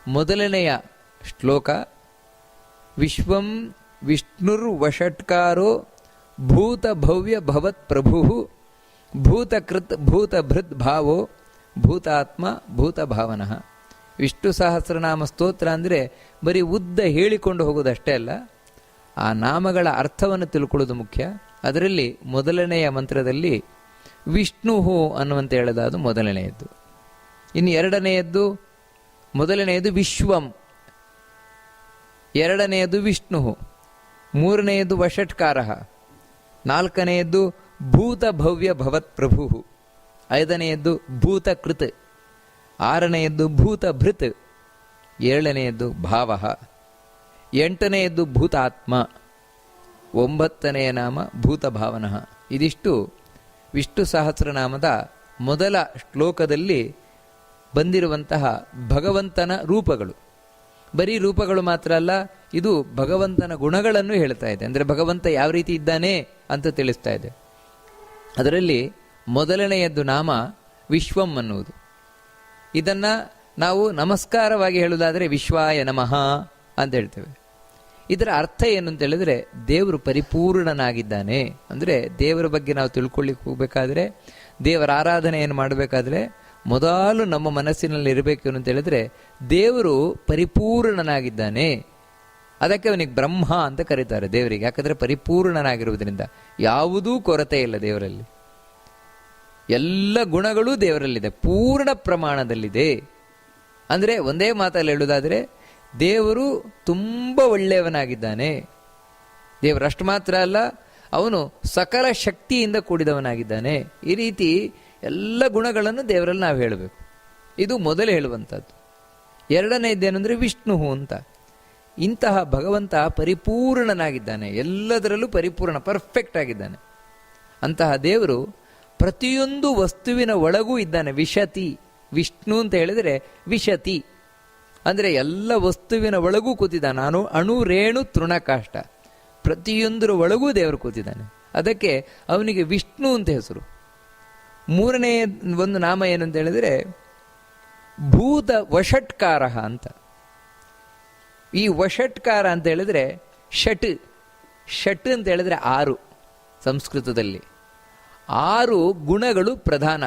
ಮೊದಲನೆಯ ಶ್ಲೋಕ ವಿಶ್ವಂ ವಿಷ್ಣುರ್ವಷಟ್ಕಾರೋ ಭೂತ ಭವ್ಯ ಭವತ್ ಪ್ರಭು ಭೂತಕೃತ್ ಭೂತಭೃತ್ ಭಾವೋ ಭೂತಾತ್ಮ ಭೂತ ಭಾವನಃ. ವಿಷ್ಣು ಸಹಸ್ರನಾಮ ಸ್ತೋತ್ರ ಅಂದರೆ ಬರೀ ಉದ್ದ ಹೇಳಿಕೊಂಡು ಹೋಗೋದಷ್ಟೇ ಅಲ್ಲ, ಆ ನಾಮಗಳ ಅರ್ಥವನ್ನು ತಿಳ್ಕೊಳ್ಳೋದು ಮುಖ್ಯ. ಅದರಲ್ಲಿ ಮೊದಲನೆಯ ಮಂತ್ರದಲ್ಲಿ ವಿಷ್ಣು ಅನ್ನುವಂತ ಹೇಳೋದು ಅದು ಮೊದಲನೆಯದ್ದು. ಇನ್ನು ಎರಡನೆಯದ್ದು, ಮೊದಲನೆಯದು ವಿಶ್ವಂ, ಎರಡನೆಯದು ವಿಷ್ಣು, ಮೂರನೆಯದು ವಷಟ್ಕಾರ, ನಾಲ್ಕನೆಯದ್ದು ಭೂತ ಭವ್ಯ ಭವತ್ ಪ್ರಭು, ಐದನೆಯದ್ದು ಭೂತಕೃತ್, ಆರನೆಯದ್ದು ಭೂತಭೃತ್, ಏಳನೆಯದ್ದು ಭಾವ, ಎಂಟನೆಯದ್ದು ಭೂತಾತ್ಮ, ಒಂಬತ್ತನೆಯ ನಾಮ ಭೂತ ಭಾವನಃ. ಇದಿಷ್ಟು ವಿಷ್ಣು ಸಹಸ್ರನಾಮದ ಮೊದಲ ಶ್ಲೋಕದಲ್ಲಿ ಬಂದಿರುವಂತಹ ಭಗವಂತನ ರೂಪಗಳು. ಬರೀ ರೂಪಗಳು ಮಾತ್ರ ಅಲ್ಲ, ಇದು ಭಗವಂತನ ಗುಣಗಳನ್ನು ಹೇಳ್ತಾ ಇದೆ. ಅಂದರೆ ಭಗವಂತ ಯಾವ ರೀತಿ ಇದ್ದಾನೆ ಅಂತ ತಿಳಿಸ್ತಾ ಇದೆ. ಅದರಲ್ಲಿ ಮೊದಲನೆಯದ್ದು ನಾಮ ವಿಶ್ವಂ ಅನ್ನುವುದು. ಇದನ್ನ ನಾವು ನಮಸ್ಕಾರವಾಗಿ ಹೇಳುವುದಾದರೆ ವಿಶ್ವಾಯ ನಮಃ ಅಂತ ಹೇಳ್ತೇವೆ. ಇದರ ಅರ್ಥ ಏನು ಅಂತ ಹೇಳಿದ್ರೆ, ದೇವರು ಪರಿಪೂರ್ಣನಾಗಿದ್ದಾನೆ. ಅಂದರೆ ದೇವರ ಬಗ್ಗೆ ನಾವು ತಿಳ್ಕೊಳ್ಳಿಕ್ಕೆ ಹೋಗ್ಬೇಕಾದ್ರೆ, ದೇವರ ಆರಾಧನೆಯನ್ನು ಮಾಡಬೇಕಾದ್ರೆ ಮೊದಲು ನಮ್ಮ ಮನಸ್ಸಿನಲ್ಲಿ ಇರಬೇಕು ಅಂತ ಹೇಳಿದ್ರೆ, ದೇವರು ಪರಿಪೂರ್ಣನಾಗಿದ್ದಾನೆ. ಅದಕ್ಕೆ ಅವನಿಗೆ ಬ್ರಹ್ಮ ಅಂತ ಕರೀತಾರೆ ದೇವರಿಗೆ. ಯಾಕಂದ್ರೆ ಪರಿಪೂರ್ಣನಾಗಿರುವುದರಿಂದ ಯಾವುದೂ ಕೊರತೆ ಇಲ್ಲ ದೇವರಲ್ಲಿ. ಎಲ್ಲ ಗುಣಗಳೂ ದೇವರಲ್ಲಿದೆ, ಪೂರ್ಣ ಪ್ರಮಾಣದಲ್ಲಿದೆ. ಅಂದರೆ ಒಂದೇ ಮಾತಲ್ಲಿ ಹೇಳುವುದಾದರೆ, ದೇವರು ತುಂಬ ಒಳ್ಳೆಯವನಾಗಿದ್ದಾನೆ. ದೇವರಷ್ಟು ಮಾತ್ರ ಅಲ್ಲ, ಅವನು ಸಕಲ ಶಕ್ತಿಯಿಂದ ಕೂಡಿದವನಾಗಿದ್ದಾನೆ. ಈ ರೀತಿ ಎಲ್ಲ ಗುಣಗಳನ್ನು ದೇವರಲ್ಲಿ ನಾವು ಹೇಳಬೇಕು. ಇದು ಮೊದಲು ಹೇಳುವಂಥದ್ದು. ಎರಡನೇದೇನೆಂದರೆ ವಿಷ್ಣು ಅಂತ. ಇಂತಹ ಭಗವಂತ ಪರಿಪೂರ್ಣನಾಗಿದ್ದಾನೆ, ಎಲ್ಲದರಲ್ಲೂ ಪರಿಪೂರ್ಣ, ಪರ್ಫೆಕ್ಟ್ ಆಗಿದ್ದಾನೆ. ಅಂತಹ ದೇವರು ಪ್ರತಿಯೊಂದು ವಸ್ತುವಿನ ಒಳಗೂ ಇದ್ದಾನೆ. ವಿಶತಿ, ವಿಷ್ಣು ಅಂತ ಹೇಳಿದರೆ ವಿಶತಿ ಅಂದರೆ ಎಲ್ಲ ವಸ್ತುವಿನ ಒಳಗೂ ಕೂತಿದ್ದಾನೆ. ನಾನು ಅಣು ರೇಣು ತೃಣಕಾಷ್ಟ, ಪ್ರತಿಯೊಂದರ ಒಳಗೂ ದೇವರು ಕೂತಿದ್ದಾನೆ. ಅದಕ್ಕೆ ಅವನಿಗೆ ವಿಷ್ಣು ಅಂತ ಹೆಸರು. ಮೂರನೇ ಒಂದು ನಾಮ ಏನು ಅಂತ ಹೇಳಿದರೆ ಭೂತ ವಷಟ್ಕಾರ ಅಂತ. ಈ ವಷಟ್ಕಾರ ಅಂತ ಹೇಳಿದ್ರೆ ಷಟ್, ಷಟ್ ಅಂತ ಹೇಳಿದ್ರೆ 6 ಸಂಸ್ಕೃತದಲ್ಲಿ. 6 ಗುಣಗಳು ಪ್ರಧಾನ.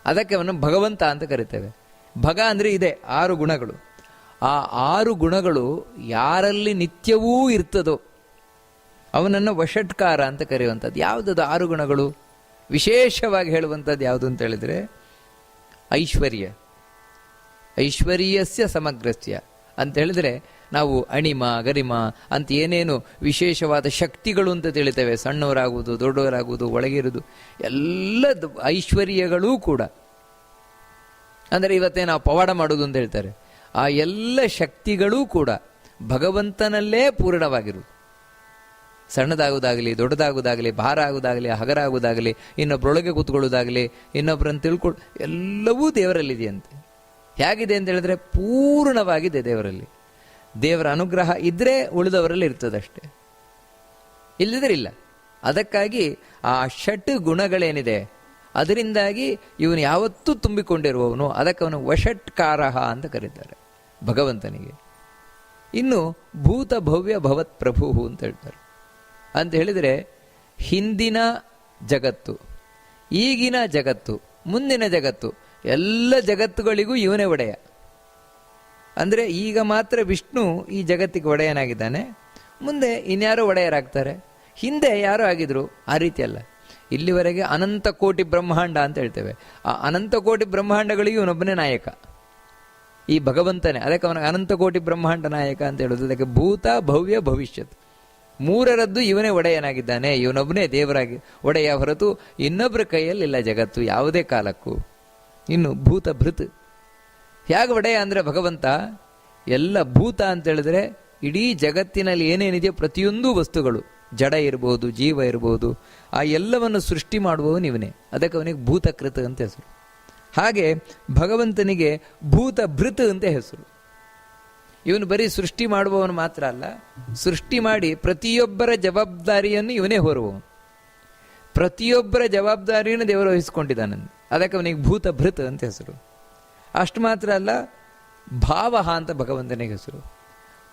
ಅದಕ್ಕೆ ಅವನು ಭಗವಂತ ಅಂತ ಕರಿತೇವೆ. ಭಗ ಅಂದರೆ ಇದೆ 6 ಗುಣಗಳು. ಆ 6 ಗುಣಗಳು ಯಾರಲ್ಲಿ ನಿತ್ಯವೂ ಇರ್ತದೋ ಅವನನ್ನು ವಷಟ್ಕಾರ ಅಂತ ಕರೆಯುವಂಥದ್ದು. ಯಾವುದದು 6 ಗುಣಗಳು? ವಿಶೇಷವಾಗಿ ಹೇಳುವಂಥದ್ದು ಯಾವುದು ಅಂತ ಹೇಳಿದರೆ ಐಶ್ವರ್ಯ, ಐಶ್ವರ್ಯಸ್ಯ ಸಮಗ್ರಸ್ಯ ಅಂತ ಹೇಳಿದರೆ, ನಾವು ಅಣಿಮ ಗರಿಮ ಅಂತ ಏನೇನು ವಿಶೇಷವಾದ ಶಕ್ತಿಗಳು ಅಂತ ತಿಳಿತೇವೆ, ಸಣ್ಣವರಾಗುವುದು ದೊಡ್ಡವರಾಗುವುದು ಒಳಗಿರುವುದು ಎಲ್ಲದ ಐಶ್ವರ್ಯಗಳೂ ಕೂಡ. ಅಂದರೆ ಇವತ್ತೇ ನಾವು ಪವಾಡ ಮಾಡುವುದು ಅಂತ ಹೇಳ್ತಾರೆ, ಆ ಎಲ್ಲ ಶಕ್ತಿಗಳೂ ಕೂಡ ಭಗವಂತನಲ್ಲೇ ಪೂರ್ಣವಾಗಿರುವುದು. ಸಣ್ಣದಾಗುವುದಾಗಲಿ ದೊಡ್ಡದಾಗುವುದಾಗಲಿ, ಭಾರ ಆಗುವುದಾಗಲಿ ಹಗರ ಆಗುವುದಾಗಲಿ, ಇನ್ನೊಬ್ಬರೊಳಗೆ ಕೂತ್ಕೊಳ್ಳೋದಾಗಲಿ, ಇನ್ನೊಬ್ಬರನ್ನು ತಿಳ್ಕೊಂಡು ಎಲ್ಲವೂ ದೇವರಲ್ಲಿದೆಯಂತೆ. ಹೇಗಿದೆ ಅಂತ ಹೇಳಿದ್ರೆ ಪೂರ್ಣವಾಗಿದೆ ದೇವರಲ್ಲಿ. ದೇವರ ಅನುಗ್ರಹ ಇದ್ದರೆ ಉಳಿದವರಲ್ಲಿ ಇರ್ತದಷ್ಟೇ, ಇಲ್ಲದಿದ್ರೆ ಇಲ್ಲ. ಅದಕ್ಕಾಗಿ ಆ ಷಟ್ ಗುಣಗಳೇನಿದೆ ಅದರಿಂದಾಗಿ ಇವನು ಯಾವತ್ತೂ ತುಂಬಿಕೊಂಡಿರುವವನು. ಅದಕ್ಕೆ ಅವನು ವಷಟ್ಕಾರ ಅಂತ ಕರೀತಾರೆ ಭಗವಂತನಿಗೆ. ಇನ್ನು ಭೂತ ಭವ್ಯ ಭವತ್ ಪ್ರಭು ಅಂತ ಹೇಳ್ತಾರೆ. ಅಂತ ಹೇಳಿದರೆ ಹಿಂದಿನ ಜಗತ್ತು, ಈಗಿನ ಜಗತ್ತು, ಮುಂದಿನ ಜಗತ್ತು, ಎಲ್ಲ ಜಗತ್ತುಗಳಿಗೂ ಇವನೇ ಒಡೆಯ. ಅಂದರೆ ಈಗ ಮಾತ್ರ ವಿಷ್ಣು ಈ ಜಗತ್ತಿಗೆ ಒಡೆಯನಾಗಿದ್ದಾನೆ, ಮುಂದೆ ಇನ್ಯಾರೋ ಒಡೆಯರಾಗ್ತಾರೆ, ಹಿಂದೆ ಯಾರೋ ಆಗಿದ್ರು. ಆ ರೀತಿ ಅಲ್ಲ. ಇಲ್ಲಿವರೆಗೆ ಅನಂತ ಕೋಟಿ ಬ್ರಹ್ಮಾಂಡ ಅಂತ ಹೇಳ್ತೇವೆ. ಆ ಅನಂತ ಕೋಟಿ ಬ್ರಹ್ಮಾಂಡಗಳಿಗೆ ಇವನೊಬ್ಬನೇ ನಾಯಕ, ಈ ಭಗವಂತನೇ. ಅದಕ್ಕೆ ಅವನಿಗೆ ಅನಂತ ಕೋಟಿ ಬ್ರಹ್ಮಾಂಡ ನಾಯಕ ಅಂತ ಹೇಳೋದು. ಅದಕ್ಕೆ ಭೂತ ಭವ್ಯ ಭವಿಷ್ಯತ್ ಮೂರರದ್ದು ಇವನೇ ಒಡೆಯನಾಗಿದ್ದಾನೆ. ಇವನೊಬ್ಬನೇ ದೇವರಾಗಿ ಒಡೆಯ ಹೊರತು ಇನ್ನೊಬ್ಬರ ಕೈಯಲ್ಲಿಲ್ಲ ಜಗತ್ತು ಯಾವುದೇ ಕಾಲಕ್ಕೂ. ಇನ್ನು ಭೂತ ಭೃತ್ ಹೇಗೆ ಒಡೆಯ ಅಂದರೆ ಭಗವಂತ ಎಲ್ಲ ಭೂತ ಅಂತ ಹೇಳಿದ್ರೆ ಇಡೀ ಜಗತ್ತಿನಲ್ಲಿ ಏನೇನಿದೆಯೋ ಪ್ರತಿಯೊಂದು ವಸ್ತುಗಳು, ಜಡ ಇರ್ಬೋದು, ಜೀವ ಇರ್ಬೋದು, ಆ ಎಲ್ಲವನ್ನು ಸೃಷ್ಟಿ ಮಾಡುವವನು ಇವನೇ. ಅದಕ್ಕೆ ಅವನಿಗೆ ಭೂತಕೃತ್ ಅಂತ ಹೆಸರು. ಹಾಗೆ ಭಗವಂತನಿಗೆ ಭೂತ ಭೃತ್ ಅಂತ ಹೆಸರು. ಇವನು ಬರೀ ಸೃಷ್ಟಿ ಮಾಡುವವನು ಮಾತ್ರ ಅಲ್ಲ, ಸೃಷ್ಟಿ ಮಾಡಿ ಪ್ರತಿಯೊಬ್ಬರ ಜವಾಬ್ದಾರಿಯನ್ನು ಇವನೇ ಹೊರುವವನು. ಪ್ರತಿಯೊಬ್ಬರ ಜವಾಬ್ದಾರಿಯನ್ನು ದೇವರು ವಹಿಸಿಕೊಂಡಿದ್ದಾನೆ. ಅದಕ್ಕೆ ಅವನಿಗೆ ಭೂತ ಭೃತ್ ಅಂತ ಹೆಸರು. ಅಷ್ಟು ಮಾತ್ರ ಅಲ್ಲ, ಭಾವ ಅಂತ ಭಗವಂತನಿಗೆ ಹೆಸರು.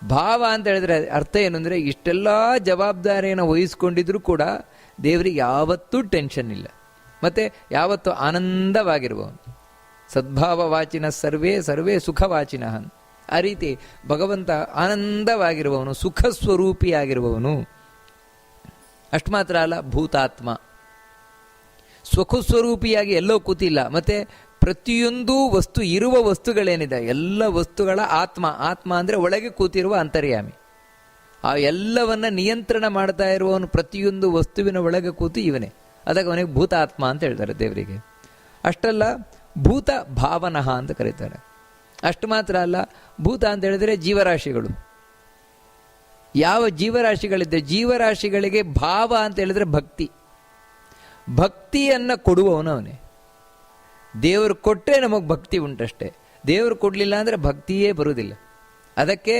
ಭಾವ ಅಂತ ಹೇಳಿದ್ರೆ ಅರ್ಥ ಏನು ಅಂದರೆ, ಇಷ್ಟೆಲ್ಲ ಜವಾಬ್ದಾರಿಯನ್ನು ವಹಿಸ್ಕೊಂಡಿದ್ರೂ ಕೂಡ ದೇವರಿಗೆ ಯಾವತ್ತೂ ಟೆನ್ಷನ್ ಇಲ್ಲ, ಮತ್ತು ಯಾವತ್ತೂ ಆನಂದವಾಗಿರುವವನು. ಸದ್ಭಾವವಾಚಿನ ಸರ್ವೇ ಸರ್ವೇ ಸುಖವಾಚಿನ. ಆ ರೀತಿ ಭಗವಂತ ಆನಂದವಾಗಿರುವವನು, ಸುಖ ಸ್ವರೂಪಿಯಾಗಿರುವವನು. ಅಷ್ಟು ಮಾತ್ರ ಅಲ್ಲ, ಭೂತಾತ್ಮ, ಸ್ವರೂಪಿಯಾಗಿ ಎಲ್ಲೋ ಕೂತಿಲ್ಲ. ಮತ್ತು ಪ್ರತಿಯೊಂದು ವಸ್ತು, ಇರುವ ವಸ್ತುಗಳೇನಿದೆ ಎಲ್ಲ ವಸ್ತುಗಳ ಆತ್ಮ. ಆತ್ಮ ಅಂದರೆ ಒಳಗೆ ಕೂತಿರುವ ಅಂತರ್ಯಾಮಿ. ಆ ಎಲ್ಲವನ್ನ ನಿಯಂತ್ರಣ ಮಾಡ್ತಾ ಇರುವವನು ಪ್ರತಿಯೊಂದು ವಸ್ತುವಿನ ಒಳಗೆ ಕೂತು ಇವನೇ. ಅದಕ್ಕೆ ಅವನಿಗೆ ಭೂತಾತ್ಮ ಅಂತ ಹೇಳ್ತಾರೆ ದೇವರಿಗೆ. ಅಷ್ಟಲ್ಲ, ಭೂತ ಭಾವನಃ ಅಂತ ಕರೀತಾರೆ. ಅಷ್ಟು ಮಾತ್ರ ಅಲ್ಲ, ಭೂತ ಅಂತ ಹೇಳಿದ್ರೆ ಜೀವರಾಶಿಗಳು. ಯಾವ ಜೀವರಾಶಿಗಳಿದ್ದೆ, ಜೀವರಾಶಿಗಳಿಗೆ ಭಾವ ಅಂತ ಹೇಳಿದ್ರೆ ಭಕ್ತಿ. ಭಕ್ತಿಯನ್ನು ಕೊಡುವವನು ಅವನೇ. ದೇವರು ಕೊಟ್ಟರೆ ನಮಗೆ ಭಕ್ತಿ ಉಂಟಷ್ಟೇ. ದೇವರು ಕೊಡಲಿಲ್ಲ ಅಂದರೆ ಭಕ್ತಿಯೇ ಬರುವುದಿಲ್ಲ. ಅದಕ್ಕೆ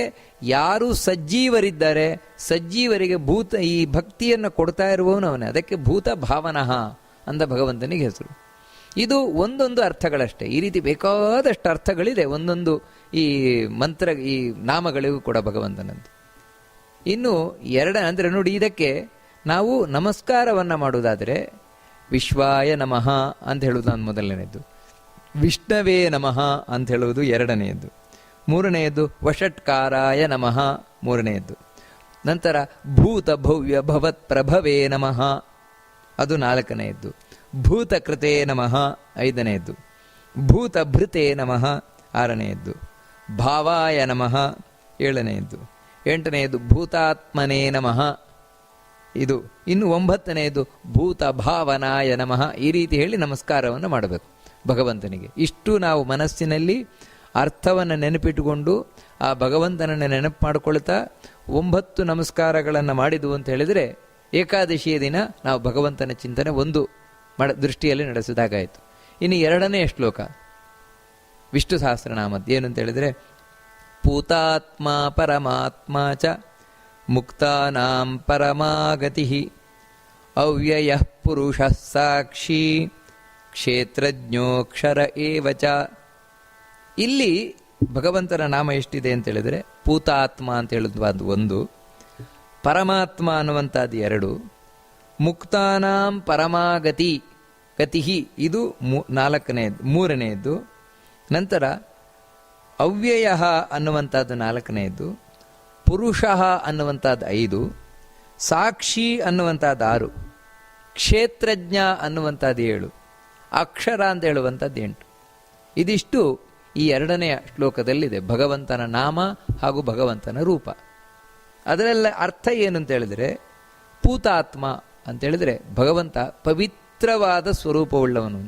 ಯಾರು ಸಜ್ಜೀವರಿದ್ದಾರೆ, ಸಜ್ಜೀವರಿಗೆ ಈ ಭಕ್ತಿಯನ್ನು ಕೊಡ್ತಾ ಇರುವವನು ಅವನೇ. ಅದಕ್ಕೆ ಭೂತ ಭಾವನಃ ಅಂದ ಭಗವಂತನಿಗೆ ಹೆಸರು. ಇದು ಒಂದೊಂದು ಅರ್ಥಗಳಷ್ಟೇ. ಈ ರೀತಿ ಬೇಕಾದಷ್ಟು ಅರ್ಥಗಳಿದೆ ಒಂದೊಂದು ಈ ಮಂತ್ರ, ಈ ನಾಮಗಳಿಗೂ ಕೂಡ ಭಗವಂತನಂತೆ. ಇನ್ನು ಅಂದರೆ ನೋಡಿ, ಇದಕ್ಕೆ ನಾವು ನಮಸ್ಕಾರವನ್ನು ಮಾಡುವುದಾದರೆ ವಿಶ್ವಾಯ ನಮಃ ಅಂತ ಹೇಳುವುದು ನಾನು ಮೊದಲನೆಯದು, ವಿಷ್ಣವೇ ನಮಃ ಅಂತ ಹೇಳುವುದು ಎರಡನೆಯದ್ದು, ಮೂರನೆಯದ್ದು ವಷಟ್ಕಾರಾಯ ನಮಃ ಮೂರನೆಯದ್ದು, ನಂತರ ಭೂತ ಭವ್ಯ ಭವತ್ ಪ್ರಭವೇ ನಮಃ ಅದು ನಾಲ್ಕನೆಯದ್ದು, ಭೂತಕೃತೇ ನಮಃ ಐದನೆಯದ್ದು, ಭೂತಭೃತೇ ನಮಃ ಆರನೆಯದ್ದು, ಭಾವಾಯ ನಮಃ ಏಳನೆಯದ್ದು, ಎಂಟನೆಯದ್ದು ಭೂತಾತ್ಮನೇ ನಮಃ ಇದು, ಇನ್ನು ಒಂಬತ್ತನೆಯದು ಭೂತ ಭಾವನಾಯ ನಮಃ. ಈ ರೀತಿ ಹೇಳಿ ನಮಸ್ಕಾರವನ್ನು ಮಾಡಬೇಕು ಭಗವಂತನಿಗೆ. ಇಷ್ಟು ನಾವು ಮನಸ್ಸಿನಲ್ಲಿ ಅರ್ಥವನ್ನು ನೆನಪಿಟ್ಟುಕೊಂಡು ಆ ಭಗವಂತನನ್ನು ನೆನಪು ಮಾಡಿಕೊಳ್ತಾ 9 ನಮಸ್ಕಾರಗಳನ್ನು ಮಾಡಿದ್ವು ಅಂತ ಹೇಳಿದರೆ, ಏಕಾದಶಿಯ ದಿನ ನಾವು ಭಗವಂತನ ಚಿಂತನೆ ಒಂದು ದೃಷ್ಟಿಯಲ್ಲಿ ನಡೆಸಿದಾಗಾಯಿತು. ಇನ್ನು ಎರಡನೇ ಶ್ಲೋಕ ವಿಷ್ಣು ಸಹಸ್ರನಾಮದ್ದು ಏನು ಅಂತ ಹೇಳಿದರೆ, ಪೂತಾತ್ಮ ಪರಮಾತ್ಮ ಚ ಮುಕ್ತಾನಾಂ ಪರಮಾಗತಿ ಅವ್ಯಯಃ ಪುರುಷಃ ಸಾಕ್ಷಿ ಕ್ಷೇತ್ರಜ್ಞೋಕ್ಷರ ಏವಚ. ಇಲ್ಲಿ ಭಗವಂತನ ನಾಮ ಎಷ್ಟಿದೆ ಅಂತ ಹೇಳಿದರೆ, ಪೂತಾತ್ಮ ಅಂತ ಹೇಳುವುದು ಒಂದು, ಪರಮಾತ್ಮ ಅನ್ನುವಂಥದ್ದು ಎರಡು, ಮುಕ್ತಾನಾಂ ಪರಮಾಗತಿ ಗತಿ ಇದು ಮೂರನೆಯದ್ದು, ನಂತರ ಅವ್ಯಯ ಅನ್ನುವಂಥದ್ದು ನಾಲ್ಕನೆಯದ್ದು, ಪುರುಷ ಅನ್ನುವಂಥದ್ದು 5, ಸಾಕ್ಷಿ ಅನ್ನುವಂಥದ್ದು 6, ಕ್ಷೇತ್ರಜ್ಞ ಅನ್ನುವಂಥದ್ದು 7, ಅಕ್ಷರ ಅಂತ ಹೇಳುವಂಥದ್ದು 8. ಇದಿಷ್ಟು ಈ ಎರಡನೆಯ ಶ್ಲೋಕದಲ್ಲಿದೆ, ಭಗವಂತನ ನಾಮ ಹಾಗೂ ಭಗವಂತನ ರೂಪ. ಅದರೆಲ್ಲ ಅರ್ಥ ಏನು ಅಂತ ಹೇಳಿದರೆ, ಪೂತಾತ್ಮ ಅಂತೇಳಿದರೆ ಭಗವಂತ ಪವಿತ್ರವಾದ ಸ್ವರೂಪವುಳ್ಳವನು.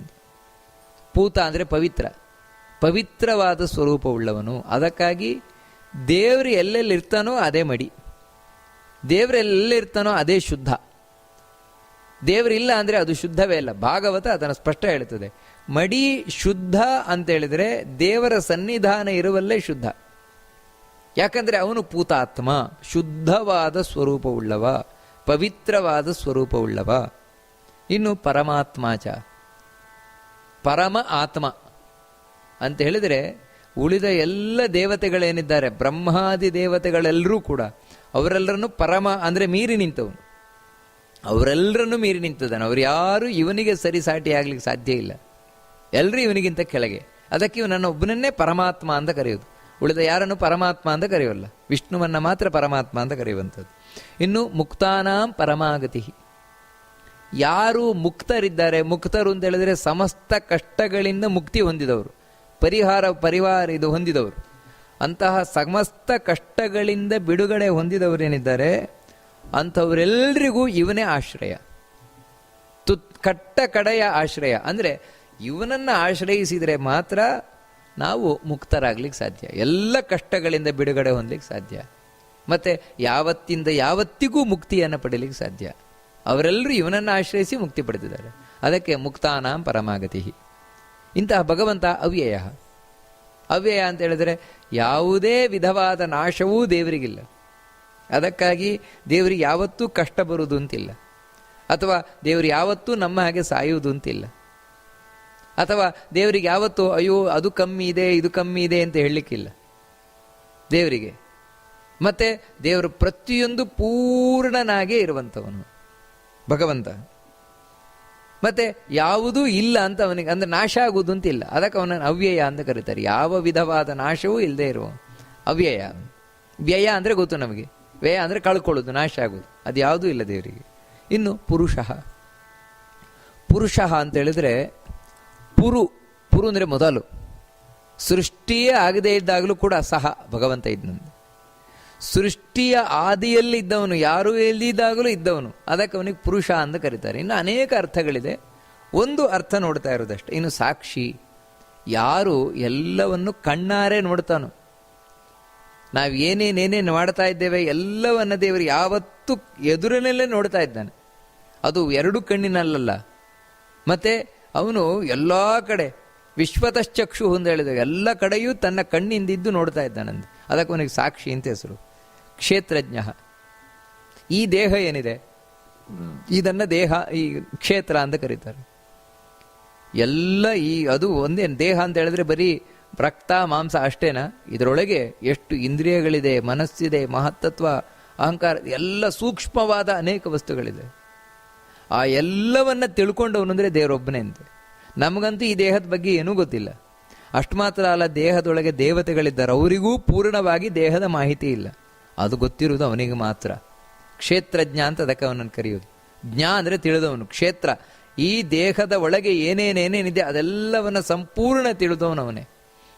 ಪೂತ ಅಂದರೆ ಪವಿತ್ರ, ಪವಿತ್ರವಾದ ಸ್ವರೂಪವುಳ್ಳವನು. ಅದಕ್ಕಾಗಿ ದೇವರು ಎಲ್ಲೆಲ್ಲಿರ್ತಾನೋ ಅದೇ ಮಡಿ, ದೇವರೆಲ್ಲಿರ್ತಾನೋ ಅದೇ ಶುದ್ಧ. ದೇವರಿಲ್ಲ ಅಂದರೆ ಅದು ಶುದ್ಧವೇ ಅಲ್ಲ. ಭಾಗವತ ಅದನ್ನು ಸ್ಪಷ್ಟ ಹೇಳುತ್ತದೆ. ಮಡಿ ಶುದ್ಧ ಅಂತೇಳಿದರೆ ದೇವರ ಸನ್ನಿಧಾನ ಇರುವಲ್ಲೇ ಶುದ್ಧ. ಯಾಕಂದರೆ ಅವನು ಪೂತಾತ್ಮ, ಶುದ್ಧವಾದ ಸ್ವರೂಪವುಳ್ಳವ, ಪವಿತ್ರವಾದ ಸ್ವರೂಪವುಳ್ಳವ. ಇನ್ನು ಪರಮಾತ್ಮಾಚ, ಪರಮ ಆತ್ಮ ಅಂತ ಹೇಳಿದರೆ ಉಳಿದ ಎಲ್ಲ ದೇವತೆಗಳೇನಿದ್ದಾರೆ, ಬ್ರಹ್ಮಾದಿ ದೇವತೆಗಳೆಲ್ಲರೂ ಕೂಡ ಅವರೆಲ್ಲರನ್ನು ಪರಮ ಅಂದರೆ ಮೀರಿ ನಿಂತವನು. ಅವರೆಲ್ಲರನ್ನು ಮೀರಿ ನಿಂತಿದ್ದಾನೆ. ಅವರು ಯಾರು ಇವನಿಗೆ ಸರಿಸಾಟಿ ಆಗ್ಲಿಕ್ಕೆ ಸಾಧ್ಯ ಇಲ್ಲ. ಎಲ್ಲರೂ ಇವನಿಗಿಂತ ಕೆಳಗೆ. ಅದಕ್ಕೆ ಇವನನ್ನು ಒಬ್ಬನನ್ನೇ ಪರಮಾತ್ಮ ಅಂತ ಕರೆಯೋದು. ಉಳಿದ ಯಾರನ್ನು ಪರಮಾತ್ಮ ಅಂತ ಕರೆಯೋಲ್ಲ, ವಿಷ್ಣುವನ್ನ ಮಾತ್ರ ಪರಮಾತ್ಮ ಅಂತ ಕರೆಯುವಂಥದ್ದು. ಇನ್ನು ಮುಕ್ತಾನಾಂ ಪರಮಾಗತಿ, ಯಾರು ಮುಕ್ತರಿದ್ದಾರೆ, ಮುಕ್ತರು ಅಂತ ಹೇಳಿದರೆ ಸಮಸ್ತ ಕಷ್ಟಗಳಿಂದ ಮುಕ್ತಿ ಹೊಂದಿದವರು, ಪರಿವಾರ ಇದು ಹೊಂದಿದವರು. ಅಂತಹ ಸಮಸ್ತ ಕಷ್ಟಗಳಿಂದ ಬಿಡುಗಡೆ ಹೊಂದಿದವರೇನಿದ್ದಾರೆ ಅಂಥವರೆಲ್ಲರಿಗೂ ಇವನೇ ಆಶ್ರಯ, ಕಟ್ಟ ಕಡೆಯ ಆಶ್ರಯ. ಅಂದರೆ ಇವನನ್ನು ಆಶ್ರಯಿಸಿದರೆ ಮಾತ್ರ ನಾವು ಮುಕ್ತರಾಗ್ಲಿಕ್ಕೆ ಸಾಧ್ಯ, ಎಲ್ಲ ಕಷ್ಟಗಳಿಂದ ಬಿಡುಗಡೆ ಹೊಂದಲಿಕ್ಕೆ ಸಾಧ್ಯ, ಮತ್ತೆ ಯಾವತ್ತಿಂದ ಯಾವತ್ತಿಗೂ ಮುಕ್ತಿಯನ್ನು ಪಡೀಲಿಕ್ಕೆ ಸಾಧ್ಯ. ಅವರೆಲ್ಲರೂ ಇವನನ್ನು ಆಶ್ರಯಿಸಿ ಮುಕ್ತಿ ಪಡೆದಿದ್ದಾರೆ. ಅದಕ್ಕೆ ಮುಕ್ತಾನಾಂ ಪರಮಾಗತಿ. ಇಂತಹ ಭಗವಂತ ಅವ್ಯಯ. ಅವ್ಯಯ ಅಂತ ಹೇಳಿದರೆ ಯಾವುದೇ ವಿಧವಾದ ನಾಶವೂ ದೇವರಿಗಿಲ್ಲ. ಅದಕ್ಕಾಗಿ ದೇವರಿಗೆ ಯಾವತ್ತೂ ಕಷ್ಟ ಬರುವುದು ಅಂತಿಲ್ಲ, ಅಥವಾ ದೇವರು ಯಾವತ್ತೂ ನಮ್ಮ ಹಾಗೆ ಸಾಯುವುದು ಅಂತಿಲ್ಲ, ಅಥವಾ ದೇವರಿಗೆ ಯಾವತ್ತೂ ಅಯ್ಯೋ ಅದು ಕಮ್ಮಿ ಇದೆ ಇದು ಕಮ್ಮಿ ಇದೆ ಅಂತ ಹೇಳಲಿಕ್ಕಿಲ್ಲ. ದೇವರಿಗೆ. ಮತ್ತೆ ದೇವರು ಪ್ರತಿಯೊಂದು ಪೂರ್ಣನಾಗೇ ಇರುವಂಥವನು ಭಗವಂತ. ಮತ್ತೆ ಯಾವುದೂ ಇಲ್ಲ ಅಂತ ಅವನಿಗೆ, ಅಂದ್ರೆ ನಾಶ ಆಗುವುದು ಅಂತ ಇಲ್ಲ, ಅದಕ್ಕೆ ಅವನನ್ನು ಅವ್ಯಯ ಅಂತ ಕರೀತಾರೆ. ಯಾವ ವಿಧವಾದ ನಾಶವೂ ಇಲ್ಲದೆ ಇರುವ ಅವ್ಯಯ. ವ್ಯಯ ಅಂದರೆ ಗೊತ್ತು ನಮಗೆ, ವ್ಯಯ ಅಂದರೆ ಕಳ್ಕೊಳ್ಳೋದು, ನಾಶ ಆಗೋದು, ಅದು ಯಾವುದೂ ಇಲ್ಲ ದೇವರಿಗೆ. ಇನ್ನು ಪುರುಷ ಅಂತ ಹೇಳಿದ್ರೆ ಪುರು ಅಂದರೆ ಮೊದಲು, ಸೃಷ್ಟಿಯೇ ಆಗದೇ ಇದ್ದಾಗಲೂ ಕೂಡ ಸಹ ಭಗವಂತ ಇದ್ದಂತೆ. ಸೃಷ್ಟಿಯ ಆದಿಯಲ್ಲಿ ಇದ್ದವನು, ಯಾರೂ ಎಲ್ಲಿದ್ದಾಗಲೂ ಇದ್ದವನು, ಅದಕ್ಕೆ ಅವನಿಗೆ ಪುರುಷ ಅಂತ ಕರೀತಾರೆ. ಇನ್ನು ಅನೇಕ ಅರ್ಥಗಳಿದೆ, ಒಂದು ಅರ್ಥ ನೋಡ್ತಾ ಇರೋದಷ್ಟೆ. ಇನ್ನು ಸಾಕ್ಷಿ, ಯಾರು ಎಲ್ಲವನ್ನು ಕಣ್ಣಾರೆ ನೋಡ್ತಾನೋ, ನಾವು ಏನೇನೇನೇನು ಮಾಡ್ತಾ ಇದ್ದೇವೆ ಎಲ್ಲವನ್ನ ದೇವರು ಯಾವತ್ತೂ ಎದುರಿನಲ್ಲೇ ನೋಡ್ತಾ ಇದ್ದಾನೆ. ಅದು ಎರಡು ಕಣ್ಣಿನಲ್ಲ, ಮತ್ತೆ ಅವನು ಎಲ್ಲ ಕಡೆ ವಿಶ್ವತಶ್ಚಕ್ಷು ಅಂತ ಹೇಳಿದಾಗ ಎಲ್ಲ ಕಡೆಯೂ ತನ್ನ ಕಣ್ಣಿಂದಿದ್ದು ನೋಡ್ತಾ ಇದ್ದಾನಂತೆ. ಅದಕ್ಕೆ ಅವನಿಗೆ ಸಾಕ್ಷಿ ಅಂತ ಹೆಸರು. ಕ್ಷೇತ್ರಜ್ಞ, ಈ ದೇಹ ಏನಿದೆ ಇದನ್ನ ದೇಹ, ಈ ಕ್ಷೇತ್ರ ಅಂತ ಕರೀತಾರೆ. ಎಲ್ಲ ಅದು ಒಂದೇ ದೇಹ ಅಂತ ಹೇಳಿದ್ರೆ ಬರೀ ರಕ್ತ ಮಾಂಸ ಅಷ್ಟೇನಾ? ಇದರೊಳಗೆ ಎಷ್ಟು ಇಂದ್ರಿಯಗಳಿದೆ, ಮನಸ್ಸಿದೆ, ಮಹತ್ತತ್ವ, ಅಹಂಕಾರ, ಎಲ್ಲ ಸೂಕ್ಷ್ಮವಾದ ಅನೇಕ ವಸ್ತುಗಳಿದೆ. ಆ ಎಲ್ಲವನ್ನ ತಿಳ್ಕೊಂಡವನು ಅಂದರೆ ದೇವರೊಬ್ಬನೇ ಅಂತೆ. ನಮಗಂತೂ ಈ ದೇಹದ ಬಗ್ಗೆ ಏನೂ ಗೊತ್ತಿಲ್ಲ. ಅಷ್ಟು ಮಾತ್ರ ಅಲ್ಲ, ದೇಹದೊಳಗೆ ದೇವತೆಗಳಿದ್ದಾರೆ, ಅವರಿಗೂ ಪೂರ್ಣವಾಗಿ ದೇಹದ ಮಾಹಿತಿ ಇಲ್ಲ. ಅದು ಗೊತ್ತಿರುವುದು ಅವನಿಗೆ ಮಾತ್ರ. ಕ್ಷೇತ್ರಜ್ಞ ಅಂತ ಅದಕ್ಕೆ ಅವನನ್ನು ಕರೆಯೋದು. ಜ್ಞ ಅಂದರೆ ತಿಳಿದವನು, ಕ್ಷೇತ್ರ ಈ ದೇಹದ ಒಳಗೆ ಏನೇನೇನೇನಿದೆ ಅದೆಲ್ಲವನ್ನ ಸಂಪೂರ್ಣ ತಿಳಿದವನವನೇ.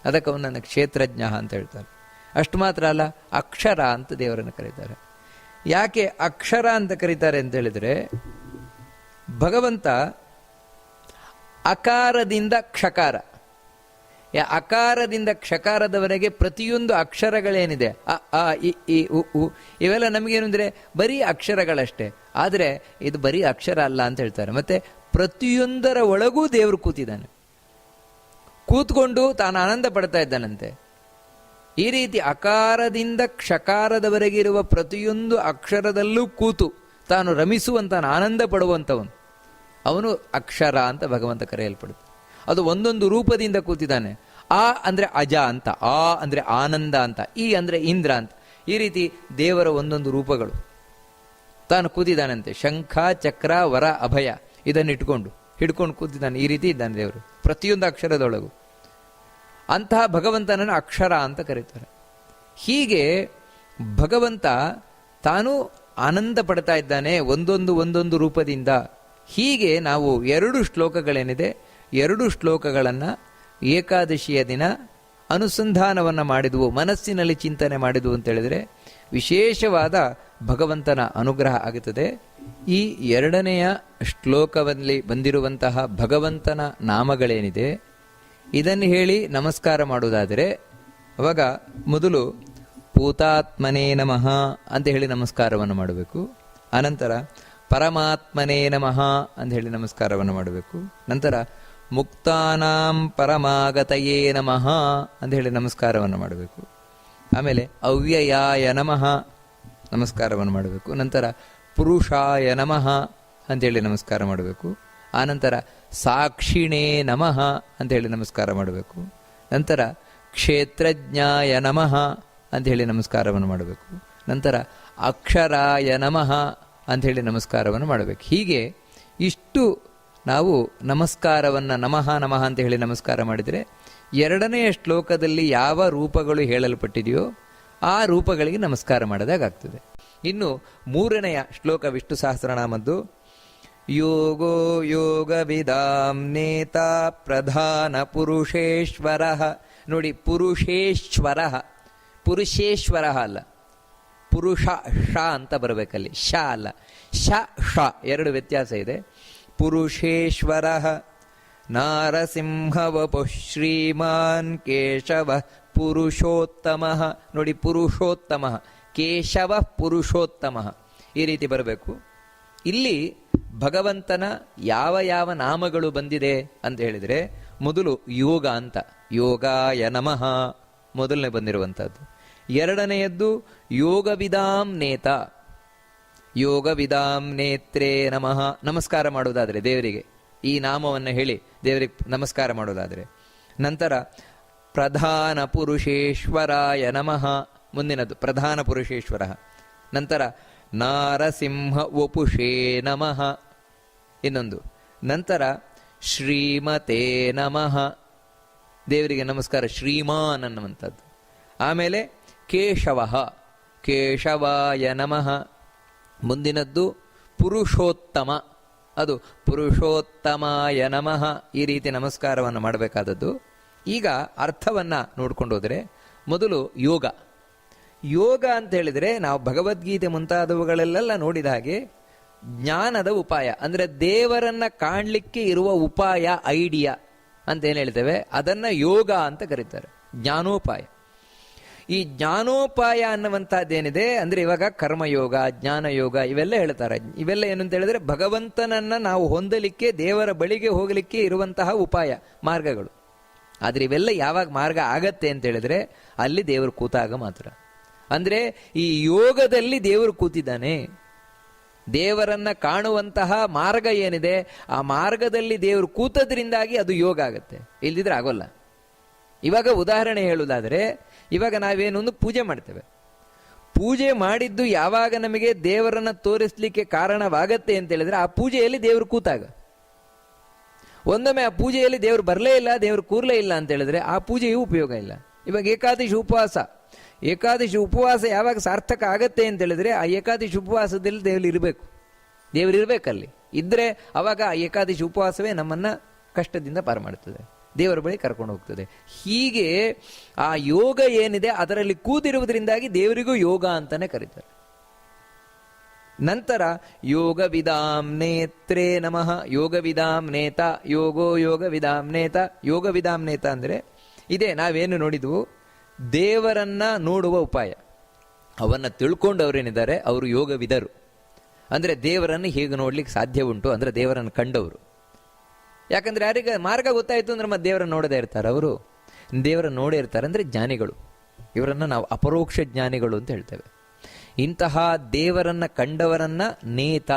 ಅದಕ್ಕೆ ಅವನನ್ನು ಕ್ಷೇತ್ರಜ್ಞ ಅಂತ ಹೇಳ್ತಾರೆ. ಅಷ್ಟು ಮಾತ್ರ ಅಲ್ಲ, ಅಕ್ಷರ ಅಂತ ದೇವರನ್ನು ಕರೀತಾರೆ. ಯಾಕೆ ಅಕ್ಷರ ಅಂತ ಕರೀತಾರೆ ಅಂತ ಹೇಳಿದ್ರೆ, ಭಗವಂತ ಅಕಾರದಿಂದ ಕ್ಷಕಾರ, ಅಕಾರದಿಂದ ಕ್ಷಕಾರದವರೆಗೆ ಪ್ರತಿಯೊಂದು ಅಕ್ಷರಗಳೇನಿದೆ ಅ ಆ ಇ ಈ ಉ ಉ ಇವೆಲ್ಲ ನಮಗೇನು ಅಂದರೆ ಬರೀ ಅಕ್ಷರಗಳಷ್ಟೇ. ಆದರೆ ಇದು ಬರೀ ಅಕ್ಷರ ಅಲ್ಲ ಅಂತ ಹೇಳ್ತಾರೆ. ಮತ್ತೆ ಪ್ರತಿಯೊಂದರ ಒಳಗೂ ದೇವರು ಕೂತಿದ್ದಾನೆ, ಕೂತ್ಕೊಂಡು ತಾನು ಆನಂದ ಪಡ್ತಾ ಇದ್ದಾನಂತೆ. ಈ ರೀತಿ ಅಕಾರದಿಂದ ಕ್ಷಕಾರದವರೆಗೆ ಇರುವ ಪ್ರತಿಯೊಂದು ಅಕ್ಷರದಲ್ಲೂ ಕೂತು ತಾನು ರಮಿಸುವಂತ, ಆನಂದ ಪಡುವಂಥವನು ಅವನು ಅಕ್ಷರ ಅಂತ ಭಗವಂತ ಕರೆಯಲ್ಪಡುತ್ತೆ. ಅದು ಒಂದೊಂದು ರೂಪದಿಂದ ಕೂತಿದ್ದಾನೆ. ಆ ಅಂದರೆ ಅಜ ಅಂತ, ಆ ಅಂದರೆ ಆನಂದ ಅಂತ, ಈ ಅಂದರೆ ಇಂದ್ರ ಅಂತ. ಈ ರೀತಿ ದೇವರ ಒಂದೊಂದು ರೂಪಗಳು ತಾನು ಕೂತಿದ್ದಾನಂತೆ. ಶಂಖ, ಚಕ್ರ, ವರ, ಅಭಯ ಇದನ್ನು ಹಿಡ್ಕೊಂಡು ಕೂತಿದ್ದಾನೆ. ಈ ರೀತಿ ಇದ್ದಾನೆ ದೇವರು ಪ್ರತಿಯೊಂದು ಅಕ್ಷರದೊಳಗೂ. ಅಂತಹ ಭಗವಂತನನ್ನು ಅಕ್ಷರ ಅಂತ ಕರೀತಾರೆ. ಹೀಗೆ ಭಗವಂತ ತಾನು ಆನಂದ ಪಡ್ತಾ ಇದ್ದಾನೆ ಒಂದೊಂದು ರೂಪದಿಂದ. ಹೀಗೆ ನಾವು 2 ಶ್ಲೋಕಗಳೇನಿದೆ, 2 ಶ್ಲೋಕಗಳನ್ನು ಏಕಾದಶಿಯ ದಿನ ಅನುಸಂಧಾನವನ್ನು ಮಾಡಿದವು, ಮನಸ್ಸಿನಲ್ಲಿ ಚಿಂತನೆ ಮಾಡಿದವು ಅಂತ ಹೇಳಿದರೆ ವಿಶೇಷವಾದ ಭಗವಂತನ ಅನುಗ್ರಹ ಆಗುತ್ತದೆ. ಈ 2ನೆಯ ಶ್ಲೋಕದಲ್ಲಿ ಬಂದಿರುವಂತಹ ಭಗವಂತನ ನಾಮಗಳೇನಿದೆ ಇದನ್ನು ಹೇಳಿ ನಮಸ್ಕಾರ ಮಾಡುವುದಾದರೆ, ಅವಾಗ ಮೊದಲು ಭೂತಾತ್ಮನೇ ನಮಃ ಅಂತ ಹೇಳಿ ನಮಸ್ಕಾರವನ್ನು ಮಾಡಬೇಕು. ಅನಂತರ ಪರಮಾತ್ಮನೇ ನಮಃ ಅಂತ ಹೇಳಿ ನಮಸ್ಕಾರವನ್ನು ಮಾಡಬೇಕು. ನಂತರ ಮುಕ್ತಾನಾಂ ಪರಮಾಗತಯೇ ನಮಃ ಅಂತ ಹೇಳಿ ನಮಸ್ಕಾರವನ್ನು ಮಾಡಬೇಕು. ಆಮೇಲೆ ಅವ್ಯಯಾಯ ನಮಃ ನಮಸ್ಕಾರವನ್ನು ಮಾಡಬೇಕು. ನಂತರ ಪುರುಷಾಯ ನಮಃ ಅಂತೇಳಿ ನಮಸ್ಕಾರ ಮಾಡಬೇಕು. ಆನಂತರ ಸಾಕ್ಷಿಣೇ ನಮಃ ಅಂತ ಹೇಳಿ ನಮಸ್ಕಾರ ಮಾಡಬೇಕು. ನಂತರ ಕ್ಷೇತ್ರಜ್ಞಾಯ ನಮಃ ಅಂತ ಹೇಳಿ ನಮಸ್ಕಾರವನ್ನು ಮಾಡಬೇಕು. ನಂತರ ಅಕ್ಷರಾಯ ನಮಃ ಅಂತ ಹೇಳಿ ನಮಸ್ಕಾರವನ್ನು ಮಾಡಬೇಕು. ಹೀಗೆ ಇಷ್ಟು ನಾವು ನಮಸ್ಕಾರವನ್ನು ನಮಃ ನಮಃ ಅಂತ ಹೇಳಿ ನಮಸ್ಕಾರ ಮಾಡಿದರೆ 2ನೆಯ ಶ್ಲೋಕದಲ್ಲಿ ಯಾವ ರೂಪಗಳು ಹೇಳಲ್ಪಟ್ಟಿದೆಯೋ ಆ ರೂಪಗಳಿಗೆ ನಮಸ್ಕಾರ ಮಾಡಿದಾಗ್ತದೆ. ಇನ್ನು 3ನೆಯ ಶ್ಲೋಕ ವಿಷ್ಣು ಸಹಸ್ರನಾಮದ್ದು. ಯೋಗೋ ಯೋಗವಿದಾಂ ನೇತಾ ಪ್ರಧಾನ ಪುರುಷೇಶ್ವರ. ನೋಡಿ, ಪುರುಷೇಶ್ವರ, ಪುರುಷೇಶ್ವರ ಅಲ್ಲ, ಪುರುಷ ಶ ಅಂತ ಬರಬೇಕಲ್ಲಿ, ಶ ಅಲ್ಲ, ಶ ಶ 2 ವ್ಯತ್ಯಾಸ ಇದೆ. ಪುರುಷೇಶ್ವರ ನಾರಸಿಂಹವಪು ಶ್ರೀಮಾನ್ ಕೇಶವ ಪುರುಷೋತ್ತಮ. ನೋಡಿ, ಪುರುಷೋತ್ತಮ, ಕೇಶವ ಪುರುಷೋತ್ತಮ ಈ ರೀತಿ ಬರಬೇಕು. ಇಲ್ಲಿ ಭಗವಂತನ ಯಾವ ಯಾವ ನಾಮಗಳು ಬಂದಿದೆ ಅಂತ ಹೇಳಿದರೆ, ಮೊದಲು ಯೋಗ ಅಂತ, ಯೋಗಾಯ ನಮಃ ಮೊದಲನೇ ಬಂದಿರುವಂಥದ್ದು. 2ನೆಯದ್ದು ಯೋಗವಿದಾಂ ನೇತ, ಯೋಗವಿದಾಂ ನೇತ್ರೇ ನಮಃ ನಮಸ್ಕಾರ ಮಾಡುವುದಾದರೆ ದೇವರಿಗೆ ಈ ನಾಮವನ್ನು ಹೇಳಿ ದೇವರಿಗೆ ನಮಸ್ಕಾರ ಮಾಡೋದಾದರೆ. ನಂತರ ಪ್ರಧಾನ ಪುರುಷೇಶ್ವರಾಯ ನಮಃ ಮುಂದಿನದ್ದು ಪ್ರಧಾನ ಪುರುಷೇಶ್ವರ. ನಂತರ ನಾರಸಿಂಹ ವಪುಷೇ ನಮಃ ಇನ್ನೊಂದು. ನಂತರ ಶ್ರೀಮತೇ ನಮಃ, ದೇವರಿಗೆ ನಮಸ್ಕಾರ, ಶ್ರೀಮಾನ್ ಅನ್ನುವಂಥದ್ದು. ಆಮೇಲೆ ಕೇಶವ, ಕೇಶವಾಯ ನಮಃ. ಮುಂದಿನದ್ದು ಪುರುಷೋತ್ತಮ, ಅದು ಪುರುಷೋತ್ತಮಾಯ ನಮಃ. ಈ ರೀತಿ ನಮಸ್ಕಾರವನ್ನು ಮಾಡಬೇಕಾದದ್ದು. ಈಗ ಅರ್ಥವನ್ನು ನೋಡ್ಕೊಂಡು ಹೋದರೆ, ಮೊದಲು ಯೋಗ. ಯೋಗ ಅಂತ ಹೇಳಿದರೆ ನಾವು ಭಗವದ್ಗೀತೆ ಮುಂತಾದವುಗಳಲ್ಲೆಲ್ಲ ನೋಡಿದ ಹಾಗೆ ಜ್ಞಾನದ ಉಪಾಯ, ಅಂದರೆ ದೇವರನ್ನ ಕಾಣಲಿಕ್ಕೆ ಇರುವ ಉಪಾಯ, ಐಡಿಯಾ ಅಂತ ಏನು ಹೇಳ್ತೇವೆ, ಅದನ್ನು ಯೋಗ ಅಂತ ಕರೀತಾರೆ, ಜ್ಞಾನೋಪಾಯ. ಈ ಜ್ಞಾನೋಪಾಯ ಅನ್ನುವಂಥದ್ದೇನಿದೆ ಅಂದರೆ ಇವಾಗ ಕರ್ಮಯೋಗ, ಜ್ಞಾನಯೋಗ ಇವೆಲ್ಲ ಹೇಳ್ತಾರೆ. ಇವೆಲ್ಲ ಏನು ಅಂತ ಹೇಳಿದ್ರೆ ಭಗವಂತನನ್ನ ನಾವು ಹೊಂದಲಿಕ್ಕೆ, ದೇವರ ಬಳಿಗೆ ಹೋಗಲಿಕ್ಕೆ ಇರುವಂತಹ ಉಪಾಯ, ಮಾರ್ಗಗಳು. ಆದರೆ ಇವೆಲ್ಲ ಯಾವಾಗ ಮಾರ್ಗ ಆಗತ್ತೆ ಅಂತ ಹೇಳಿದ್ರೆ ಅಲ್ಲಿ ದೇವರು ಕೂತಾಗ ಮಾತ್ರ. ಅಂದರೆ ಈ ಯೋಗದಲ್ಲಿ ದೇವರು ಕೂತಿದ್ದಾನೆ. ದೇವರನ್ನ ಕಾಣುವಂತಹ ಮಾರ್ಗ ಏನಿದೆ, ಆ ಮಾರ್ಗದಲ್ಲಿ ದೇವರು ಕೂತದ್ರಿಂದಾಗಿ ಅದು ಯೋಗ ಆಗತ್ತೆ, ಇಲ್ದಿದ್ರೆ ಆಗೋಲ್ಲ. ಇವಾಗ ಉದಾಹರಣೆ ಹೇಳುವುದಾದರೆ, ಇವಾಗ ನಾವೇನೊಂದು ಪೂಜೆ ಮಾಡ್ತೇವೆ. ಪೂಜೆ ಮಾಡಿದ್ದು ಯಾವಾಗ ನಮಗೆ ದೇವರನ್ನ ತೋರಿಸ್ಲಿಕ್ಕೆ ಕಾರಣವಾಗತ್ತೆ ಅಂತ ಹೇಳಿದ್ರೆ ಆ ಪೂಜೆಯಲ್ಲಿ ದೇವರು ಕೂತಾಗ. ಒಂದೊಮ್ಮೆ ಆ ಪೂಜೆಯಲ್ಲಿ ದೇವರು ಬರಲೇ ಇಲ್ಲ, ದೇವರು ಕೂರ್ಲೇ ಇಲ್ಲ ಅಂತ ಹೇಳಿದ್ರೆ ಆ ಪೂಜೆಯೂ ಉಪಯೋಗ ಇಲ್ಲ. ಇವಾಗ ಏಕಾದಶಿ ಉಪವಾಸ, ಏಕಾದಶಿ ಉಪವಾಸ ಯಾವಾಗ ಸಾರ್ಥಕ ಆಗತ್ತೆ ಅಂತ ಹೇಳಿದ್ರೆ ಆ ಏಕಾದಶಿ ಉಪವಾಸದಲ್ಲಿ ದೇವರು ಇರಬೇಕು, ದೇವರು ಇರಬೇಕಲ್ಲಿ. ಇದ್ರೆ ಅವಾಗ ಆ ಏಕಾದಶಿ ಉಪವಾಸವೇ ನಮ್ಮನ್ನ ಕಷ್ಟದಿಂದ ಪಾರು ಮಾಡುತ್ತದೆ, ದೇವರ ಬಳಿ ಕರ್ಕೊಂಡು ಹೋಗ್ತದೆ. ಹೀಗೆ ಆ ಯೋಗ ಏನಿದೆ ಅದರಲ್ಲಿ ಕೂತಿರುವುದರಿಂದಾಗಿ ದೇವರಿಗೂ ಯೋಗ ಅಂತಾನೆ ಕರೀತಾರೆ. ನಂತರ ಯೋಗ ವಿದಾಂ ನೇತ್ರೇ ನಮಃ, ಯೋಗ ವಿದಾಂ ನೇತ, ಯೋಗೋ ಯೋಗ ವಿದಾಂ ನೇತ. ಯೋಗ ವಿದಾಂ ನೇತ ಅಂದರೆ ಇದೇ ನಾವೇನು ನೋಡಿದ್ವು, ದೇವರನ್ನ ನೋಡುವ ಉಪಾಯ. ಅವನ್ನ ತಿಳ್ಕೊಂಡವರೇನಿದ್ದಾರೆ ಅವರು ಯೋಗವಿದರು. ಅಂದರೆ ದೇವರನ್ನು ಹೇಗೆ ನೋಡ್ಲಿಕ್ಕೆ ಸಾಧ್ಯ ಉಂಟು ಅಂದರೆ ದೇವರನ್ನು ಕಂಡವರು. ಯಾಕಂದ್ರೆ ಯಾರಿಗೆ ಮಾರ್ಗ ಗೊತ್ತಾಯಿತು ಅಂದ್ರೆ ಮತ್ತೆ ದೇವರನ್ನು ನೋಡದೇ ಇರ್ತಾರೆ, ಅವರು ದೇವರನ್ನು ನೋಡೇ ಇರ್ತಾರೆ. ಅಂದರೆ ಜ್ಞಾನಿಗಳು, ಇವರನ್ನು ನಾವು ಅಪರೋಕ್ಷ ಜ್ಞಾನಿಗಳು ಅಂತ ಹೇಳ್ತೇವೆ. ಇಂತಹ ದೇವರನ್ನ ಕಂಡವರನ್ನ ನೇತ,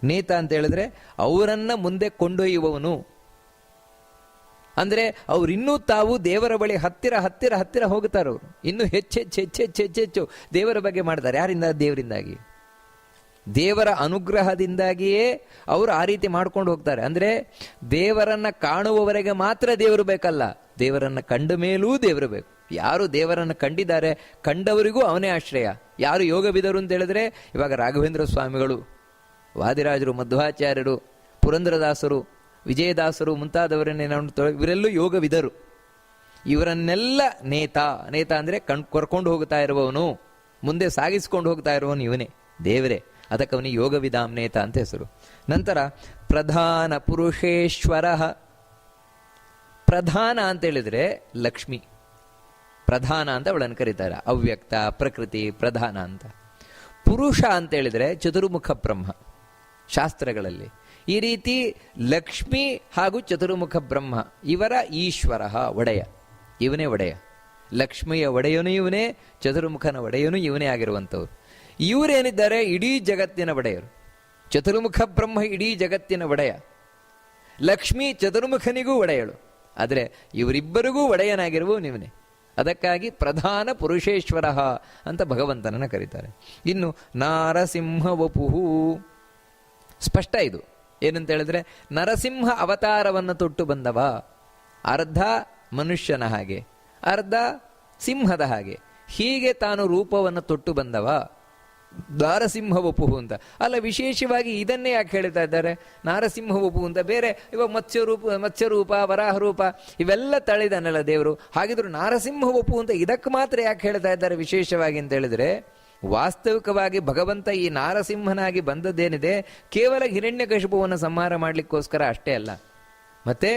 ನೇತ ಅಂತ ಹೇಳಿದ್ರೆ ಅವರನ್ನ ಮುಂದೆ ಕೊಂಡೊಯ್ಯುವವನು. ಅಂದ್ರೆ ಅವರಿನ್ನೂ ತಾವು ದೇವರ ಬಳಿ ಹತ್ತಿರ ಹತ್ತಿರ ಹತ್ತಿರ ಹೋಗುತ್ತಾರೆ. ಅವರು ಇನ್ನೂ ಹೆಚ್ಚೆಚ್ಚು ದೇವರ ಬಗ್ಗೆ ಮಾಡ್ತಾರೆ. ಯಾರಿಂದ? ದೇವರಿಂದಾಗಿ, ದೇವರ ಅನುಗ್ರಹದಿಂದಾಗಿಯೇ ಅವರು ಆ ರೀತಿ ಮಾಡ್ಕೊಂಡು ಹೋಗ್ತಾರೆ. ಅಂದ್ರೆ ದೇವರನ್ನ ಕಾಣುವವರೆಗೆ ಮಾತ್ರ ದೇವರು ಬೇಕಲ್ಲ, ದೇವರನ್ನ ಕಂಡ ಮೇಲೂ ದೇವರು ಬೇಕು. ಯಾರು ದೇವರನ್ನು ಕಂಡಿದ್ದಾರೆ, ಕಂಡವರಿಗೂ ಅವನೇ ಆಶ್ರಯ. ಯಾರು ಯೋಗವಿದರು ಅಂತ ಹೇಳಿದ್ರೆ ಇವಾಗ ರಾಘವೇಂದ್ರ ಸ್ವಾಮಿಗಳು, ವಾದಿರಾಜರು, ಮಧ್ವಾಚಾರ್ಯರು, ಪುರಂದರದಾಸರು, ವಿಜಯದಾಸರು ಮುಂತಾದವರನ್ನೇ ಇವರೆಲ್ಲೂ ಯೋಗವಿದರು. ಇವರನ್ನೆಲ್ಲ ನೇತ, ನೇತ ಅಂದ್ರೆ ಕರ್ಕೊಂಡು ಹೋಗ್ತಾ ಇರುವವನು, ಮುಂದೆ ಸಾಗಿಸ್ಕೊಂಡು ಹೋಗ್ತಾ ಇರುವವನು ಇವನೇ, ದೇವರೇ. ಅದಕ್ಕೆ ಅವನಿಗೆ ಯೋಗ ವಿದಾಂ ನೇತ ಅಂತ ಹೆಸರು. ನಂತರ ಪ್ರಧಾನ ಪುರುಷೇಶ್ವರ. ಪ್ರಧಾನ ಅಂತ ಹೇಳಿದ್ರೆ ಲಕ್ಷ್ಮಿ, ಪ್ರಧಾನ ಅಂತ ಅವಳನ್ನು ಕರೀತಾರೆ. ಅವ್ಯಕ್ತ, ಪ್ರಕೃತಿ, ಪ್ರಧಾನ ಅಂತ. ಪುರುಷ ಅಂತ ಹೇಳಿದ್ರೆ ಚತುರ್ಮುಖ ಬ್ರಹ್ಮ. ಶಾಸ್ತ್ರಗಳಲ್ಲಿ ಈ ರೀತಿ ಲಕ್ಷ್ಮಿ ಹಾಗೂ ಚತುರ್ಮುಖ ಬ್ರಹ್ಮ ಇವರ ಈಶ್ವರ, ಒಡೆಯ, ಇವನೇ ಒಡೆಯ. ಲಕ್ಷ್ಮಿಯ ಒಡೆಯನು ಇವನೇ, ಚತುರ್ಮುಖನ ಒಡೆಯನು ಇವನೇ ಆಗಿರುವಂಥವ್ರು. ಇವರೇನಿದ್ದಾರೆ ಇಡೀ ಜಗತ್ತಿನ ಒಡೆಯರು. ಚತುರ್ಮುಖ ಬ್ರಹ್ಮ ಇಡೀ ಜಗತ್ತಿನ ಒಡೆಯ, ಲಕ್ಷ್ಮಿ ಚತುರ್ಮುಖನಿಗೂ ಒಡೆಯಳು. ಆದರೆ ಇವರಿಬ್ಬರಿಗೂ ಒಡೆಯನಾಗಿರುವ ನೀವನೇ. ಅದಕ್ಕಾಗಿ ಪ್ರಧಾನ ಪುರುಷೇಶ್ವರ ಅಂತ ಭಗವಂತನನ್ನು ಕರೀತಾರೆ. ಇನ್ನು ನಾರಸಿಂಹ ವಪುಹು, ಸ್ಪಷ್ಟ ಇದು. ಏನಂತ ಹೇಳಿದ್ರೆ ನರಸಿಂಹ ಅವತಾರವನ್ನು ತೊಟ್ಟು ಬಂದವ. ಅರ್ಧ ಮನುಷ್ಯನ ಹಾಗೆ, ಅರ್ಧ ಸಿಂಹದ ಹಾಗೆ, ಹೀಗೆ ತಾನು ರೂಪವನ್ನು ತೊಟ್ಟು ಬಂದವ ನಾರಸಿಂಹ ವಪುಹು ಅಂತ. ಅಲ್ಲ, ವಿಶೇಷವಾಗಿ ಇದನ್ನೇ ಯಾಕೆ ಹೇಳ್ತಾ ಇದ್ದಾರೆ ನಾರಸಿಂಹ ವಪು ಅಂತ? ಬೇರೆ ಇವಾಗ ಮತ್ಸ್ಯರೂಪ, ವರಾಹ ರೂಪ ಇವೆಲ್ಲ ತಳಿದಾನಲ್ಲ ದೇವರು. ಹಾಗಿದ್ರು ನಾರಸಿಂಹ ವಪು ಅಂತ ಇದಕ್ಕೆ ಮಾತ್ರ ಯಾಕೆ ಹೇಳ್ತಾ ಇದ್ದಾರೆ ವಿಶೇಷವಾಗಿ ಅಂತ ಹೇಳಿದ್ರೆ, ವಾಸ್ತವಿಕವಾಗಿ ಭಗವಂತ ಈ ನಾರಸಿಂಹನಾಗಿ ಬಂದದ್ದೇನಿದೆ ಕೇವಲ ಹಿರಣ್ಯಕಶಿಪುವನ್ನು ಸಂಹಾರ ಮಾಡಲಿಕ್ಕೋಸ್ಕರ ಅಷ್ಟೇ ಅಲ್ಲ. ಮತ್ತೆ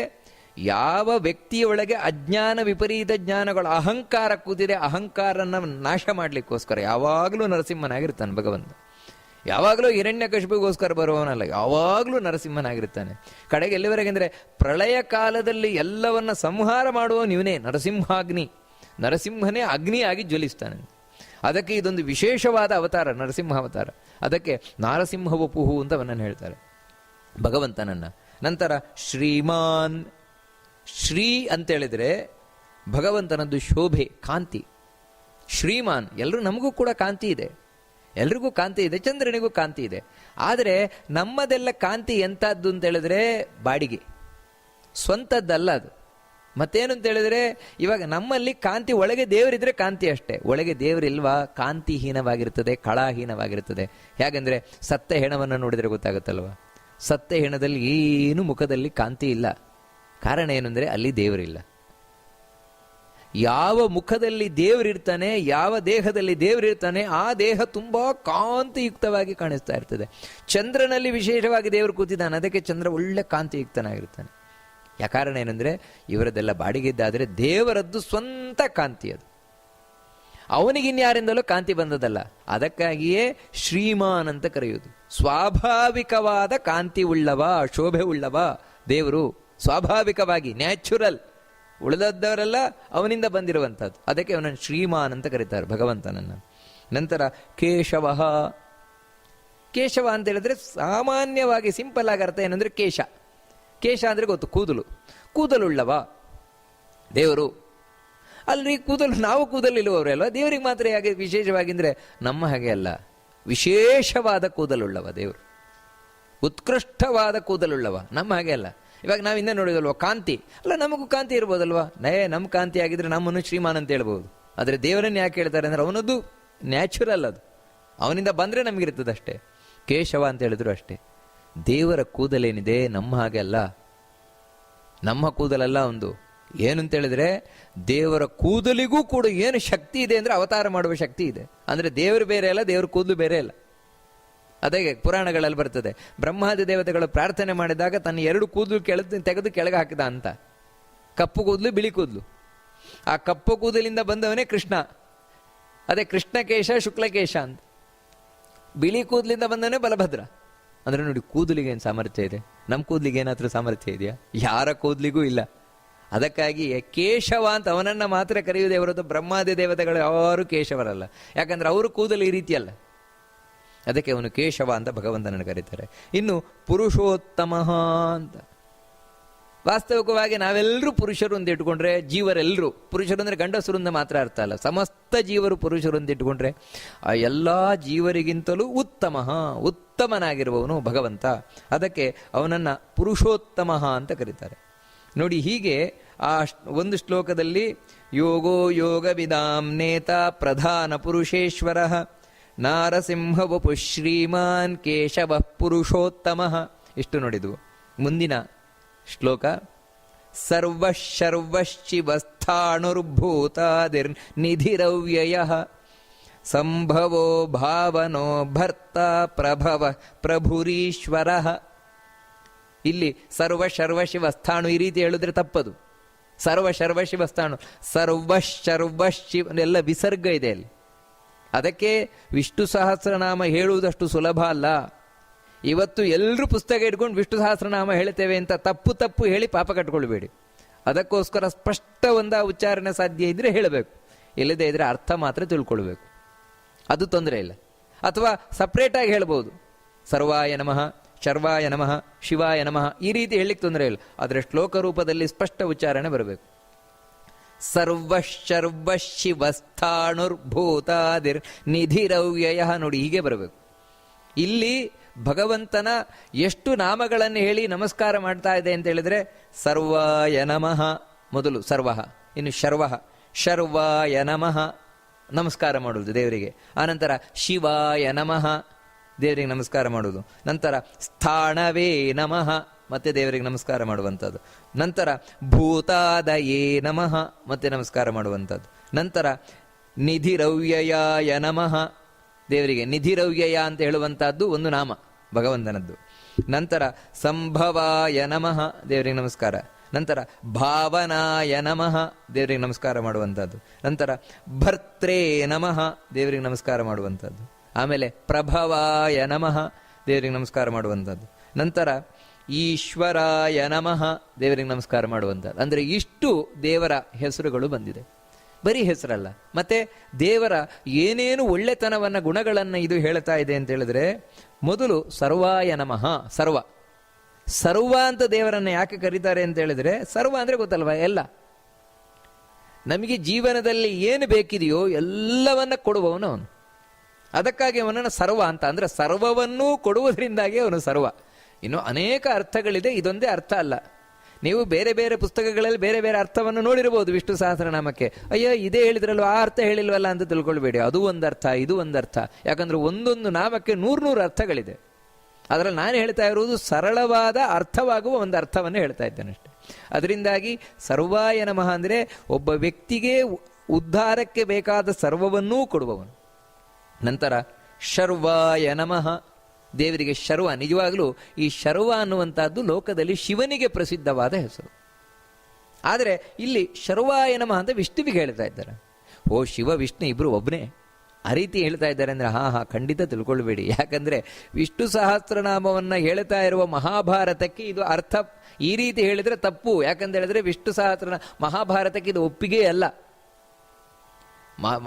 ಯಾವ ವ್ಯಕ್ತಿಯೊಳಗೆ ಅಜ್ಞಾನ, ವಿಪರೀತ ಜ್ಞಾನಗಳು, ಅಹಂಕಾರ ಕೂತಿದೆ, ಅಹಂಕಾರನ ನಾಶ ಮಾಡಲಿಕ್ಕೋಸ್ಕರ ಯಾವಾಗಲೂ ನರಸಿಂಹನಾಗಿರ್ತಾನೆ ಭಗವಂತ. ಯಾವಾಗಲೂ ಹಿರಣ್ಯಕಶಿಪಿಗೋಸ್ಕರ ಬರುವವನಲ್ಲ, ಯಾವಾಗಲೂ ನರಸಿಂಹನಾಗಿರ್ತಾನೆ. ಕಡೆಗೆ ಎಲ್ಲಿವರೆಗೆ ಅಂದರೆ ಪ್ರಳಯ ಕಾಲದಲ್ಲಿ ಎಲ್ಲವನ್ನ ಸಂಹಾರ ಮಾಡುವವನು ಇವನೇ, ನರಸಿಂಹಾಗ್ನಿ. ನರಸಿಂಹನೇ ಅಗ್ನಿಯಾಗಿ ಜ್ವಲಿಸ್ತಾನೆ. ಅದಕ್ಕೆ ಇದೊಂದು ವಿಶೇಷವಾದ ಅವತಾರ, ನರಸಿಂಹ ಅವತಾರ. ಅದಕ್ಕೆ ನಾರಸಿಂಹ ವಪುಹು ಅಂತ ಅವನನ್ನು ಹೇಳ್ತಾರೆ ಭಗವಂತನನ್ನ. ನಂತರ ಶ್ರೀಮಾನ್. ಶ್ರೀ ಅಂತೇಳಿದ್ರೆ ಭಗವಂತನದ್ದು ಶೋಭೆ, ಕಾಂತಿ. ಶ್ರೀಮಾನ್. ಎಲ್ಲರೂ, ನಮಗೂ ಕೂಡ ಕಾಂತಿ ಇದೆ, ಎಲ್ರಿಗೂ ಕಾಂತಿ ಇದೆ, ಚಂದ್ರನಿಗೂ ಕಾಂತಿ ಇದೆ. ಆದರೆ ನಮ್ಮದೆಲ್ಲ ಕಾಂತಿ ಎಂಥದ್ದು ಅಂತ ಹೇಳಿದ್ರೆ ಬಾಡಿಗೆ, ಸ್ವಂತದ್ದಲ್ಲ ಅದು. ಮತ್ತೇನು ಅಂತ ಹೇಳಿದ್ರೆ, ಇವಾಗ ನಮ್ಮಲ್ಲಿ ಕಾಂತಿ, ಒಳಗೆ ದೇವರಿದ್ರೆ ಕಾಂತಿ ಅಷ್ಟೇ, ಒಳಗೆ ದೇವರಿಲ್ವಾ ಕಾಂತಿಹೀನವಾಗಿರ್ತದೆ, ಕಳಾಹೀನವಾಗಿರ್ತದೆ. ಹೇಗೆಂದ್ರೆ ಸತ್ತ ಹೆಣವನ್ನು ನೋಡಿದರೆ ಗೊತ್ತಾಗುತ್ತಲ್ವ, ಸತ್ತ ಹೆಣದಲ್ಲಿ ಏನು ಮುಖದಲ್ಲಿ ಕಾಂತಿ ಇಲ್ಲ. ಕಾರಣ ಏನು ಅಂದರೆ ಅಲ್ಲಿ ದೇವರಿಲ್ಲ. ಯಾವ ಮುಖದಲ್ಲಿ ದೇವರಿರ್ತಾನೆ, ಯಾವ ದೇಹದಲ್ಲಿ ದೇವರಿರ್ತಾನೆ, ಆ ದೇಹ ತುಂಬಾ ಕಾಂತಿಯುಕ್ತವಾಗಿ ಕಾಣಿಸ್ತಾ ಇರ್ತದೆ. ಚಂದ್ರನಲ್ಲಿ ವಿಶೇಷವಾಗಿ ದೇವರು ಕೂತಿದ್ದಾನೆ, ಅದಕ್ಕೆ ಚಂದ್ರ ಒಳ್ಳೆ ಕಾಂತಿಯುಕ್ತನಾಗಿರ್ತಾನೆ. ಕಾರಣ ಏನಂದ್ರೆ ಇವರದೆಲ್ಲ ಬಾಡಿಗೆದ್ದಾದರೆ ದೇವರದ್ದು ಸ್ವಂತ ಕಾಂತಿ ಅದು, ಅವನಿಗಿನ್ಯಾರಿಂದಲೂ ಕಾಂತಿ ಬಂದದಲ್ಲ. ಅದಕ್ಕಾಗಿಯೇ ಶ್ರೀಮಾನ್ ಅಂತ ಕರೆಯುವುದು. ಸ್ವಾಭಾವಿಕವಾದ ಕಾಂತಿ ಉಳ್ಳವ, ಶೋಭೆ ಉಳ್ಳವ ದೇವರು, ಸ್ವಾಭಾವಿಕವಾಗಿ ನ್ಯಾಚುರಲ್. ಉಳಿದದ್ದವರೆಲ್ಲ ಅವನಿಂದ ಬಂದಿರುವಂಥದ್ದು. ಅದಕ್ಕೆ ಅವನನ್ನು ಶ್ರೀಮಾನ್ ಅಂತ ಕರೀತಾರೆ ಭಗವಂತನನ್ನು. ನಂತರ ಕೇಶವ. ಕೇಶವ ಅಂತ ಹೇಳಿದ್ರೆ ಸಾಮಾನ್ಯವಾಗಿ ಸಿಂಪಲ್ ಆಗಿ ಅರ್ಥ ಏನಂದ್ರೆ ಕೇಶ. ಕೇಶ ಅಂದ್ರೆ ಗೊತ್ತು, ಕೂದಲು. ಕೂದಲುಳ್ಳವ ದೇವರು. ಅಲ್ರಿ ಕೂದಲು, ನಾವು ಕೂದಲಿರುವವರೇ ಅಲ್ವಾ, ದೇವರಿಗೆ ಮಾತ್ರ ಹೇಗೆ ವಿಶೇಷವಾಗಿದ್ರೆ ನಮ್ಮ ಹಾಗೆ ಅಲ್ಲ, ವಿಶೇಷವಾದ ಕೂದಲುಳ್ಳವ ದೇವರು, ಉತ್ಕೃಷ್ಟವಾದ ಕೂದಲುಳ್ಳವ. ನಮ್ಮ ಹಾಗೆ ಅಲ್ಲ. ಇವಾಗ ನಾವು ಹಿಂದೆ ನೋಡಿದಲ್ವ ಕಾಂತಿ, ಅಲ್ಲ ನಮಗೂ ಕಾಂತಿ ಇರ್ಬೋದಲ್ವಾ, ನಮ್ಮ ಕಾಂತಿ ಆಗಿದ್ರೆ ನಮ್ಮನ್ನು ಶ್ರೀಮಾನ್ ಅಂತ ಹೇಳ್ಬೋದು. ಆದರೆ ದೇವರನ್ನು ಯಾಕೆ ಹೇಳ್ತಾರೆ ಅಂದ್ರೆ ಅವನದ್ದು ನ್ಯಾಚುರಲ್, ಅದು ಅವನಿಂದ ಬಂದ್ರೆ ನಮಗಿರ್ತದೆ ಅಷ್ಟೇ. ಕೇಶವ ಅಂತ ಹೇಳಿದ್ರು ಅಷ್ಟೇ. ದೇವರ ಕೂದಲೇನಿದೆ ನಮ್ಮ ಹಾಗೆ ಅಲ್ಲ, ನಮ್ಮ ಕೂದಲಲ್ಲ ಒಂದು. ಏನು ಅಂತ ಹೇಳಿದ್ರೆ ದೇವರ ಕೂದಲಿಗೂ ಕೂಡ ಏನು ಶಕ್ತಿ ಇದೆ ಅಂದ್ರೆ ಅವತಾರ ಮಾಡುವ ಶಕ್ತಿ ಇದೆ. ಅಂದ್ರೆ ದೇವರು ಬೇರೆ ಅಲ್ಲ, ದೇವ್ರ ಕೂದಲು ಬೇರೆ ಅಲ್ಲ. ಅದೇ ಪುರಾಣಗಳಲ್ಲಿ ಬರ್ತದೆ, ಬ್ರಹ್ಮಾದಿ ದೇವತೆಗಳು ಪ್ರಾರ್ಥನೆ ಮಾಡಿದಾಗ ತನ್ನ 2 ಕೂದಲು ತೆಗೆದು ಕೆಳಗೆ ಹಾಕಿದ ಅಂತ. ಕಪ್ಪು ಕೂದಲು, ಬಿಳಿ ಕೂದಲು. ಆ ಕಪ್ಪು ಕೂದಲಿಂದ ಬಂದವನೇ ಕೃಷ್ಣ. ಅದೇ ಕೃಷ್ಣಕೇಶ ಶುಕ್ಲಕೇಶ ಅಂತ. ಬಿಳಿ ಕೂದಲಿಂದ ಬಂದವನೇ ಬಲಭದ್ರ. ಅಂದ್ರೆ ನೋಡಿ, ಕೂದಲಿಗೆ ಏನು ಸಾಮರ್ಥ್ಯ ಇದೆ, ನಮ್ಮ ಕೂದಲಿಗೆ ಏನಾದ್ರೂ ಸಾಮರ್ಥ್ಯ ಇದೆಯಾ? ಯಾರ ಕೂದಲಿಗೂ ಇಲ್ಲ. ಅದಕ್ಕಾಗಿ ಕೇಶವ ಅಂತ ಅವನನ್ನ ಮಾತ್ರ ಕರೆಯುವುದೇ ಹೊರತು ಬ್ರಹ್ಮಾದಿ ದೇವತೆಗಳು ಯಾರು ಕೇಶವರಲ್ಲ. ಯಾಕಂದ್ರೆ ಅವರು ಕೂದಲು ಈ ರೀತಿಯಲ್ಲ. ಅದಕ್ಕೆ ಅವನು ಕೇಶವ ಅಂತ ಭಗವಂತನನ್ನು ಕರೀತಾರೆ. ಇನ್ನು ಪುರುಷೋತ್ತಮ ಅಂತ. ವಾಸ್ತವಿಕವಾಗಿ ನಾವೆಲ್ಲರೂ ಪುರುಷರು ಅಂತ ಇಟ್ಕೊಂಡ್ರೆ, ಜೀವರೆಲ್ಲರೂ ಪುರುಷರು ಅಂದ್ರೆ ಗಂಡಸರು ಅಂತ ಮಾತ್ರ ಅರ್ಥ ಅಲ್ಲ, ಸಮಸ್ತ ಜೀವರು ಪುರುಷರು ಅಂತ ಇಟ್ಕೊಂಡ್ರೆ ಆ ಎಲ್ಲ ಜೀವರಿಗಿಂತಲೂ ಉತ್ತಮನಾಗಿರುವವನು ಭಗವಂತ. ಅದಕ್ಕೆ ಅವನನ್ನ ಪುರುಷೋತ್ತಮ ಅಂತ ಕರೀತಾರೆ. ನೋಡಿ, ಹೀಗೆ ಆ ಒಂದು ಶ್ಲೋಕದಲ್ಲಿ ಯೋಗೋ ಯೋಗವಿದಾಂ ನೇತ ಪ್ರಧಾನ ಪುರುಷೇಶ್ವರ ನಾರಸಿಂಹ ವಪು ಶ್ರೀಮಾನ್ ಕೇಶವ ಪುರುಷೋತ್ತಮ. ಇಷ್ಟು ನೋಡಿದ್ವು. ಮುಂದಿನ ಶ್ಲೋಕ ಸರ್ವಶರ್ವಶಿವಸ್ಥಾಣುರ್ಭೂತಾದಿರ್ನಿಧಿರವ್ಯಯಃ ಸಂಭವೋ ಭಾವನೋ ಭರ್ತ ಪ್ರಭವ ಪ್ರಭುರೀಶ್ವರಃ. ಇಲ್ಲಿ ಸರ್ವಶರ್ವಶಿವಸ್ಥಾಣು ಈ ರೀತಿ ಹೇಳಿದ್ರೆ ತಪ್ಪದು. ಸರ್ವಶರ್ವಶಿವಸ್ಥಾಣು, ಸರ್ವಶರ್ವಶಿವ ಎಲ್ಲ ವಿಸರ್ಗ ಇದೆ ಅಲ್ಲಿ. ಅದಕ್ಕೆ ವಿಷ್ಣು ಸಹಸ್ರನಾಮ ಹೇಳುವುದಷ್ಟು ಸುಲಭ ಅಲ್ಲ. ಇವತ್ತು ಎಲ್ಲರೂ ಪುಸ್ತಕ ಇಟ್ಕೊಂಡು ವಿಷ್ಣು ಸಹಸ್ರನಾಮ ಹೇಳ್ತೇವೆ ಅಂತ ತಪ್ಪು ಹೇಳಿ ಪಾಪ ಕಟ್ಕೊಳ್ಬೇಡಿ. ಅದಕ್ಕೋಸ್ಕರ ಸ್ಪಷ್ಟ ಒಂದು ಉಚ್ಚಾರಣೆ ಸಾಧ್ಯ ಇದ್ರೆ ಹೇಳಬೇಕು, ಇಲ್ಲದೇ ಇದ್ರೆ ಅರ್ಥ ಮಾತ್ರ ತಿಳ್ಕೊಳ್ಬೇಕು, ಅದು ತೊಂದರೆ ಇಲ್ಲ. ಅಥವಾ ಸಪ್ರೇಟ್ ಆಗಿ ಹೇಳ್ಬೋದು, ಸರ್ವಾಯ ನಮಃ, ಶರ್ವಾಯ ನಮಃ, ಶಿವಾಯ ನಮಃ, ಈ ರೀತಿ ಹೇಳಲಿಕ್ಕೆ ತೊಂದರೆ ಇಲ್ಲ. ಆದರೆ ಶ್ಲೋಕ ರೂಪದಲ್ಲಿ ಸ್ಪಷ್ಟ ಉಚ್ಚಾರಣೆ ಬರಬೇಕು. ಸರ್ವಶರ್ವಶಿವಸ್ಥಾಣುರ್ಭೂತಾದಿರ್ ನಿಧಿರವ್ಯಯ. ನೋಡಿ, ಹೀಗೆ ಬರಬೇಕು. ಇಲ್ಲಿ ಭಗವಂತನ ಎಷ್ಟು ನಾಮಗಳನ್ನು ಹೇಳಿ ನಮಸ್ಕಾರ ಮಾಡ್ತಾ ಇದೆ ಅಂತ ಹೇಳಿದ್ರೆ, ಸರ್ವಾಯ ನಮಃ ಮೊದಲು ಸರ್ವಃ, ಇನ್ನು ಶರ್ವಃ, ಶರ್ವಾಯ ನಮಃ ನಮಸ್ಕಾರ ಮಾಡುವುದು ದೇವರಿಗೆ. ಆನಂತರ ಶಿವಾಯ ನಮಃ ದೇವರಿಗೆ ನಮಸ್ಕಾರ ಮಾಡುವುದು. ನಂತರ ಸ್ಥಾಣವೇ ನಮಃ ಮತ್ತೆ ದೇವರಿಗೆ ನಮಸ್ಕಾರ ಮಾಡುವಂಥದ್ದು. ನಂತರ ಭೂತಾದಯೇ ನಮಃ ಮತ್ತೆ ನಮಸ್ಕಾರ ಮಾಡುವಂಥದ್ದು. ನಂತರ ನಿಧಿರವ್ಯಯಾಯ ನಮಃ ದೇವರಿಗೆ ನಿಧಿರವ್ಯಯ ಅಂತ ಹೇಳುವಂತಹದ್ದು ಒಂದು ನಾಮ ಭಗವಂತನದ್ದು. ನಂತರ ಸಂಭವಾಯ ನಮಃ ದೇವರಿಗೆ ನಮಸ್ಕಾರ. ನಂತರ ಭಾವನಾಯ ನಮಃ ದೇವರಿಗೆ ನಮಸ್ಕಾರ ಮಾಡುವಂಥದ್ದು. ನಂತರ ಭರ್ತ್ರೇ ನಮಃ ದೇವರಿಗೆ ನಮಸ್ಕಾರ ಮಾಡುವಂಥದ್ದು. ಆಮೇಲೆ ಪ್ರಭವಾಯ ನಮಃ ದೇವರಿಗೆ ನಮಸ್ಕಾರ ಮಾಡುವಂಥದ್ದು. ನಂತರ ಈಶ್ವರಾಯ ನಮಃ ದೇವರಿಗೆ ನಮಸ್ಕಾರ ಮಾಡುವಂಥದ್ದು. ಅಂದರೆ ಇಷ್ಟು ದೇವರ ಹೆಸರುಗಳು ಬಂದಿದೆ. ಬರೀ ಹೆಸರಲ್ಲ, ಮತ್ತೆ ದೇವರ ಏನೇನು ಒಳ್ಳೆತನವನ್ನ ಗುಣಗಳನ್ನು ಇದು ಹೇಳ್ತಾ ಇದೆ ಅಂತ ಹೇಳಿದ್ರೆ, ಮೊದಲು ಸರ್ವಾಯ ನಮಃ. ಸರ್ವ ಅಂತ ದೇವರನ್ನ ಯಾಕೆ ಕರೀತಾರೆ ಅಂತ ಹೇಳಿದ್ರೆ, ಸರ್ವ ಅಂದ್ರೆ ಗೊತ್ತಲ್ವಾ ಎಲ್ಲ. ನಮಗೆ ಜೀವನದಲ್ಲಿ ಏನು ಬೇಕಿದೆಯೋ ಎಲ್ಲವನ್ನ ಕೊಡುವವನು ಅವನು. ಅದಕ್ಕಾಗಿ ಅವನನ್ನು ಸರ್ವ ಅಂತ, ಅಂದ್ರೆ ಸರ್ವವನ್ನೂ ಕೊಡುವುದರಿಂದಾಗಿ ಅವನು ಸರ್ವ. ಇನ್ನು ಅನೇಕ ಅರ್ಥಗಳಿದೆ, ಇದೊಂದೇ ಅರ್ಥ ಅಲ್ಲ. ನೀವು ಬೇರೆ ಬೇರೆ ಪುಸ್ತಕಗಳಲ್ಲಿ ಬೇರೆ ಬೇರೆ ಅರ್ಥವನ್ನು ನೋಡಿರಬಹುದು ವಿಷ್ಣು ಸಹಸ್ರನಾಮಕ್ಕೆ. ಅಯ್ಯೋ ಇದೇ ಹೇಳಿದ್ರಲ್ವ, ಆ ಅರ್ಥ ಹೇಳಿಲ್ವಲ್ಲ ಅಂತ ತಿಳ್ಕೊಳ್ಬೇಡಿ. ಅದು ಒಂದರ್ಥ, ಇದು ಒಂದರ್ಥ. ಯಾಕಂದ್ರೆ ಒಂದೊಂದು ನಾಮಕ್ಕೆ 100 ಅರ್ಥಗಳಿದೆ. ಅದರಲ್ಲಿ ನಾನು ಹೇಳ್ತಾ ಇರುವುದು ಸರಳವಾದ ಅರ್ಥವಾಗುವ ಒಂದು ಅರ್ಥವನ್ನು ಹೇಳ್ತಾ ಇದ್ದೇನೆ ಅಷ್ಟೆ. ಅದರಿಂದಾಗಿ ಸರ್ವಾಯ ನಮಃ ಅಂದರೆ ಒಬ್ಬ ವ್ಯಕ್ತಿಗೆ ಉದ್ಧಾರಕ್ಕೆ ಬೇಕಾದ ಸರ್ವವನ್ನೂ ಕೊಡುವವನು. ನಂತರ ಶರ್ವಾಯ ನಮಃ, ದೇವರಿಗೆ ಶರ್ವ. ನಿಜವಾಗಲೂ ಈ ಶರ್ವ ಅನ್ನುವಂಥದ್ದು ಲೋಕದಲ್ಲಿ ಶಿವನಿಗೆ ಪ್ರಸಿದ್ಧವಾದ ಹೆಸರು. ಆದರೆ ಇಲ್ಲಿ ಶರ್ವಾಯ ನಮಃ ಅಂತ ವಿಷ್ಣುವಿಗೆ ಹೇಳ್ತಾ ಇದ್ದಾರೆ. ಓ ಶಿವ ವಿಷ್ಣು ಇಬ್ರು ಒಬ್ಬನೇ ಆ ರೀತಿ ಹೇಳ್ತಾ ಇದ್ದಾರೆ ಅಂದರೆ ಖಂಡಿತ ತಿಳ್ಕೊಳ್ಬೇಡಿ. ಯಾಕಂದ್ರೆ ವಿಷ್ಣು ಸಹಸ್ರನಾಮವನ್ನು ಹೇಳ್ತಾ ಇರುವ ಮಹಾಭಾರತಕ್ಕೆ ಇದು ಅರ್ಥ ಈ ರೀತಿ ಹೇಳಿದ್ರೆ ತಪ್ಪು. ಯಾಕಂತ ಹೇಳಿದ್ರೆ ವಿಷ್ಣು ಸಹಸ್ರನಾಮ ಮಹಾಭಾರತಕ್ಕೆ ಇದು ಒಪ್ಪಿಗೆ ಅಲ್ಲ.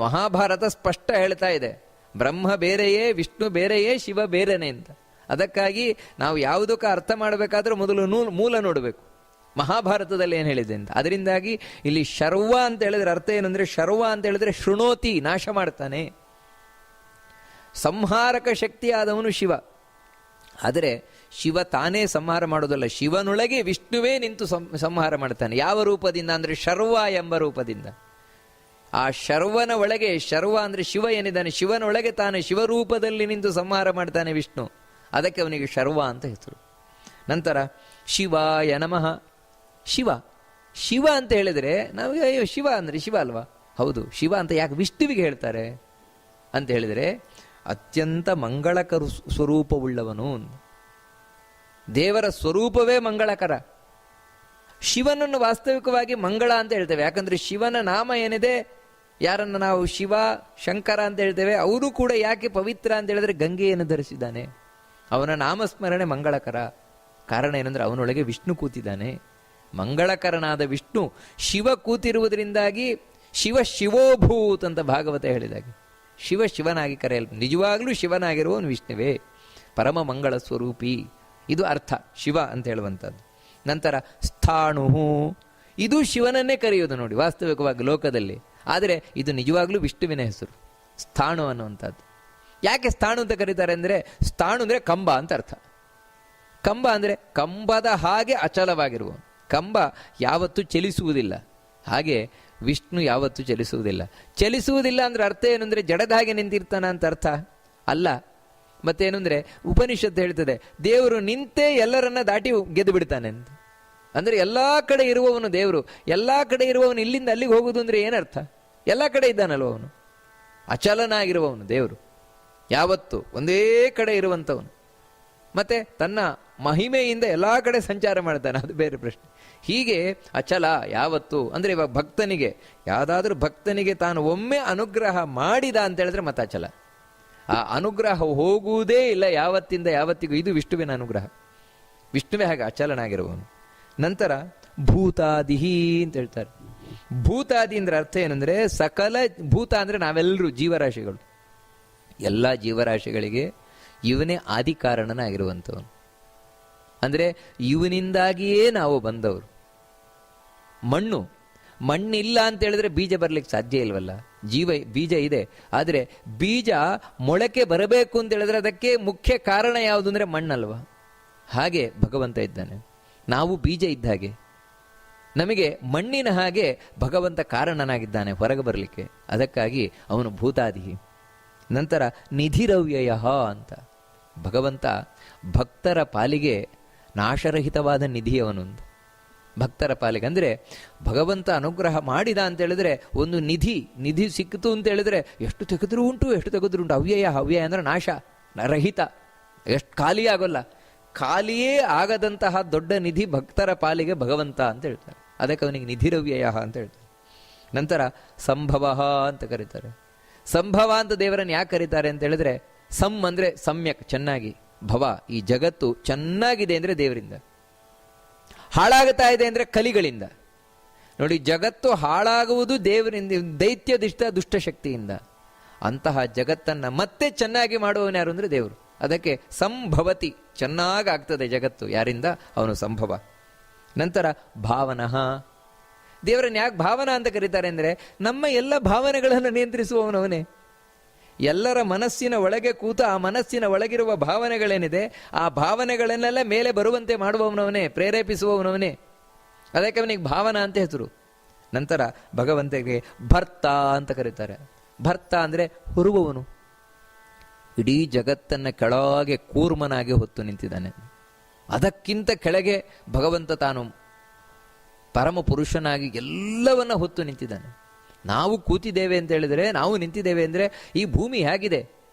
ಮಹಾಭಾರತ ಸ್ಪಷ್ಟ ಹೇಳ್ತಾ ಇದೆ, ಬ್ರಹ್ಮ ಬೇರೆಯೇ, ವಿಷ್ಣು ಬೇರೆಯೇ, ಶಿವ ಬೇರೆನೆ ಅಂತ. ಅದಕ್ಕಾಗಿ ನಾವು ಯಾವುದಕ್ಕೆ ಅರ್ಥ ಮಾಡಬೇಕಾದ್ರೂ ಮೊದಲು ಮೂಲ ನೋಡಬೇಕು, ಮಹಾಭಾರತದಲ್ಲಿ ಏನು ಹೇಳಿದೆ ಅಂತ. ಅದರಿಂದಾಗಿ ಇಲ್ಲಿ ಶರ್ವ ಅಂತ ಹೇಳಿದ್ರೆ ಅರ್ಥ ಏನಂದ್ರೆ, ಶರ್ವ ಅಂತ ಹೇಳಿದ್ರೆ ಶೃಣೋತಿ, ನಾಶ ಮಾಡ್ತಾನೆ, ಸಂಹಾರಕ ಶಕ್ತಿಯಾದವನು ಶಿವ. ಆದರೆ ಶಿವ ತಾನೇ ಸಂಹಾರ ಮಾಡೋದಲ್ಲ, ಶಿವನೊಳಗೆ ವಿಷ್ಣುವೇ ನಿಂತು ಸಂಹಾರ ಮಾಡ್ತಾನೆ. ಯಾವ ರೂಪದಿಂದ ಅಂದರೆ ಶರ್ವ ಎಂಬ ರೂಪದಿಂದ. ಆ ಶರ್ವನ ಒಳಗೆ, ಶರ್ವ ಅಂದ್ರೆ ಶಿವ ಏನಿದ್ದಾನೆ, ಶಿವನೊಳಗೆ ತಾನು ಶಿವರೂಪದಲ್ಲಿ ನಿಂತು ಸಂಹಾರ ಮಾಡ್ತಾನೆ ವಿಷ್ಣು. ಅದಕ್ಕೆ ಅವನಿಗೆ ಶರ್ವ ಅಂತ ಹೆಸರು. ನಂತರ ಶಿವಾಯ ನಮಃ. ಶಿವ, ಶಿವ ಅಂತ ಹೇಳಿದ್ರೆ ನಮಗೆ ಅಯ್ಯೋ ಶಿವ ಅಂದ್ರೆ ಶಿವ ಅಲ್ವಾ? ಹೌದು, ಶಿವ ಅಂತ ಯಾಕೆ ವಿಷ್ಣುವಿಗೆ ಹೇಳ್ತಾರೆ ಅಂತ ಹೇಳಿದರೆ, ಅತ್ಯಂತ ಮಂಗಳಕರ ಸ್ವರೂಪವುಳ್ಳವನು. ದೇವರ ಸ್ವರೂಪವೇ ಮಂಗಳಕರ. ಶಿವನನ್ನು ವಾಸ್ತವಿಕವಾಗಿ ಮಂಗಳ ಅಂತ ಹೇಳ್ತೇವೆ. ಯಾಕಂದ್ರೆ ಶಿವನ ನಾಮ ಏನಿದೆ, ಯಾರನ್ನ ನಾವು ಶಿವ ಶಂಕರ ಅಂತ ಹೇಳ್ತೇವೆ, ಅವರು ಕೂಡ ಯಾಕೆ ಪವಿತ್ರ ಅಂತ ಹೇಳಿದ್ರೆ ಗಂಗೆಯನ್ನು ಧರಿಸಿದ್ದಾನೆ. ಅವನ ನಾಮಸ್ಮರಣೆ ಮಂಗಳಕರ. ಕಾರಣ ಏನಂದ್ರೆ ಅವನೊಳಗೆ ವಿಷ್ಣು ಕೂತಿದ್ದಾನೆ. ಮಂಗಳಕರನಾದ ವಿಷ್ಣು ಶಿವ ಕೂತಿರುವುದರಿಂದಾಗಿ ಶಿವ ಶಿವೋಭೂತ್ ಅಂತ ಭಾಗವತ ಹೇಳಿದಾಗೆ ಶಿವ ಶಿವನಾಗಿ ಕರೆಯಲ್, ನಿಜವಾಗ್ಲೂ ಶಿವನಾಗಿರುವವನು ವಿಷ್ಣುವೇ, ಪರಮ ಮಂಗಳ ಸ್ವರೂಪಿ. ಇದು ಅರ್ಥ ಶಿವ ಅಂತ ಹೇಳುವಂಥದ್ದು. ನಂತರ ಸ್ಥಾಣು, ಇದು ಶಿವನನ್ನೇ ಕರೆಯೋದು ನೋಡಿ ವಾಸ್ತವಿಕವಾಗಿ ಲೋಕದಲ್ಲಿ. ಆದರೆ ಇದು ನಿಜವಾಗ್ಲೂ ವಿಷ್ಣುವಿನ ಹೆಸರು, ಸ್ಥಾಣು ಅನ್ನುವಂಥದ್ದು. ಯಾಕೆ ಸ್ಥಾಣು ಅಂತ ಕರೀತಾರೆ ಅಂದರೆ, ಸ್ಥಾಣು ಅಂದರೆ ಕಂಬ ಅಂತ ಅರ್ಥ. ಕಂಬ ಅಂದರೆ ಕಂಬದ ಹಾಗೆ ಅಚಲವಾಗಿರುವ ಕಂಬ, ಯಾವತ್ತೂ ಚಲಿಸುವುದಿಲ್ಲ. ಹಾಗೆ ವಿಷ್ಣು ಯಾವತ್ತೂ ಚಲಿಸುವುದಿಲ್ಲ. ಚಲಿಸುವುದಿಲ್ಲ ಅಂದ್ರೆ ಅರ್ಥ ಏನು ಅಂದರೆ ಜಡದ ಹಾಗೆ ನಿಂತಿರ್ತಾನ ಅಂತ ಅರ್ಥ ಅಲ್ಲ. ಮತ್ತೇನು ಅಂದರೆ ಉಪನಿಷತ್ತು ಹೇಳ್ತದೆ, ದೇವರು ನಿಂತೇ ಎಲ್ಲರನ್ನ ದಾಟಿ ಗೆದ್ದು ಬಿಡ್ತಾನೆ ಅಂತ. ಅಂದರೆ ಎಲ್ಲ ಕಡೆ ಇರುವವನು ದೇವರು. ಎಲ್ಲ ಕಡೆ ಇರುವವನು ಇಲ್ಲಿಂದ ಅಲ್ಲಿಗೆ ಹೋಗುವುದು ಅಂದರೆ ಏನರ್ಥ? ಎಲ್ಲ ಕಡೆ ಇದ್ದಾನಲ್ವ ಅವನು, ಅಚಲನಾಗಿರುವವನು ದೇವರು, ಯಾವತ್ತು ಒಂದೇ ಕಡೆ ಇರುವಂಥವನು. ಮತ್ತೆ ತನ್ನ ಮಹಿಮೆಯಿಂದ ಎಲ್ಲ ಕಡೆ ಸಂಚಾರ ಮಾಡ್ತಾನೆ, ಅದು ಬೇರೆ ಪ್ರಶ್ನೆ. ಹೀಗೆ ಅಚಲ ಯಾವತ್ತು ಅಂದರೆ, ಇವಾಗ ಭಕ್ತನಿಗೆ ಯಾವುದಾದ್ರೂ ಭಕ್ತನಿಗೆ ತಾನು ಒಮ್ಮೆ ಅನುಗ್ರಹ ಮಾಡಿದ ಅಂತ ಹೇಳಿದ್ರೆ ಮತ್ತೆ ಅಚಲ. ಆ ಅನುಗ್ರಹ ಹೋಗುವುದೇ ಇಲ್ಲ ಯಾವತ್ತಿಂದ ಯಾವತ್ತಿಗೂ. ಇದು ವಿಷ್ಣುವಿನ ಅನುಗ್ರಹ. ವಿಷ್ಣುವೇ ಹಾಗೆ ಅಚಲನಾಗಿರುವವನು. ನಂತರ ಭೂತಾದಿಹಿ ಅಂತ ಹೇಳ್ತಾರೆ. ಭೂತಾದಿ ಅಂದ್ರೆ ಅರ್ಥ ಏನಂದ್ರೆ, ಸಕಲ ಭೂತ ಅಂದ್ರೆ ನಾವೆಲ್ಲರೂ ಜೀವರಾಶಿಗಳು. ಎಲ್ಲ ಜೀವರಾಶಿಗಳಿಗೆ ಇವನೇ ಆದಿ ಕಾರಣನಾಗಿರುವಂಥವನು. ಅಂದರೆ ಇವನಿಂದಾಗಿಯೇ ನಾವು ಬಂದವರು. ಮಣ್ಣಿಲ್ಲ ಅಂತ ಹೇಳಿದ್ರೆ ಬೀಜ ಬರ್ಲಿಕ್ಕೆ ಸಾಧ್ಯ ಇಲ್ವಲ್ಲ. ಬೀಜ ಇದೆ, ಆದರೆ ಬೀಜ ಮೊಳಕೆ ಬರಬೇಕು ಅಂತ ಹೇಳಿದ್ರೆ ಅದಕ್ಕೆ ಮುಖ್ಯ ಕಾರಣ ಯಾವುದು ಅಂದರೆ ಮಣ್ಣಲ್ವಾ? ಹಾಗೆ ಭಗವಂತ ಇದ್ದಾನೆ. ನಾವು ಬೀಜ ಇದ್ದ ಹಾಗೆ, ನಮಗೆ ಮಣ್ಣಿನ ಹಾಗೆ ಭಗವಂತ ಕಾರಣನಾಗಿದ್ದಾನೆ ಹೊರಗೆ ಬರಲಿಕ್ಕೆ. ಅದಕ್ಕಾಗಿ ಅವನು ಭೂತಾದಿ. ನಂತರ ನಿಧಿರವ್ಯಯ ಅಂತ, ಭಗವಂತ ಭಕ್ತರ ಪಾಲಿಗೆ ನಾಶರಹಿತವಾದ ನಿಧಿಯವನು. ಭಕ್ತರ ಪಾಲಿಗೆ ಅಂದರೆ ಭಗವಂತ ಅನುಗ್ರಹ ಮಾಡಿದ ಅಂತ ಹೇಳಿದ್ರೆ ಒಂದು ನಿಧಿ ಸಿಕ್ಕಿತು ಅಂತ ಹೇಳಿದ್ರೆ ಎಷ್ಟು ತೆಗೆದ್ರೂ ಉಂಟು. ಅವ್ಯಯ ಅಂದ್ರೆ ನಾಶ ರಹಿತ, ಎಷ್ಟು ಖಾಲಿ ಆಗೋಲ್ಲ. ಖಾಲಿಯೇ ಆಗದಂತಹ ದೊಡ್ಡ ನಿಧಿ ಭಕ್ತರ ಪಾಲಿಗೆ ಭಗವಂತ ಅಂತ ಹೇಳ್ತಾರೆ. ಅದಕ್ಕೆ ಅವನಿಗೆ ನಿಧಿರವ್ಯಯ ಅಂತ ಹೇಳ್ತಾರೆ. ನಂತರ ಸಂಭವ ಅಂತ ಕರೀತಾರೆ. ಸಂಭವ ಅಂತ ದೇವರನ್ನು ಯಾಕೆ ಕರೀತಾರೆ ಅಂತ ಹೇಳಿದ್ರೆ, ಅಂದ್ರೆ ಸಮ್ಯಕ್, ಚೆನ್ನಾಗಿ, ಭವ ಈ ಜಗತ್ತು ಚೆನ್ನಾಗಿದೆ ಅಂದ್ರೆ ದೇವರಿಂದ, ಹಾಳಾಗುತ್ತಾ ಇದೆ ಅಂದ್ರೆ ಕಲಿಗಳಿಂದ. ನೋಡಿ, ಜಗತ್ತು ಹಾಳಾಗುವುದು ದೇವರಿಂದ, ದೈತ್ಯದಿಷ್ಟ ದುಷ್ಟಶಕ್ತಿಯಿಂದ. ಅಂತಹ ಜಗತ್ತನ್ನ ಮತ್ತೆ ಚೆನ್ನಾಗಿ ಮಾಡುವವನು ಯಾರು ಅಂದ್ರೆ ದೇವರು. ಅದಕ್ಕೆ ಸಂಭವತಿ, ಚೆನ್ನಾಗಾಗ್ತದೆ ಜಗತ್ತು ಯಾರಿಂದ? ಅವನು ಸಂಭವ. ನಂತರ ಭಾವನಃ, ದೇವರನ್ನ ಯಾಕೆ ಭಾವನಾ ಅಂತ ಕರೀತಾರೆ ಅಂದರೆ ನಮ್ಮ ಎಲ್ಲ ಭಾವನೆಗಳನ್ನು ನಿಯಂತ್ರಿಸುವವನವನೇ. ಎಲ್ಲರ ಮನಸ್ಸಿನ ಒಳಗೆ ಕೂತು ಆ ಮನಸ್ಸಿನ ಒಳಗಿರುವ ಭಾವನೆಗಳೇನಿದೆ ಆ ಭಾವನೆಗಳನ್ನೆಲ್ಲ ಮೇಲೆ ಬರುವಂತೆ ಮಾಡುವವನವನೇ, ಪ್ರೇರೇಪಿಸುವವನವನೇ. ಅದಕ್ಕೆ ಅವನಿಗೆ ಭಾವನಾ ಅಂತ ಹೆಸರು. ನಂತರ ಭಗವಂತನಿಗೆ ಭರ್ತ ಅಂತ ಕರೀತಾರೆ. ಭರ್ತ ಅಂದರೆ ಹೊರುವವನು. ಇಡೀ ಜಗತ್ತನ್ನು ಕೆಳಗೆ ಕೂರ್ಮನಾಗಿ ಹೊತ್ತು ನಿಂತಿದ್ದಾನೆ. ಅದಕ್ಕಿಂತ ಕೆಳಗೆ ಭಗವಂತ ತಾನು ಪರಮ ಪುರುಷನಾಗಿ ಎಲ್ಲವನ್ನ ಹೊತ್ತು ನಿಂತಿದ್ದಾನೆ. ನಾವು ಕೂತಿದ್ದೇವೆ ಅಂತ ಹೇಳಿದರೆ, ನಾವು ನಿಂತಿದ್ದೇವೆ ಅಂದರೆ ಈ ಭೂಮಿ ಹೇಗಿದೆ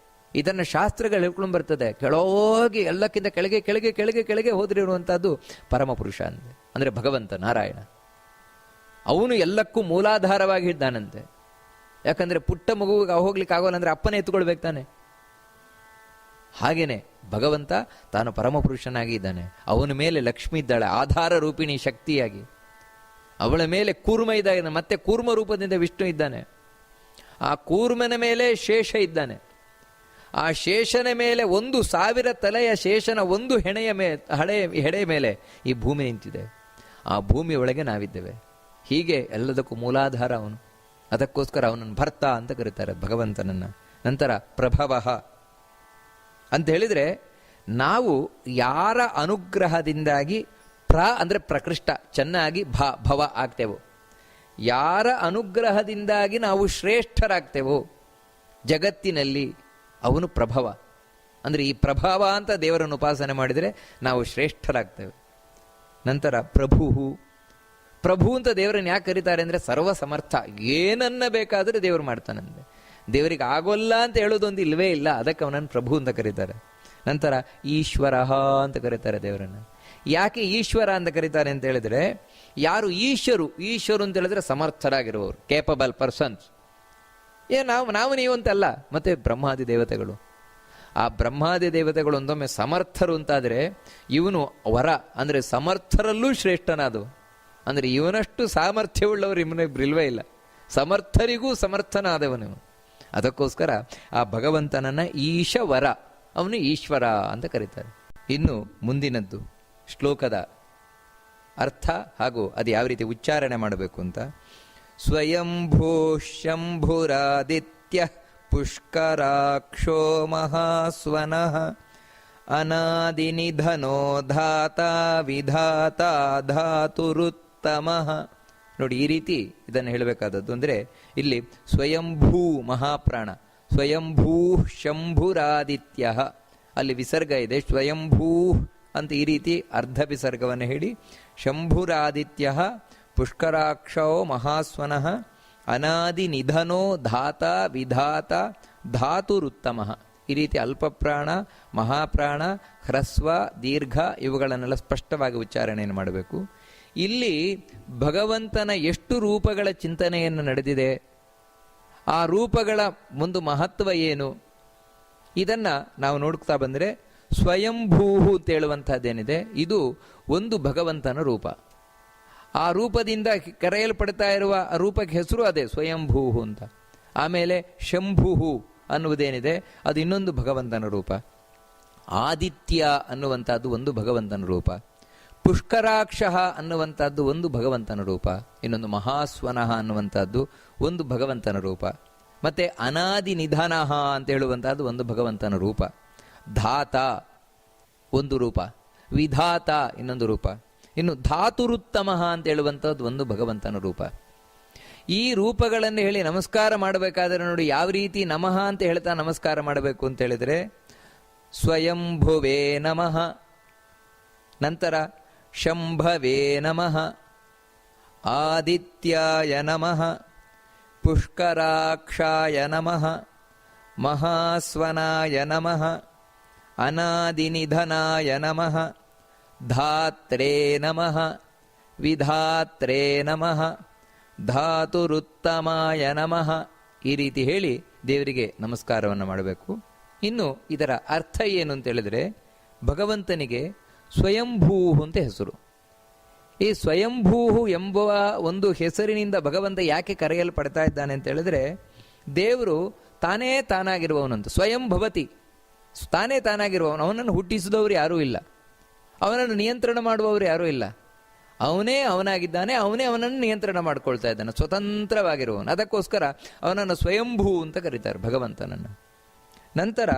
ಇದನ್ನು ಶಾಸ್ತ್ರಗಳು ಹೇಳ್ಕೊಂಡು ಬರ್ತದೆ. ಕೆಳಗೆ ಎಲ್ಲಕ್ಕಿಂತ ಕೆಳಗೆ ಕೆಳಗೆ ಕೆಳಗೆ ಕೆಳಗೆ ಹೋದ್ರಿರುವಂಥದ್ದು ಪರಮ ಪುರುಷ ಅಂದರೆ ಭಗವಂತ ನಾರಾಯಣ. ಅವನು ಎಲ್ಲಕ್ಕೂ ಮೂಲಾಧಾರವಾಗಿ ಇದ್ದಾನಂತೆ. ಯಾಕಂದ್ರೆ ಪುಟ್ಟ ಮಗುವಿಗೆ ಹೋಗ್ಲಿಕ್ಕೆ ಆಗೋಲ್ಲ ಅಂದ್ರೆ ಅಪ್ಪನೇ ಎತ್ತುಕೊಳ್ಬೇಕು ತಾನೆ. ಹಾಗೇನೆ ಭಗವಂತ ತಾನು ಪರಮಪುರುಷನಾಗಿ ಇದ್ದಾನೆ. ಅವನ ಮೇಲೆ ಲಕ್ಷ್ಮಿ ಇದ್ದಾಳೆ ಆಧಾರ ರೂಪಿಣಿ ಶಕ್ತಿಯಾಗಿ. ಅವಳ ಮೇಲೆ ಕೂರ್ಮ ಇದ್ದಾನೆ. ಮತ್ತೆ ಕೂರ್ಮ ರೂಪದಿಂದ ವಿಷ್ಣು ಇದ್ದಾನೆ. ಆ ಕೂರ್ಮನ ಮೇಲೆ ಶೇಷ ಇದ್ದಾನೆ. ಆ ಶೇಷನ ಮೇಲೆ 1,000 ತಲೆಯ ಶೇಷನ ಒಂದು ಹೆಡೆಯ ಮೇಲೆ ಈ ಭೂಮಿ ನಿಂತಿದೆ. ಆ ಭೂಮಿಯ ಒಳಗೆ ನಾವಿದ್ದೇವೆ. ಹೀಗೆ ಎಲ್ಲದಕ್ಕೂ ಮೂಲಾಧಾರ ಅವನು. ಅದಕ್ಕೋಸ್ಕರ ಅವನನ್ನು ಭರ್ತ ಅಂತ ಕರೀತಾರೆ ಭಗವಂತನನ್ನ. ನಂತರ ಪ್ರಭವ ಅಂತ ಹೇಳಿದ್ರೆ, ನಾವು ಯಾರ ಅನುಗ್ರಹದಿಂದಾಗಿ ಅಂದ್ರೆ ಪ್ರಕೃಷ್ಟ ಚೆನ್ನಾಗಿ ಭವ ಆಗ್ತೇವೋ, ಯಾರ ಅನುಗ್ರಹದಿಂದಾಗಿ ನಾವು ಶ್ರೇಷ್ಠರಾಗ್ತೇವೋ ಜಗತ್ತಿನಲ್ಲಿ, ಅವನು ಪ್ರಭವ. ಅಂದ್ರೆ ಈ ಪ್ರಭಾವ ಅಂತ ದೇವರನ್ನು ಉಪಾಸನೆ ಮಾಡಿದರೆ ನಾವು ಶ್ರೇಷ್ಠರಾಗ್ತೇವೆ. ನಂತರ ಪ್ರಭು ಅಂತ ದೇವರನ್ನು ಯಾಕೆ ಕರೀತಾರೆ ಅಂದರೆ ಸರ್ವ ಸಮರ್ಥ. ಏನನ್ನ ಬೇಕಾದರೆ ದೇವರು ಮಾಡ್ತಾನಂತೆ. ದೇವರಿಗೆ ಆಗೋಲ್ಲ ಅಂತ ಹೇಳೋದೊಂದು ಇಲ್ವೇ ಇಲ್ಲ. ಅದಕ್ಕೆ ಅವನನ್ನು ಪ್ರಭು ಅಂತ ಕರೀತಾರೆ. ನಂತರ ಈಶ್ವರ ಅಂತ ಕರೀತಾರೆ ದೇವರನ್ನು. ಯಾಕೆ ಈಶ್ವರ ಅಂತ ಕರೀತಾರೆ ಅಂತ ಹೇಳಿದ್ರೆ, ಯಾರು ಈಶ್ವರು ಅಂತ ಹೇಳಿದ್ರೆ ಸಮರ್ಥರಾಗಿರುವವರು, ಕೇಪಬಲ್ ಪರ್ಸನ್ಸ್. ನಾವು ನೀವು ಅಂತಲ್ಲ. ಮತ್ತೆ ಬ್ರಹ್ಮಾದಿ ದೇವತೆಗಳು, ಆ ಬ್ರಹ್ಮಾದಿ ದೇವತೆಗಳು ಒಂದೊಮ್ಮೆ ಸಮರ್ಥರು ಅಂತಾದರೆ ಇವನು ವರ ಅಂದರೆ ಸಮರ್ಥರಲ್ಲೂ ಶ್ರೇಷ್ಠನಾದವು. ಅಂದ್ರೆ ಇವನಷ್ಟು ಸಾಮರ್ಥ್ಯವುಳ್ಳವರು ಇವನಿಗಿಲ್ವೇ ಇಲ್ಲ. ಸಮರ್ಥರಿಗೂ ಸಮರ್ಥನಾದವನು. ಅದಕ್ಕೋಸ್ಕರ ಆ ಭಗವಂತನನ್ನ ಈಶವರ, ಅವನು ಈಶ್ವರ ಅಂತ ಕರೀತಾರೆ. ಇನ್ನು ಮುಂದಿನದ್ದು ಶ್ಲೋಕದ ಅರ್ಥ ಹಾಗೂ ಅದು ಯಾವ ರೀತಿ ಉಚ್ಚಾರಣೆ ಮಾಡಬೇಕು ಅಂತ. ಸ್ವಯಂಭೂ ಶಂಭುರಾದಿತ್ಯ ಪುಷ್ಕರಾಕ್ಷೋ ಮಹಾಸ್ವನಃ ಅನಾದಿನಿಧನೋ ಧಾತಾ ವಿಧಾತಾ ಧಾತುರುತ್ತಮಃ. ನೋಡಿ, ಈ ರೀತಿ ಇದನ್ನು ಹೇಳಬೇಕಾದದ್ದು. ಅಂದರೆ ಇಲ್ಲಿ ಸ್ವಯಂಭೂ ಮಹಾಪ್ರಾಣ, ಸ್ವಯಂಭೂ ಶಂಭುರಾದಿತ್ಯ, ಅಲ್ಲಿ ವಿಸರ್ಗ ಇದೆ. ಸ್ವಯಂಭೂ ಅಂತ ಈ ರೀತಿ ಅರ್ಧ ವಿಸರ್ಗವನ್ನು ಹೇಳಿ, ಶಂಭುರಾದಿತ್ಯ ಪುಷ್ಕರಾಕ್ಷೋ ಮಹಾಸ್ವನಃ ಅನಾದಿ ನಿಧನೋ ಧಾತಾ ವಿಧಾತ ಧಾತುರುತ್ತಮಃ. ಈ ರೀತಿ ಅಲ್ಪಪ್ರಾಣ, ಮಹಾಪ್ರಾಣ, ಹ್ರಸ್ವ, ದೀರ್ಘ ಇವುಗಳನ್ನೆಲ್ಲ ಸ್ಪಷ್ಟವಾಗಿ ಉಚ್ಚಾರಣೆಯನ್ನು ಮಾಡಬೇಕು. ಇಲ್ಲಿ ಭಗವಂತನ ಎಷ್ಟು ರೂಪಗಳ ಚಿಂತನೆಯನ್ನು ನಡೆದಿದೆ, ಆ ರೂಪಗಳ ಒಂದು ಮಹತ್ವ ಏನು, ಇದನ್ನ ನಾವು ನೋಡ್ತಾ ಬಂದರೆ ಸ್ವಯಂಭೂ ಅಂತ ಹೇಳುವಂತಹದ್ದೇನಿದೆ, ಇದು ಒಂದು ಭಗವಂತನ ರೂಪ. ಆ ರೂಪದಿಂದ ಕರೆಯಲ್ಪಡ್ತಾ ಇರುವ ರೂಪಕ್ಕೆ ಹೆಸರು ಅದೇ ಸ್ವಯಂಭೂ ಅಂತ. ಆಮೇಲೆ ಶಂಭು ಅನ್ನುವುದೇನಿದೆ ಅದು ಇನ್ನೊಂದು ಭಗವಂತನ ರೂಪ. ಆದಿತ್ಯ ಅನ್ನುವಂಥದ್ದು ಒಂದು ಭಗವಂತನ ರೂಪ. ಪುಷ್ಕರಾಕ್ಷ ಅನ್ನುವಂಥದ್ದು ಒಂದು ಭಗವಂತನ ರೂಪ. ಇನ್ನೊಂದು ಮಹಾಸ್ವನಃ ಅನ್ನುವಂಥದ್ದು ಒಂದು ಭಗವಂತನ ರೂಪ. ಮತ್ತೆ ಅನಾದಿ ನಿಧನ ಅಂತ ಹೇಳುವಂತಹದ್ದು ಒಂದು ಭಗವಂತನ ರೂಪ. ಧಾತ ಒಂದು ರೂಪ, ವಿಧಾತ ಇನ್ನೊಂದು ರೂಪ, ಇನ್ನು ಧಾತುರುತ್ತಮ ಅಂತ ಹೇಳುವಂಥದ್ದು ಒಂದು ಭಗವಂತನ ರೂಪ. ಈ ರೂಪಗಳನ್ನು ಹೇಳಿ ನಮಸ್ಕಾರ ಮಾಡಬೇಕಾದ್ರೆ ನೋಡಿ ಯಾವ ರೀತಿ ನಮಃ ಅಂತ ಹೇಳ್ತಾ ನಮಸ್ಕಾರ ಮಾಡಬೇಕು ಅಂತ ಹೇಳಿದ್ರೆ, ಸ್ವಯಂಭುವೇ ನಮಃ, ನಂತರ ಶಂಭವೇ ನಮಃ, ಆದಿತ್ಯಾಯ ನಮಃ, ಪುಷ್ಕರಾಕ್ಷಾಯ ನಮಃ, ಮಹಾಸ್ವನಾಯ ನಮಃ, ಅನಾದಿನಿಧನಾಯ ನಮಃ, ಧಾತ್ರೇ ನಮಃ, ವಿಧಾತ್ರೇ ನಮಃ, ಧಾತುರುತ್ತಮಾಯ ನಮಃ. ಈ ರೀತಿ ಹೇಳಿ ದೇವರಿಗೆ ನಮಸ್ಕಾರವನ್ನು ಮಾಡಬೇಕು. ಇನ್ನು ಇದರ ಅರ್ಥ ಏನು ಅಂತ ಹೇಳಿದ್ರೆ, ಭಗವಂತನಿಗೆ ಸ್ವಯಂಭೂ ಅಂತ ಹೆಸರು. ಈ ಸ್ವಯಂಭೂ ಎಂಬುವ ಒಂದು ಹೆಸರಿನಿಂದ ಭಗವಂತ ಯಾಕೆ ಕರೆಯಲ್ಪಡ್ತಾ ಇದ್ದಾನೆ ಅಂತ ಹೇಳಿದ್ರೆ, ದೇವರು ತಾನೇ ತಾನಾಗಿರುವವನಂತ. ಸ್ವಯಂ ಭವತಿ, ತಾನೇ ತಾನಾಗಿರುವವನು. ಅವನನ್ನು ಹುಟ್ಟಿಸಿದವರು ಯಾರೂ ಇಲ್ಲ, ಅವನನ್ನು ನಿಯಂತ್ರಣ ಮಾಡುವವರು ಯಾರೂ ಇಲ್ಲ. ಅವನೇ ಅವನಾಗಿದ್ದಾನೆ, ಅವನೇ ಅವನನ್ನು ನಿಯಂತ್ರಣ ಮಾಡ್ಕೊಳ್ತಾ ಇದ್ದಾನೆ, ಸ್ವತಂತ್ರವಾಗಿರುವವನು. ಅದಕ್ಕೋಸ್ಕರ ಅವನನ್ನು ಸ್ವಯಂಭೂ ಅಂತ ಕರೀತಾರೆ ಭಗವಂತನನ್ನು. ನಂತರ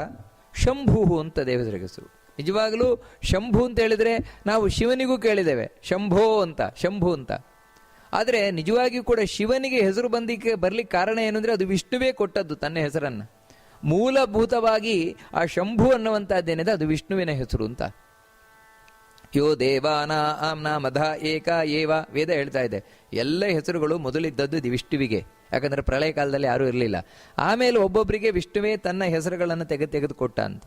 ಶಂಭು ಅಂತ ದೇವತೆಗೆ ಹೆಸರು. ನಿಜವಾಗಲೂ ಶಂಭು ಅಂತ ಹೇಳಿದರೆ ನಾವು ಶಿವನಿಗೂ ಕೇಳಿದ್ದೇವೆ ಶಂಭೋ ಅಂತ, ಶಂಭು ಅಂತ. ಆದರೆ ನಿಜವಾಗಿಯೂ ಕೂಡ ಶಿವನಿಗೆ ಹೆಸರು ಬರ್ಲಿಕ್ಕೆ ಕಾರಣ ಏನು ಅಂದರೆ ಅದು ವಿಷ್ಣುವೇ ಕೊಟ್ಟದ್ದು ತನ್ನ ಹೆಸರನ್ನು. ಮೂಲಭೂತವಾಗಿ ಆ ಶಂಭು ಅನ್ನುವಂಥದ್ದೇನಿದೆ ಅದು ವಿಷ್ಣುವಿನ ಹೆಸರು ಅಂತ. ಯೋ ದೇವಾನಾಂ ಮಧ ಏಕ ಏವ ವೇದ ಹೇಳ್ತಾ ಇದೆ. ಎಲ್ಲ ಹೆಸರುಗಳು ಮೊದಲಿದ್ದದ್ದು ಇದು ವಿಷ್ಣುವಿಗೆ, ಯಾಕಂದ್ರೆ ಪ್ರಳಯ ಕಾಲದಲ್ಲಿ ಯಾರೂ ಇರಲಿಲ್ಲ. ಆಮೇಲೆ ಒಬ್ಬೊಬ್ಬರಿಗೆ ವಿಷ್ಣುವೇ ತನ್ನ ಹೆಸರುಗಳನ್ನು ತೆಗೆದುಕೊಟ್ಟ ಅಂತ.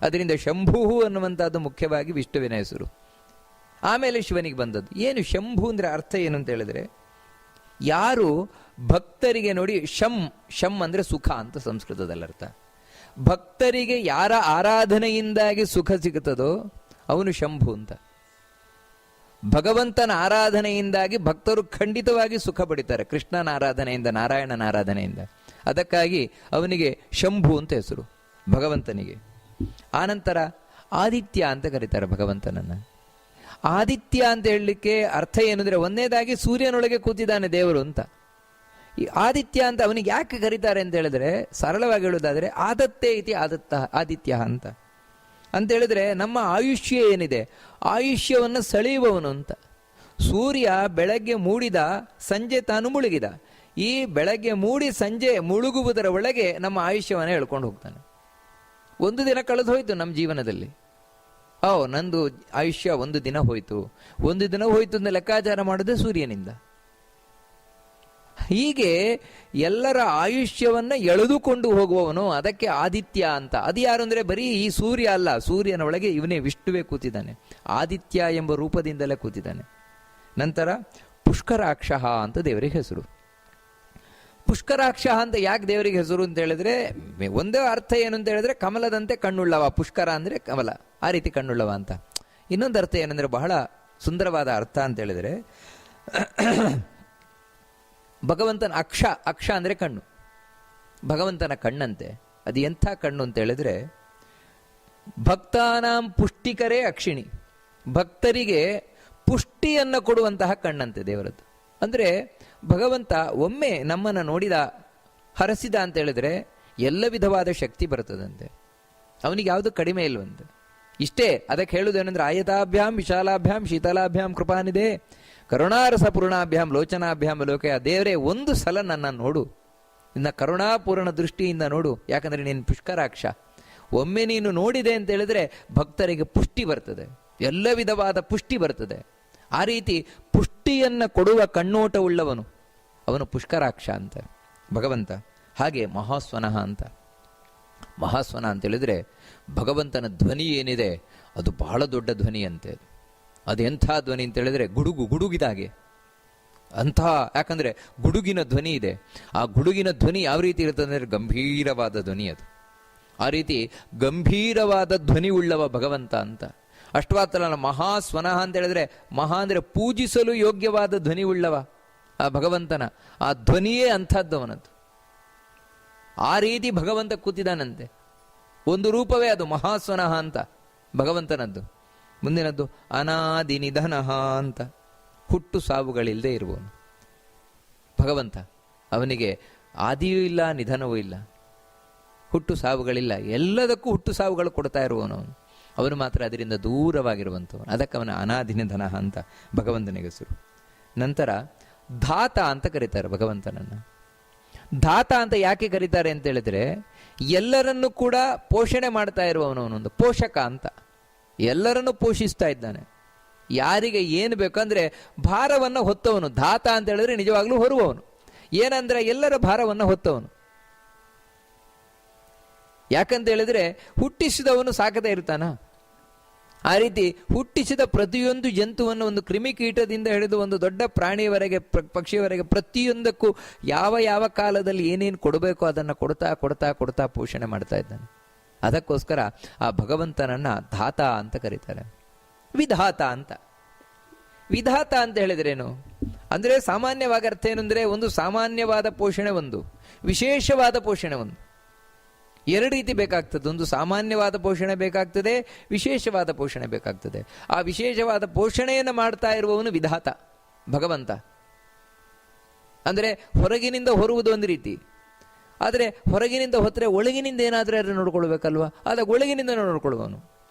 ಅದರಿಂದ ಶಂಭು ಅನ್ನುವಂಥದ್ದು ಮುಖ್ಯವಾಗಿ ವಿಷ್ಣುವಿನ ಹೆಸರು. ಆಮೇಲೆ ಶಿವನಿಗೆ ಬಂದದ್ದು. ಏನು ಶಂಭು ಅಂದರೆ ಅರ್ಥ ಏನು ಅಂತ ಹೇಳಿದ್ರೆ, ಯಾರು ಭಕ್ತರಿಗೆ ನೋಡಿ ಶಂ ಅಂದರೆ ಸುಖ ಅಂತ ಸಂಸ್ಕೃತದಲ್ಲಿ ಅರ್ಥ. ಭಕ್ತರಿಗೆ ಯಾರ ಆರಾಧನೆಯಿಂದಾಗಿ ಸುಖ ಸಿಗುತ್ತದೋ ಅವನು ಶಂಭು ಅಂತ. ಭಗವಂತನ ಆರಾಧನೆಯಿಂದಾಗಿ ಭಕ್ತರು ಖಂಡಿತವಾಗಿ ಸುಖ ಪಡಿತಾರೆ, ಕೃಷ್ಣನ ಆರಾಧನೆಯಿಂದ, ನಾರಾಯಣನ ಆರಾಧನೆಯಿಂದ. ಅದಕ್ಕಾಗಿ ಅವನಿಗೆ ಶಂಭು ಅಂತ ಹೆಸರು ಭಗವಂತನಿಗೆ. ಆನಂತರ ಆದಿತ್ಯ ಅಂತ ಕರೀತಾರೆ ಭಗವಂತನನ್ನು. ಆದಿತ್ಯ ಅಂತ ಹೇಳಲಿಕ್ಕೆ ಅರ್ಥ ಏನಂದ್ರೆ, ಒಂದನೇದಾಗಿ ಸೂರ್ಯನೊಳಗೆ ಕೂತಿದ್ದಾನೆ ದೇವರು ಅಂತ. ಈ ಆದಿತ್ಯ ಅಂತ ಅವನಿಗೆ ಯಾಕೆ ಕರೀತಾರೆ ಅಂತ ಹೇಳಿದ್ರೆ, ಸರಳವಾಗಿ ಹೇಳುವುದಾದ್ರೆ ಆದತ್ತೇ ಇತಿ ಆದಿತ್ಯ ಅಂತ ಹೇಳಿದ್ರೆ, ನಮ್ಮ ಆಯುಷ್ಯ ಏನಿದೆ ಆಯುಷ್ಯವನ್ನು ಸೆಳೆಯುವವನು ಅಂತ. ಸೂರ್ಯ ಬೆಳಗ್ಗೆ ಮೂಡಿದ, ಸಂಜೆ ತಾನು ಮುಳುಗಿದ. ಈ ಬೆಳಗ್ಗೆ ಮೂಡಿ ಸಂಜೆ ಮುಳುಗುವುದರ ಒಳಗೆ ನಮ್ಮ ಆಯುಷ್ಯವನ್ನು ಹೇಳ್ಕೊಂಡು ಹೋಗ್ತಾನೆ. ಒಂದು ದಿನ ಕಳೆದು ಹೋಯ್ತು ನಮ್ಮ ಜೀವನದಲ್ಲಿ, ನಂದು ಆಯುಷ್ಯ ಒಂದು ದಿನ ಹೋಯ್ತು, ಒಂದು ದಿನ ಹೋಯ್ತು ಅಂತ ಲೆಕ್ಕಾಚಾರ ಮಾಡೋದೇ ಸೂರ್ಯನಿಂದ. ಹೀಗೆ ಎಲ್ಲರ ಆಯುಷ್ಯವನ್ನ ಎಳೆದುಕೊಂಡು ಹೋಗುವವನು, ಅದಕ್ಕೆ ಆದಿತ್ಯ ಅಂತ. ಅದು ಯಾರು ಅಂದ್ರೆ ಬರೀ ಈ ಸೂರ್ಯ ಅಲ್ಲ, ಸೂರ್ಯನ ಒಳಗೆ ಇವನೇ ವಿಷ್ಣುವೇ ಕೂತಿದ್ದಾನೆ, ಆದಿತ್ಯ ಎಂಬ ರೂಪದಿಂದಲೇ ಕೂತಿದ್ದಾನೆ. ನಂತರ ಪುಷ್ಕರಾಕ್ಷ ಅಂತ ದೇವರಿಗೆ ಹೆಸರು. ಪುಷ್ಕರಾಕ್ಷ ಅಂತ ಯಾಕೆ ದೇವರಿಗೆ ಹೆಸರು ಅಂತ ಹೇಳಿದ್ರೆ, ಒಂದೇ ಅರ್ಥ ಏನು ಅಂತ ಹೇಳಿದ್ರೆ ಕಮಲದಂತೆ ಕಣ್ಣುಳ್ಳವ. ಪುಷ್ಕರ ಅಂದ್ರೆ ಕಮಲ, ಆ ರೀತಿ ಕಣ್ಣುಳ್ಳವ ಅಂತ. ಇನ್ನೊಂದು ಅರ್ಥ ಏನಂದ್ರೆ ಬಹಳ ಸುಂದರವಾದ ಅರ್ಥ ಅಂತ ಹೇಳಿದ್ರೆ, ಭಗವಂತನ ಅಕ್ಷ ಅಂದ್ರೆ ಕಣ್ಣು, ಭಗವಂತನ ಕಣ್ಣಂತೆ. ಅದು ಎಂಥ ಕಣ್ಣು ಅಂತ ಹೇಳಿದ್ರೆ, ಭಕ್ತಾನಾಂ ಪುಷ್ಟಿಕರೇ ಅಕ್ಷಿಣಿ, ಭಕ್ತರಿಗೆ ಪುಷ್ಟಿಯನ್ನು ಕೊಡುವಂತಹ ಕಣ್ಣಂತೆ ದೇವರದ್ದು. ಅಂದ್ರೆ ಭಗವಂತ ಒಮ್ಮೆ ನಮ್ಮನ್ನು ನೋಡಿದ, ಹರಸಿದ ಅಂತ ಹೇಳಿದ್ರೆ ಎಲ್ಲ ವಿಧವಾದ ಶಕ್ತಿ ಬರ್ತದಂತೆ. ಅವನಿಗೆ ಯಾವುದು ಕಡಿಮೆ ಇಲ್ವಂತೆ. ಇಷ್ಟೇ ಅದಕ್ಕೆ ಹೇಳುವುದೇನೆಂದ್ರೆ, ಆಯತಾಭ್ಯಾಂ ವಿಶಾಲಾಭ್ಯಾಂ ಶೀತಲಾಭ್ಯಾಂ ಕೃಪಾನಿದೆ ಕರುಣಾರಸ ಪೂರ್ಣಾಭ್ಯಾಂ ಲೋಚನಾಭ್ಯಾಂ ಲೋಕಯ. ದೇವರೇ ಒಂದು ಸಲ ನನ್ನ ನೋಡು, ನಿನ್ನ ಕರುಣಾಪೂರ್ಣ ದೃಷ್ಟಿಯಿಂದ ನೋಡು, ಯಾಕಂದ್ರೆ ನೀನು ಪುಷ್ಕರಾಕ್ಷ. ಒಮ್ಮೆ ನೀನು ನೋಡಿದೆ ಅಂತ ಹೇಳಿದ್ರೆ ಭಕ್ತರಿಗೆ ಪುಷ್ಟಿ ಬರ್ತದೆ, ಎಲ್ಲ ವಿಧವಾದ ಪುಷ್ಟಿ ಬರ್ತದೆ. ಆ ರೀತಿ ಪುಷ್ಟಿಯನ್ನ ಕೊಡುವ ಕಣ್ಣೋಟವುಳ್ಳವನು ಅವನು ಪುಷ್ಕರಾಕ್ಷ ಅಂತ ಭಗವಂತ. ಹಾಗೆ ಮಹಾಸ್ವನಃ ಅಂತ. ಮಹಾಸ್ವನ ಅಂತ ಹೇಳಿದ್ರೆ ಭಗವಂತನ ಧ್ವನಿ ಏನಿದೆ ಅದು ಬಹಳ ದೊಡ್ಡ ಧ್ವನಿ ಅಂತೆ. ಅದು ಎಂಥ ಧ್ವನಿ ಅಂತ ಹೇಳಿದ್ರೆ, ಗುಡುಗಿದಾಗೆ ಅಂಥ. ಯಾಕಂದ್ರೆ ಗುಡುಗಿನ ಧ್ವನಿ ಇದೆ. ಆ ಗುಡುಗಿನ ಧ್ವನಿ ಯಾವ ರೀತಿ ಇರ್ತದೆ ಅಂದ್ರೆ ಗಂಭೀರವಾದ ಧ್ವನಿ ಅದು. ಆ ರೀತಿ ಗಂಭೀರವಾದ ಧ್ವನಿ ಉಳ್ಳವ ಭಗವಂತ ಅಂತ. ಅಷ್ಟವಾತಲ್ಲ, ಮಹಾಸ್ವನಃ ಅಂತ ಹೇಳಿದ್ರೆ, ಮಹಾ ಅಂದ್ರೆ ಪೂಜಿಸಲು ಯೋಗ್ಯವಾದ ಧ್ವನಿ ಉಳ್ಳವ ಆ ಭಗವಂತನ. ಆ ಧ್ವನಿಯೇ ಅಂಥದ್ದು ಅವನದ್ದು. ಆ ರೀತಿ ಭಗವಂತ ಕೂತಿದ್ದಾನಂತೆ. ಒಂದು ರೂಪವೇ ಅದು ಮಹಾಸ್ವನಃ ಅಂತ ಭಗವಂತನದ್ದು. ಮುಂದಿನದ್ದು ಅನಾದಿ ನಿಧನಃ ಅಂತ, ಹುಟ್ಟು ಸಾವುಗಳಿಲ್ಲದೆ ಇರುವವನು ಭಗವಂತ. ಅವನಿಗೆ ಆದಿಯೂ ಇಲ್ಲ, ನಿಧನವೂ ಇಲ್ಲ, ಹುಟ್ಟು ಸಾವುಗಳಿಲ್ಲ. ಎಲ್ಲದಕ್ಕೂ ಹುಟ್ಟು ಸಾವುಗಳು ಕೊಡ್ತಾ ಇರುವವನು ಅವನು. ಅವನು ಮಾತ್ರ ಅದರಿಂದ ದೂರವಾಗಿರುವಂಥವನು. ಅದಕ್ಕೆ ಅವನ ಅನಾದಿ ನಿಧನ ಅಂತ ಭಗವಂತನಿಗೆ ಹೆಸರು. ನಂತರ ಧಾತ ಅಂತ ಕರೀತಾರೆ ಭಗವಂತನನ್ನು. ಧಾತ ಅಂತ ಯಾಕೆ ಕರೀತಾರೆ ಅಂತ ಹೇಳಿದ್ರೆ, ಎಲ್ಲರನ್ನೂ ಕೂಡ ಪೋಷಣೆ ಮಾಡ್ತಾ ಇರುವವನು ಅವನೊಂದು ಪೋಷಕ ಅಂತ. ಎಲ್ಲರನ್ನೂ ಪೋಷಿಸ್ತಾ ಇದ್ದಾನೆ. ಯಾರಿಗೆ ಏನು ಬೇಕಂದ್ರೆ ಭಾರವನ್ನು ಹೊತ್ತವನು. ಧಾತ ಅಂತ ಹೇಳಿದ್ರೆ ನಿಜವಾಗ್ಲೂ ಹೊರುವವನು. ಏನಂದ್ರೆ ಎಲ್ಲರ ಭಾರವನ್ನು ಹೊತ್ತವನು. ಯಾಕಂತ ಹೇಳಿದ್ರೆ ಹುಟ್ಟಿಸಿದವನು ಸಾಕದೇ ಇರ್ತಾನ. ಆ ರೀತಿ ಹುಟ್ಟಿಸಿದ ಪ್ರತಿಯೊಂದು ಜಂತುವನ್ನು, ಒಂದು ಕ್ರಿಮಿಕೀಟದಿಂದ ಹಿಡಿದು ಒಂದು ದೊಡ್ಡ ಪ್ರಾಣಿಯವರೆಗೆ, ಪಕ್ಷಿಯವರೆಗೆ, ಪ್ರತಿಯೊಂದಕ್ಕೂ ಯಾವ ಯಾವ ಕಾಲದಲ್ಲಿ ಏನೇನು ಕೊಡಬೇಕು ಅದನ್ನು ಕೊಡ್ತಾ ಕೊಡ್ತಾ ಕೊಡ್ತಾ ಪೋಷಣೆ ಮಾಡ್ತಾ ಇದ್ದಾನೆ. ಅದಕ್ಕೋಸ್ಕರ ಆ ಭಗವಂತನನ್ನ ಧಾತ ಅಂತ ಕರೀತಾರೆ. ವಿಧಾತ ಅಂತ. ವಿಧಾತ ಅಂತ ಹೇಳಿದ್ರೇನು ಅಂದ್ರೆ, ಸಾಮಾನ್ಯವಾಗಿ ಅರ್ಥ ಏನು ಅಂದ್ರೆ, ಒಂದು ಸಾಮಾನ್ಯವಾದ ಪೋಷಣೆ, ಒಂದು ವಿಶೇಷವಾದ ಪೋಷಣೆ ಒಂದು. ಎರಡು ರೀತಿ ಬೇಕಾಗ್ತದೆ. ಒಂದು ಸಾಮಾನ್ಯವಾದ ಪೋಷಣೆ ಬೇಕಾಗ್ತದೆ, ವಿಶೇಷವಾದ ಪೋಷಣೆ ಬೇಕಾಗ್ತದೆ. ಆ ವಿಶೇಷವಾದ ಪೋಷಣೆಯನ್ನು ಮಾಡ್ತಾ ಇರುವವನು ವಿಧಾತ, ಭಗವಂತ. ಅಂದರೆ ಹೊರಗಿನಿಂದ ಹೊರುವುದು ಒಂದು ರೀತಿ, ಆದರೆ ಹೊರಗಿನಿಂದ ಹೊತ್ತರೆ ಒಳಗಿನಿಂದ ಏನಾದರೂ ಯಾರು ನೋಡ್ಕೊಳ್ಬೇಕಲ್ವಾ, ಆದಾಗ ಒಳಗಿನಿಂದ ನೋಡ್ಕೊಳ್ಳುವವನು.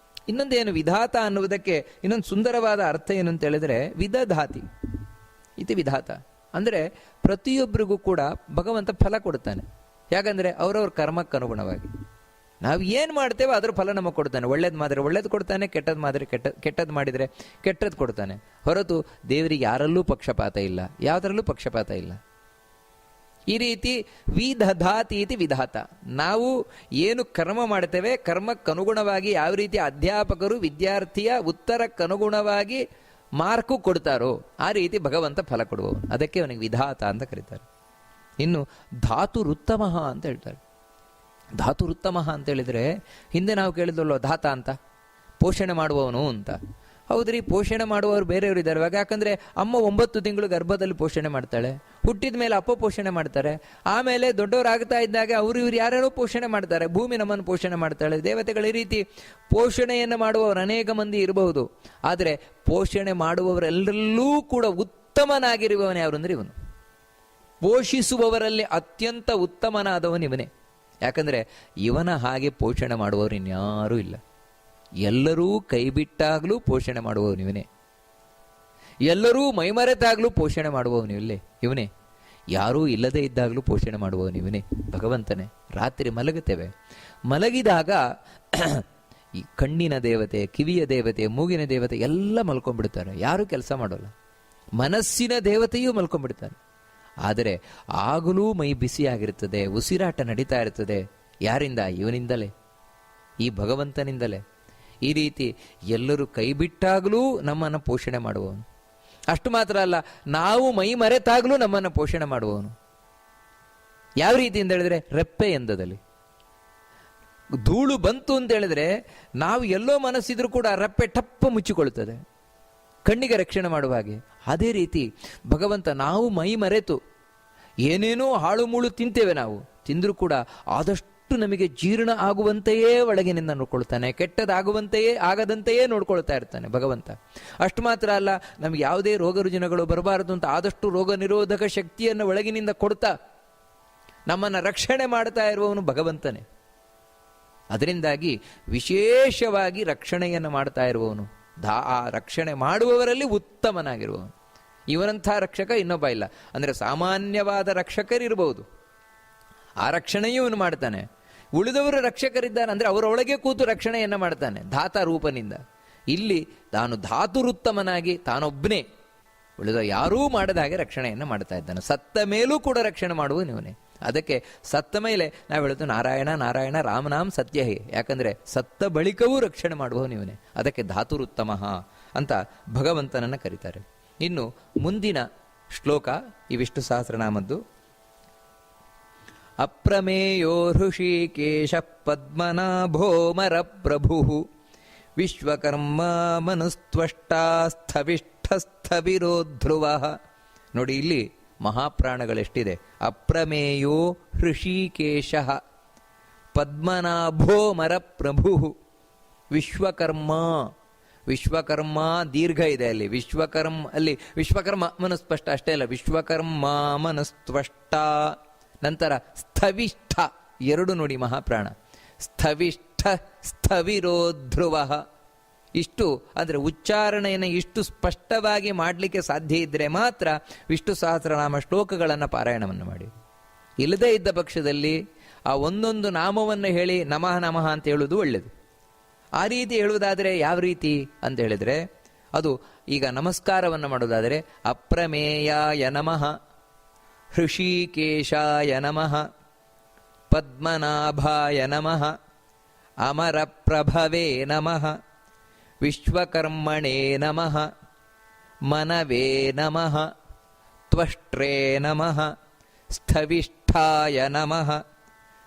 ಇನ್ನೊಂದೇನು ವಿಧಾತ ಅನ್ನುವುದಕ್ಕೆ ಇನ್ನೊಂದು ಸುಂದರವಾದ ಅರ್ಥ ಏನು ಅಂತ ಹೇಳಿದ್ರೆ, ವಿದಧಾತಿ ಇತಿ ವಿಧಾತ. ಅಂದರೆ ಪ್ರತಿಯೊಬ್ಬರಿಗೂ ಕೂಡ ಭಗವಂತ ಫಲ ಕೊಡ್ತಾನೆ. ಯಾಕಂದರೆ ಅವರವ್ರ ಕರ್ಮಕ್ಕನುಗುಣವಾಗಿ ನಾವು ಏನು ಮಾಡ್ತೇವೆ ಅದರ ಫಲ ನಮಗೆ ಕೊಡ್ತಾನೆ. ಒಳ್ಳೇದು ಮಾಡಿದ್ರೆ ಒಳ್ಳೇದು ಕೊಡ್ತಾನೆ, ಕೆಟ್ಟದ್ದು ಮಾಡಿದ್ರೆ ಕೆಟ್ಟದ್ದು ಮಾಡಿದರೆ ಕೆಟ್ಟದ್ದು ಕೊಡ್ತಾನೆ. ಹೊರತು ದೇವರಿಗೆ ಯಾರಲ್ಲೂ ಪಕ್ಷಪಾತ ಇಲ್ಲ, ಯಾವುದರಲ್ಲೂ ಪಕ್ಷಪಾತ ಇಲ್ಲ. ಈ ರೀತಿ ವಿದಧಾತಿ ಇತಿ ವಿಧಾತ. ನಾವು ಏನು ಕರ್ಮ ಮಾಡ್ತೇವೆ ಕರ್ಮಕ್ಕನುಗುಣವಾಗಿ ಯಾವ ರೀತಿ ಅಧ್ಯಾಪಕರು ವಿದ್ಯಾರ್ಥಿಯ ಉತ್ತರಕ್ಕನುಗುಣವಾಗಿ ಮಾರ್ಕು ಕೊಡ್ತಾರೋ ಆ ರೀತಿ ಭಗವಂತ ಫಲ ಕೊಡುವವನು. ಅದಕ್ಕೆ ಅವನಿಗೆ ವಿಧಾತ ಅಂತ ಕರೀತಾರೆ. ಇನ್ನು ಧಾತುರುತ್ತಮ ಅಂತ ಹೇಳ್ತಾರೆ. ಧಾತುರುತ್ತಮ ಅಂತ ಹೇಳಿದ್ರೆ ಹಿಂದೆ ನಾವು ಕೇಳಿದ್ವಲ್ಲೋ ಧಾತ ಅಂತ, ಪೋಷಣೆ ಮಾಡುವವನು ಅಂತ. ಹೌದ್ರಿ, ಪೋಷಣೆ ಮಾಡುವವರು ಬೇರೆಯವರು ಇದ್ದಾರೆ. ಇವಾಗ ಯಾಕಂದ್ರೆ ಅಮ್ಮ 9 ತಿಂಗಳು ಗರ್ಭದಲ್ಲಿ ಪೋಷಣೆ ಮಾಡ್ತಾಳೆ, ಹುಟ್ಟಿದ ಮೇಲೆ ಅಪ್ಪ ಪೋಷಣೆ ಮಾಡ್ತಾರೆ, ಆಮೇಲೆ ದೊಡ್ಡವರಾಗ್ತಾ ಇದ್ದಾಗ ಅವರು ಇವ್ರು ಯಾರ್ಯಾರೋ ಪೋಷಣೆ ಮಾಡ್ತಾರೆ, ಭೂಮಿ ನಮ್ಮನ್ನು ಪೋಷಣೆ ಮಾಡ್ತಾಳೆ, ದೇವತೆಗಳು. ಈ ರೀತಿ ಪೋಷಣೆಯನ್ನು ಮಾಡುವವರು ಅನೇಕ ಮಂದಿ ಇರಬಹುದು. ಆದರೆ ಪೋಷಣೆ ಮಾಡುವವರೆಲ್ಲರಲ್ಲೂ ಕೂಡ ಉತ್ತಮನಾಗಿರುವವನು ಯಾರು ಅಂದ್ರೆ ಇವನು. ಪೋಷಿಸುವವರಲ್ಲಿ ಅತ್ಯಂತ ಉತ್ತಮನಾದವನು ಇವನೇ. ಯಾಕಂದ್ರೆ ಇವನ ಹಾಗೆ ಪೋಷಣೆ ಮಾಡುವವರು ಇನ್ಯಾರೂ ಇಲ್ಲ. ಎಲ್ಲರೂ ಕೈಬಿಟ್ಟಾಗ್ಲೂ ಪೋಷಣೆ ಮಾಡುವವನು ಇವನೇ. ಎಲ್ಲರೂ ಮೈಮರೆತಾಗ್ಲೂ ಪೋಷಣೆ ಮಾಡುವವನು ಇವನೇ. ಯಾರೂ ಇಲ್ಲದೆ ಇದ್ದಾಗಲೂ ಪೋಷಣೆ ಮಾಡುವವನು ಇವನೇ, ಭಗವಂತನೇ. ರಾತ್ರಿ ಮಲಗುತ್ತೇವೆ, ಮಲಗಿದಾಗ ಈ ಕಣ್ಣಿನ ದೇವತೆ, ಕಿವಿಯ ದೇವತೆ, ಮೂಗಿನ ದೇವತೆ ಎಲ್ಲ ಮಲ್ಕೊಂಡ್ಬಿಡ್ತಾರೆ, ಯಾರೂ ಕೆಲಸ ಮಾಡೋಲ್ಲ. ಮನಸ್ಸಿನ ದೇವತೆಯೂ ಮಲ್ಕೊಂಡ್ಬಿಡ್ತಾರೆ. ಆದರೆ ಆಗಲೂ ಮೈ ಬಿಸಿಯಾಗಿರ್ತದೆ, ಉಸಿರಾಟ ನಡೀತಾ ಇರ್ತದೆ. ಯಾರಿಂದ? ಇವನಿಂದಲೇ, ಈ ಭಗವಂತನಿಂದಲೇ. ಈ ರೀತಿ ಎಲ್ಲರೂ ಕೈ ಬಿಟ್ಟಾಗಲೂ ನಮ್ಮನ್ನು ಪೋಷಣೆ ಮಾಡುವವನು. ಅಷ್ಟು ಮಾತ್ರ ಅಲ್ಲ, ನಾವು ಮೈ ಮರೆತಾಗಲೂ ನಮ್ಮನ್ನು ಪೋಷಣೆ ಮಾಡುವವನು. ಯಾವ ರೀತಿ ಅಂತ ಹೇಳಿದ್ರೆ, ರೆಪ್ಪೆ ಎಂದದಲ್ಲಿ ಧೂಳು ಬಂತು ಅಂತ ಹೇಳಿದ್ರೆ ನಾವು ಎಲ್ಲೋ ಮನಸ್ಸಿದ್ರೂ ಕೂಡ ರೆಪ್ಪೆ ಟಪ್ಪ ಮುಚ್ಚಿಕೊಳ್ಳುತ್ತದೆ, ಕಣ್ಣಿಗೆ ರಕ್ಷಣೆ ಮಾಡುವ ಹಾಗೆ. ಅದೇ ರೀತಿ ಭಗವಂತ ನಾವು ಮೈ ಮರೆತು ಏನೇನೋ ಹಾಳು ಮೂಳು ತಿಂತೇವೆ, ನಾವು ತಿಂದರೂ ಕೂಡ ಆದಷ್ಟು ನಮಗೆ ಜೀರ್ಣ ಆಗುವಂತೆಯೇ ಒಳಗಿನಿಂದ ನೋಡ್ಕೊಳ್ತಾನೆ, ಕೆಟ್ಟದಾಗುವಂತೆಯೇ ಆಗದಂತೆಯೇ ನೋಡ್ಕೊಳ್ತಾ ಇರ್ತಾನೆ ಭಗವಂತ. ಅಷ್ಟು ಮಾತ್ರ ಅಲ್ಲ, ನಮ್ಗೆ ಯಾವುದೇ ರೋಗ ರುಜಿನಗಳು ಬರಬಾರದು ಅಂತ ಆದಷ್ಟು ರೋಗ ನಿರೋಧಕ ಶಕ್ತಿಯನ್ನು ಒಳಗಿನಿಂದ ಕೊಡ್ತಾ ನಮ್ಮನ್ನು ರಕ್ಷಣೆ ಮಾಡ್ತಾ ಇರುವವನು ಭಗವಂತನೇ. ಅದರಿಂದಾಗಿ ವಿಶೇಷವಾಗಿ ರಕ್ಷಣೆಯನ್ನು ಮಾಡ್ತಾ ಇರುವವನು, ಆ ರಕ್ಷಣೆ ಮಾಡುವವರಲ್ಲಿ ಉತ್ತಮನಾಗಿರುವವನು. ಇವನಂಥ ರಕ್ಷಕ ಇನ್ನೊಬ್ಬ ಇಲ್ಲ. ಅಂದರೆ ಸಾಮಾನ್ಯವಾದ ರಕ್ಷಕರಿರಬಹುದು, ಆ ರಕ್ಷಣೆಯೂ ಇವನು ಮಾಡ್ತಾನೆ. ಉಳಿದವರು ರಕ್ಷಕರಿದ್ದಾರೆ ಅಂದರೆ ಅವರೊಳಗೆ ಕೂತು ರಕ್ಷಣೆಯನ್ನು ಮಾಡ್ತಾನೆ ಧಾತ ರೂಪನಿಂದ. ಇಲ್ಲಿ ತಾನು ಧಾತುರುತ್ತಮನಾಗಿ ತಾನೊಬ್ಬನೇ, ಉಳಿದ ಯಾರೂ ಮಾಡದ ಹಾಗೆ ರಕ್ಷಣೆಯನ್ನು ಮಾಡ್ತಾ ಇದ್ದಾನೆ. ಸತ್ತ ಮೇಲೂ ಕೂಡ ರಕ್ಷಣೆ ಮಾಡುವ ನೀವನೇ. ಅದಕ್ಕೆ ಸತ್ತ ಮೇಲೆ ನಾವು ಹೇಳೋದು ನಾರಾಯಣ ನಾರಾಯಣ ರಾಮನಾಮ್ ಸತ್ಯ ಹೇ. ಯಾಕಂದರೆ ಸತ್ತ ಬಳಿಕವೂ ರಕ್ಷಣೆ ಮಾಡುವ ನೀವನೇ. ಅದಕ್ಕೆ ಧಾತುರುತ್ತಮ ಅಂತ ಭಗವಂತನನ್ನು ಕರೀತಾರೆ. ಇನ್ನು ಮುಂದಿನ ಶ್ಲೋಕ ಈ ವಿಷ್ಣು ಸಹಸ್ರನಾಮದ್ದು. ಅಪ್ರಮೇಯೋ ಹೃಷಿಕೇಶ ಪದ್ಮನಾಭೋಮರ ಪ್ರಭು ವಿಶ್ವಕರ್ಮ ಮನುಸ್ತ್ವಷ್ಟಾ ಸ್ಥವಿಷ್ಠಸ್ಥವಿರೋ ಧ್ರುವ. ನೋಡಿ, ಇಲ್ಲಿ ಮಹಾಪ್ರಾಣಗಳೆಷ್ಟಿದೆ. ಅಪ್ರಮೇಯೋ ಹೃಷಿಕೇಶ ಪದ್ಮನಾಭೋಮರ ಪ್ರಭು ವಿಶ್ವಕರ್ಮ. ವಿಶ್ವಕರ್ಮ ದೀರ್ಘ ಇದೆ ಅಲ್ಲಿ, ವಿಶ್ವಕರ್ಮ ಅಲ್ಲಿ ವಿಶ್ವಕರ್ಮ ಮನಸ್ಪಷ್ಟ ಅಷ್ಟೇ ಅಲ್ಲ, ವಿಶ್ವಕರ್ಮ ಮನಸ್ತ್ವಷ್ಟ. ನಂತರ ಸ್ಥವಿಷ್ಠ, ಎರಡು ನೋಡಿ ಮಹಾಪ್ರಾಣ. ಸ್ಥವಿಷ್ಠ ಸ್ಥವಿರೋ ಧ್ರುವ. ಇಷ್ಟು ಅಂದರೆ ಉಚ್ಚಾರಣೆಯನ್ನು ಇಷ್ಟು ಸ್ಪಷ್ಟವಾಗಿ ಮಾಡಲಿಕ್ಕೆ ಸಾಧ್ಯ ಇದ್ದರೆ ಮಾತ್ರ ವಿಷ್ಣು ಸಹಸ್ರನಾಮ ಶ್ಲೋಕಗಳನ್ನು ಪಾರಾಯಣವನ್ನು ಮಾಡಿ. ಇಲ್ಲದೇ ಇದ್ದ ಪಕ್ಷದಲ್ಲಿ ಆ ಒಂದೊಂದು ನಾಮವನ್ನು ಹೇಳಿ ನಮಃ ನಮಃ ಅಂತ ಹೇಳುವುದು ಒಳ್ಳೆಯದು. ಆ ರೀತಿ ಹೇಳುವುದಾದರೆ ಯಾವ ರೀತಿ ಅಂತ ಹೇಳಿದರೆ, ಅದು ಈಗ ನಮಸ್ಕಾರವನ್ನು ಮಾಡೋದಾದರೆ ಅಪ್ರಮೇಯಾಯ ನಮಃ, ಹೃಷಿಕೇಶಾಯ ನಮಃ, ಪದ್ಮನಾಭಾಯ ನಮಃ, ಅಮರಪ್ರಭವೇ ನಮಃ, ವಿಶ್ವಕರ್ಮಣೇ ನಮಃ, ಮನವೇ ನಮಃ, ತ್ವಷ್ಟ್ರೇ ನಮಃ, ಸ್ಥವಿಷ್ಠಾಯ ನಮಃ,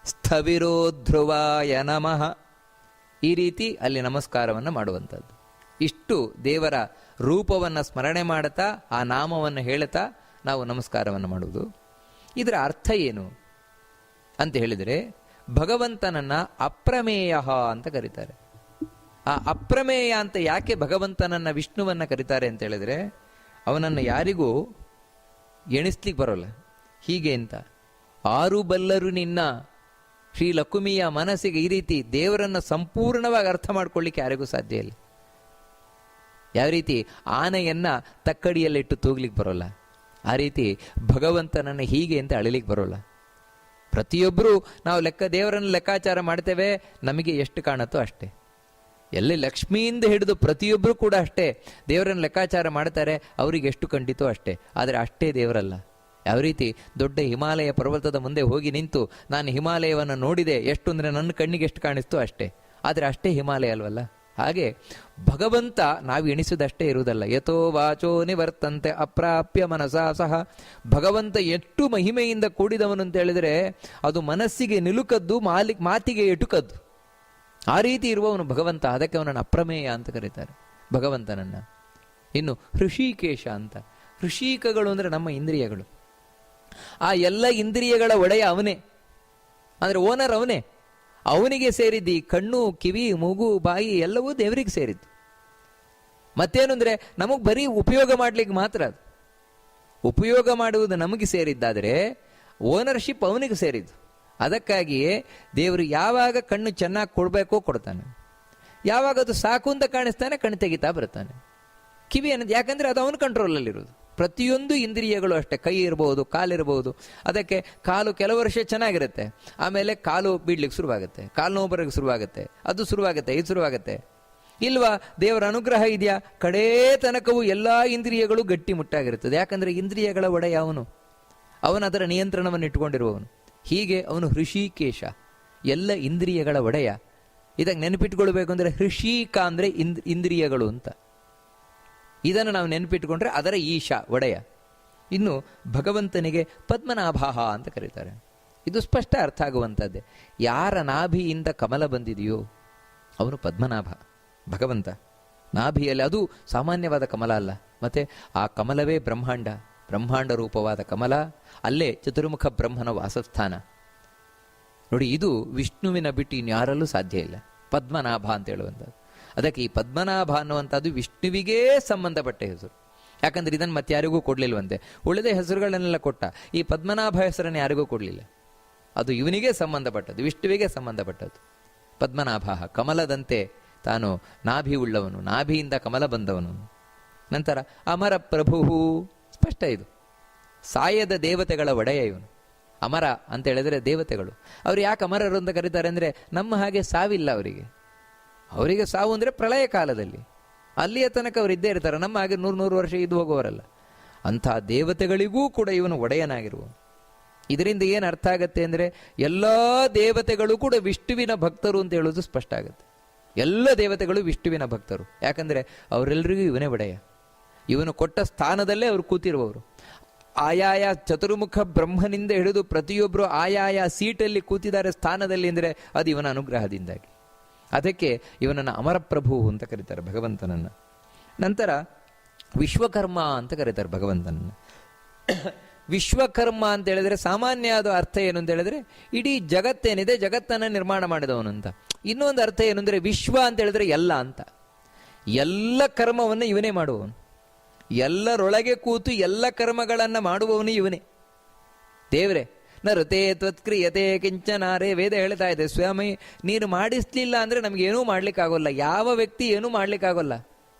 ಸ್ಥವಿರೋ ಧ್ರುವಾಯ ನಮಃ. ಈ ರೀತಿ ಅಲ್ಲಿ ನಮಸ್ಕಾರವನ್ನು ಮಾಡುವಂಥದ್ದು. ಇಷ್ಟು ದೇವರ ರೂಪವನ್ನು ಸ್ಮರಣೆ ಮಾಡುತ್ತಾ ಆ ನಾಮವನ್ನು ಹೇಳುತ್ತಾ ನಾವು ನಮಸ್ಕಾರವನ್ನು ಮಾಡುವುದು. ಇದರ ಅರ್ಥ ಏನು ಅಂತ ಹೇಳಿದರೆ, ಭಗವಂತನನ್ನ ಅಪ್ರಮೇಯ ಅಂತ ಕರೀತಾರೆ. ಆ ಅಪ್ರಮೇಯ ಅಂತ ಯಾಕೆ ಭಗವಂತನನ್ನ ವಿಷ್ಣುವನ್ನ ಕರೀತಾರೆ ಅಂತ ಹೇಳಿದ್ರೆ, ಅವನನ್ನು ಯಾರಿಗೂ ಎಣಿಸ್ಲಿಕ್ಕೆ ಬರೋಲ್ಲ. ಹೀಗೆ ಅಂತ ಆರು ಬಲ್ಲರು ನಿನ್ನ ಶ್ರೀ ಲಕುಮಿಯ ಮನಸ್ಸಿಗೆ ಈ ರೀತಿ ದೇವರನ್ನ ಸಂಪೂರ್ಣವಾಗಿ ಅರ್ಥ ಮಾಡ್ಕೊಳ್ಳಿಕ್ಕೆ ಯಾರಿಗೂ ಸಾಧ್ಯ ಇಲ್ಲ. ಯಾವ ರೀತಿ ಆನೆಯನ್ನ ತಕ್ಕಡಿಯಲ್ಲಿಟ್ಟು ತೂಗ್ಲಿಕ್ಕೆ ಬರೋಲ್ಲ, ಆ ರೀತಿ ಭಗವಂತನನ್ನ ಹೀಗೆ ಅಂತ ಅಳಿಲಿಕ್ಕೆ ಬರೋಲ್ಲ. ಪ್ರತಿಯೊಬ್ಬರು ನಾವು ದೇವರನ್ನು ಲೆಕ್ಕಾಚಾರ ಮಾಡ್ತೇವೆ, ನಮಗೆ ಎಷ್ಟು ಕಾಣುತ್ತೋ ಅಷ್ಟೇ. ಎಲ್ಲಿ ಲಕ್ಷ್ಮಿಯಿಂದ ಹಿಡಿದು ಪ್ರತಿಯೊಬ್ಬರು ಕೂಡ ಅಷ್ಟೇ ದೇವರನ್ನು ಲೆಕ್ಕಾಚಾರ ಮಾಡ್ತಾರೆ, ಅವರಿಗೆ ಎಷ್ಟು ಕಂಡಿತೋ ಅಷ್ಟೇ. ಆದರೆ ಅಷ್ಟೇ ದೇವರಲ್ಲ. ಯಾವ ರೀತಿ ದೊಡ್ಡ ಹಿಮಾಲಯ ಪರ್ವತದ ಮುಂದೆ ಹೋಗಿ ನಿಂತು ನಾನು ಹಿಮಾಲಯವನ್ನು ನೋಡಿದೆ, ಎಷ್ಟು ಅಂದರೆ ನನ್ನ ಕಣ್ಣಿಗೆ ಎಷ್ಟು ಕಾಣಿಸ್ತೋ ಅಷ್ಟೇ, ಆದರೆ ಅಷ್ಟೇ ಹಿಮಾಲಯ ಅಲ್ವಲ್ಲ. ಹಾಗೆ ಭಗವಂತ ನಾವು ಎಣಿಸಿದಷ್ಟೇ ಇರುವುದಲ್ಲ. ಯಥೋ ವಾಚೋ ನಿವರ್ತಂತೆ ಅಪ್ರಾಪ್ಯ ಮನಸಾ ಸಹ. ಭಗವಂತ ಎಷ್ಟು ಮಹಿಮೆಯಿಂದ ಕೂಡಿದವನು ಅಂತ ಹೇಳಿದರೆ ಅದು ಮನಸ್ಸಿಗೆ ನಿಲುಕದ್ದು, ಮಾತಿಗೆ ಎಟುಕದ್ದು. ಆ ರೀತಿ ಇರುವವನು ಭಗವಂತ. ಅದಕ್ಕೆ ಅವನನ್ನು ಅಪ್ರಮೇಯ ಅಂತ ಕರೀತಾರೆ ಭಗವಂತನನ್ನ. ಇನ್ನು ಹೃಷಿಕೇಶ ಅಂತ. ಹೃಷಿಕಗಳು ಅಂದರೆ ನಮ್ಮ ಇಂದ್ರಿಯಗಳು. ಆ ಎಲ್ಲ ಇಂದ್ರಿಯಗಳ ಒಡೆಯ ಅವನೇ, ಅಂದರೆ ಓನರ್ ಅವನೇ. ಅವನಿಗೆ ಸೇರಿದ್ದು ಈ ಕಣ್ಣು, ಕಿವಿ, ಮೂಗು, ಬಾಯಿ ಎಲ್ಲವೂ ದೇವರಿಗೆ ಸೇರಿದ್ದು. ಮತ್ತೇನು ಅಂದರೆ ನಮಗೆ ಬರೀ ಉಪಯೋಗ ಮಾಡ್ಲಿಕ್ಕೆ ಮಾತ್ರ ಅದು. ಉಪಯೋಗ ಮಾಡುವುದು ನಮಗೆ ಸೇರಿದ್ದಾದರೆ ಓನರ್ಶಿಪ್ ಅವನಿಗೆ ಸೇರಿದ್ದು. ಅದಕ್ಕಾಗಿಯೇ ದೇವರು ಯಾವಾಗ ಕಣ್ಣು ಚೆನ್ನಾಗಿ ಕೊಡಬೇಕೋ ಕೊಡ್ತಾನೆ, ಯಾವಾಗ ಅದು ಸಾಕು ಅಂತ ಕಾಣಿಸ್ತಾನೆ ಕಣ್ಣು ತೆಗಿತಾ ಬರ್ತಾನೆ. ಕಿವಿ ಅನ್ನೋದು ಯಾಕಂದ್ರೆ ಅದು ಅವನ ಕಂಟ್ರೋಲಲ್ಲಿರೋದು. ಪ್ರತಿಯೊಂದು ಇಂದ್ರಿಯಗಳು ಅಷ್ಟೇ. ಕೈ ಇರಬಹುದು, ಕಾಲಿರಬಹುದು. ಅದಕ್ಕೆ ಕಾಲು ಕೆಲವು ವರ್ಷ ಚೆನ್ನಾಗಿರುತ್ತೆ, ಆಮೇಲೆ ಕಾಲು ಬೀಡ್ಲಿಕ್ಕೆ ಶುರುವಾಗುತ್ತೆ, ಕಾಲು ನೋವು ಬರೋಕ್ಕೆ ಶುರುವಾಗುತ್ತೆ, ಅದು ಶುರುವಾಗುತ್ತೆ, ಇದು ಶುರುವಾಗುತ್ತೆ. ಇಲ್ವಾ ದೇವರ ಅನುಗ್ರಹ ಇದೆಯಾ, ಕಡೇ ತನಕವೂ ಎಲ್ಲ ಇಂದ್ರಿಯಗಳು ಗಟ್ಟಿ ಮುಟ್ಟಾಗಿರುತ್ತದೆ. ಯಾಕಂದ್ರೆ ಇಂದ್ರಿಯಗಳ ಒಡೆಯ ಅವನು ಅದರ ನಿಯಂತ್ರಣವನ್ನು ಇಟ್ಟುಕೊಂಡಿರುವವನು. ಹೀಗೆ ಅವನು ಹೃಷಿಕೇಶ, ಎಲ್ಲ ಇಂದ್ರಿಯಗಳ ಒಡೆಯ. ಇದಕ್ಕೆ ನೆನಪಿಟ್ಕೊಳ್ಬೇಕು ಅಂದರೆ ಹೃಷಿಕ ಅಂದರೆ ಇಂದ್ರಿಯಗಳು ಅಂತ. ಇದನ್ನು ನಾವು ನೆನಪಿಟ್ಕೊಂಡ್ರೆ ಅದರ ಈಶ ಒಡೆಯ. ಇನ್ನು ಭಗವಂತನಿಗೆ ಪದ್ಮನಾಭ ಅಂತ ಕರೀತಾರೆ. ಇದು ಸ್ಪಷ್ಟ ಅರ್ಥ ಆಗುವಂಥದ್ದೇ. ಯಾರ ನಾಭಿಯಿಂದ ಕಮಲ ಬಂದಿದೆಯೋ ಅವನು ಪದ್ಮನಾಭ ಭಗವಂತ. ನಾಭಿಯಲ್ಲಿ ಅದು ಸಾಮಾನ್ಯವಾದ ಕಮಲ ಅಲ್ಲ, ಮತ್ತೆ ಆ ಕಮಲವೇ ಬ್ರಹ್ಮಾಂಡ, ಬ್ರಹ್ಮಾಂಡ ರೂಪವಾದ ಕಮಲ. ಅಲ್ಲೇ ಚತುರ್ಮುಖ ಬ್ರಹ್ಮನ ವಾಸಸ್ಥಾನ. ನೋಡಿ, ಇದು ವಿಷ್ಣುವಿನ ಬಿಟ್ಟು ಇನ್ಯಾರಲ್ಲೂ ಸಾಧ್ಯ ಇಲ್ಲ, ಪದ್ಮನಾಭ ಅಂತ ಹೇಳುವಂಥದ್ದು. ಅದಕ್ಕೆ ಈ ಪದ್ಮನಾಭ ಅನ್ನುವಂಥದ್ದು ವಿಷ್ಣುವಿಗೇ ಸಂಬಂಧಪಟ್ಟ ಹೆಸರು. ಯಾಕಂದ್ರೆ ಇದನ್ನು ಮತ್ತೆ ಯಾರಿಗೂ ಕೊಡ್ಲಿಲ್ವಂತೆ. ಉಳಿದ ಹೆಸರುಗಳನ್ನೆಲ್ಲ ಕೊಟ್ಟ, ಈ ಪದ್ಮನಾಭ ಹೆಸರನ್ನು ಯಾರಿಗೂ ಕೊಡಲಿಲ್ಲ. ಅದು ಇವನಿಗೆ ಸಂಬಂಧಪಟ್ಟದ್ದು, ವಿಷ್ಣುವಿಗೆ ಸಂಬಂಧಪಟ್ಟದ್ದು. ಪದ್ಮನಾಭ ಕಮಲದಂತೆ ತಾನು ನಾಭಿ ಉಳ್ಳವನು, ನಾಭಿಯಿಂದ ಕಮಲ ಬಂದವನು. ನಂತರ ಅಮರ ಪ್ರಭು, ಸ್ಪಷ್ಟ ಇದು. ಸಾಯದ ದೇವತೆಗಳ ಒಡೆಯ ಇವನು. ಅಮರ ಅಂತ ಹೇಳಿದ್ರೆ ದೇವತೆಗಳು. ಅವ್ರು ಯಾಕೆ ಅಮರರು ಅಂತ ಕರೀತಾರೆ ಅಂದರೆ ನಮ್ಮ ಹಾಗೆ ಸಾವಿಲ್ಲ ಅವರಿಗೆ. ಅವರಿಗೆ ಸಾವು ಅಂದರೆ ಪ್ರಳಯ ಕಾಲದಲ್ಲಿ, ಅಲ್ಲಿಯ ತನಕ ಅವರು ಇದ್ದೇ ಇರ್ತಾರೆ. ನಮ್ಮ ಹಾಗೆ 100 ವರ್ಷ ಇದ್ದು ಹೋಗುವವರಲ್ಲ. ಅಂಥ ದೇವತೆಗಳಿಗೂ ಕೂಡ ಇವನು ಒಡೆಯನಾಗಿರುವ. ಇದರಿಂದ ಏನು ಅರ್ಥ ಆಗತ್ತೆ ಅಂದರೆ ಎಲ್ಲ ದೇವತೆಗಳು ಕೂಡ ವಿಷ್ಣುವಿನ ಭಕ್ತರು ಅಂತ ಹೇಳೋದು ಸ್ಪಷ್ಟ ಆಗುತ್ತೆ. ಎಲ್ಲ ದೇವತೆಗಳು ವಿಷ್ಣುವಿನ ಭಕ್ತರು. ಯಾಕಂದರೆ ಅವರೆಲ್ಲರಿಗೂ ಇವನೇ ಒಡೆಯ. ಇವನು ಕೊಟ್ಟ ಸ್ಥಾನದಲ್ಲೇ ಅವರು ಕೂತಿರುವವರು. ಆಯಾಯ ಚತುರ್ಮುಖ ಬ್ರಹ್ಮನಿಂದ ಹಿಡಿದು ಪ್ರತಿಯೊಬ್ಬರು ಆಯಾಯ ಸೀಟಲ್ಲಿ ಕೂತಿದ್ದಾರೆ ಸ್ಥಾನದಲ್ಲಿ ಅಂದರೆ ಅದು ಇವನ ಅನುಗ್ರಹದಿಂದಾಗಿ. ಅದಕ್ಕೆ ಇವನನ್ನು ಅಮರಪ್ರಭು ಅಂತ ಕರೀತಾರೆ ಭಗವಂತನನ್ನು. ನಂತರ ವಿಶ್ವಕರ್ಮ ಅಂತ ಕರೀತಾರೆ ಭಗವಂತನನ್ನು. ವಿಶ್ವಕರ್ಮ ಅಂತ ಹೇಳಿದ್ರೆ ಸಾಮಾನ್ಯವಾದ ಅರ್ಥ ಏನು ಅಂತ ಹೇಳಿದ್ರೆ ಇಡೀ ಜಗತ್ತೇನಿದೆ ಜಗತ್ತನ್ನು ನಿರ್ಮಾಣ ಮಾಡಿದವನು ಅಂತ. ಇನ್ನೊಂದು ಅರ್ಥ ಏನು ಅಂದರೆ ವಿಶ್ವ ಅಂತ ಹೇಳಿದ್ರೆ ಎಲ್ಲ ಅಂತ. ಎಲ್ಲ ಕರ್ಮವನ್ನು ಇವನೇ ಮಾಡುವವನು. ಎಲ್ಲರೊಳಗೆ ಕೂತು ಎಲ್ಲ ಕರ್ಮಗಳನ್ನು ಮಾಡುವವನು ಇವನೇ, ದೇವರೇ. ನರತೆ ತ್ವತ್ಕ್ರಿಯತೆ ಕಿಂಚನಾರೇ ವೇದ ಹೇಳ್ತಾ ಇದೆ. ಸ್ವಾಮಿ, ನೀನು ಮಾಡಿಸ್ಲಿಲ್ಲ ಅಂದರೆ ನಮಗೇನೂ ಮಾಡ್ಲಿಕ್ಕಾಗೋಲ್ಲ. ಯಾವ ವ್ಯಕ್ತಿ ಏನೂ ಮಾಡ್ಲಿಕ್ಕಾಗೋಲ್ಲ.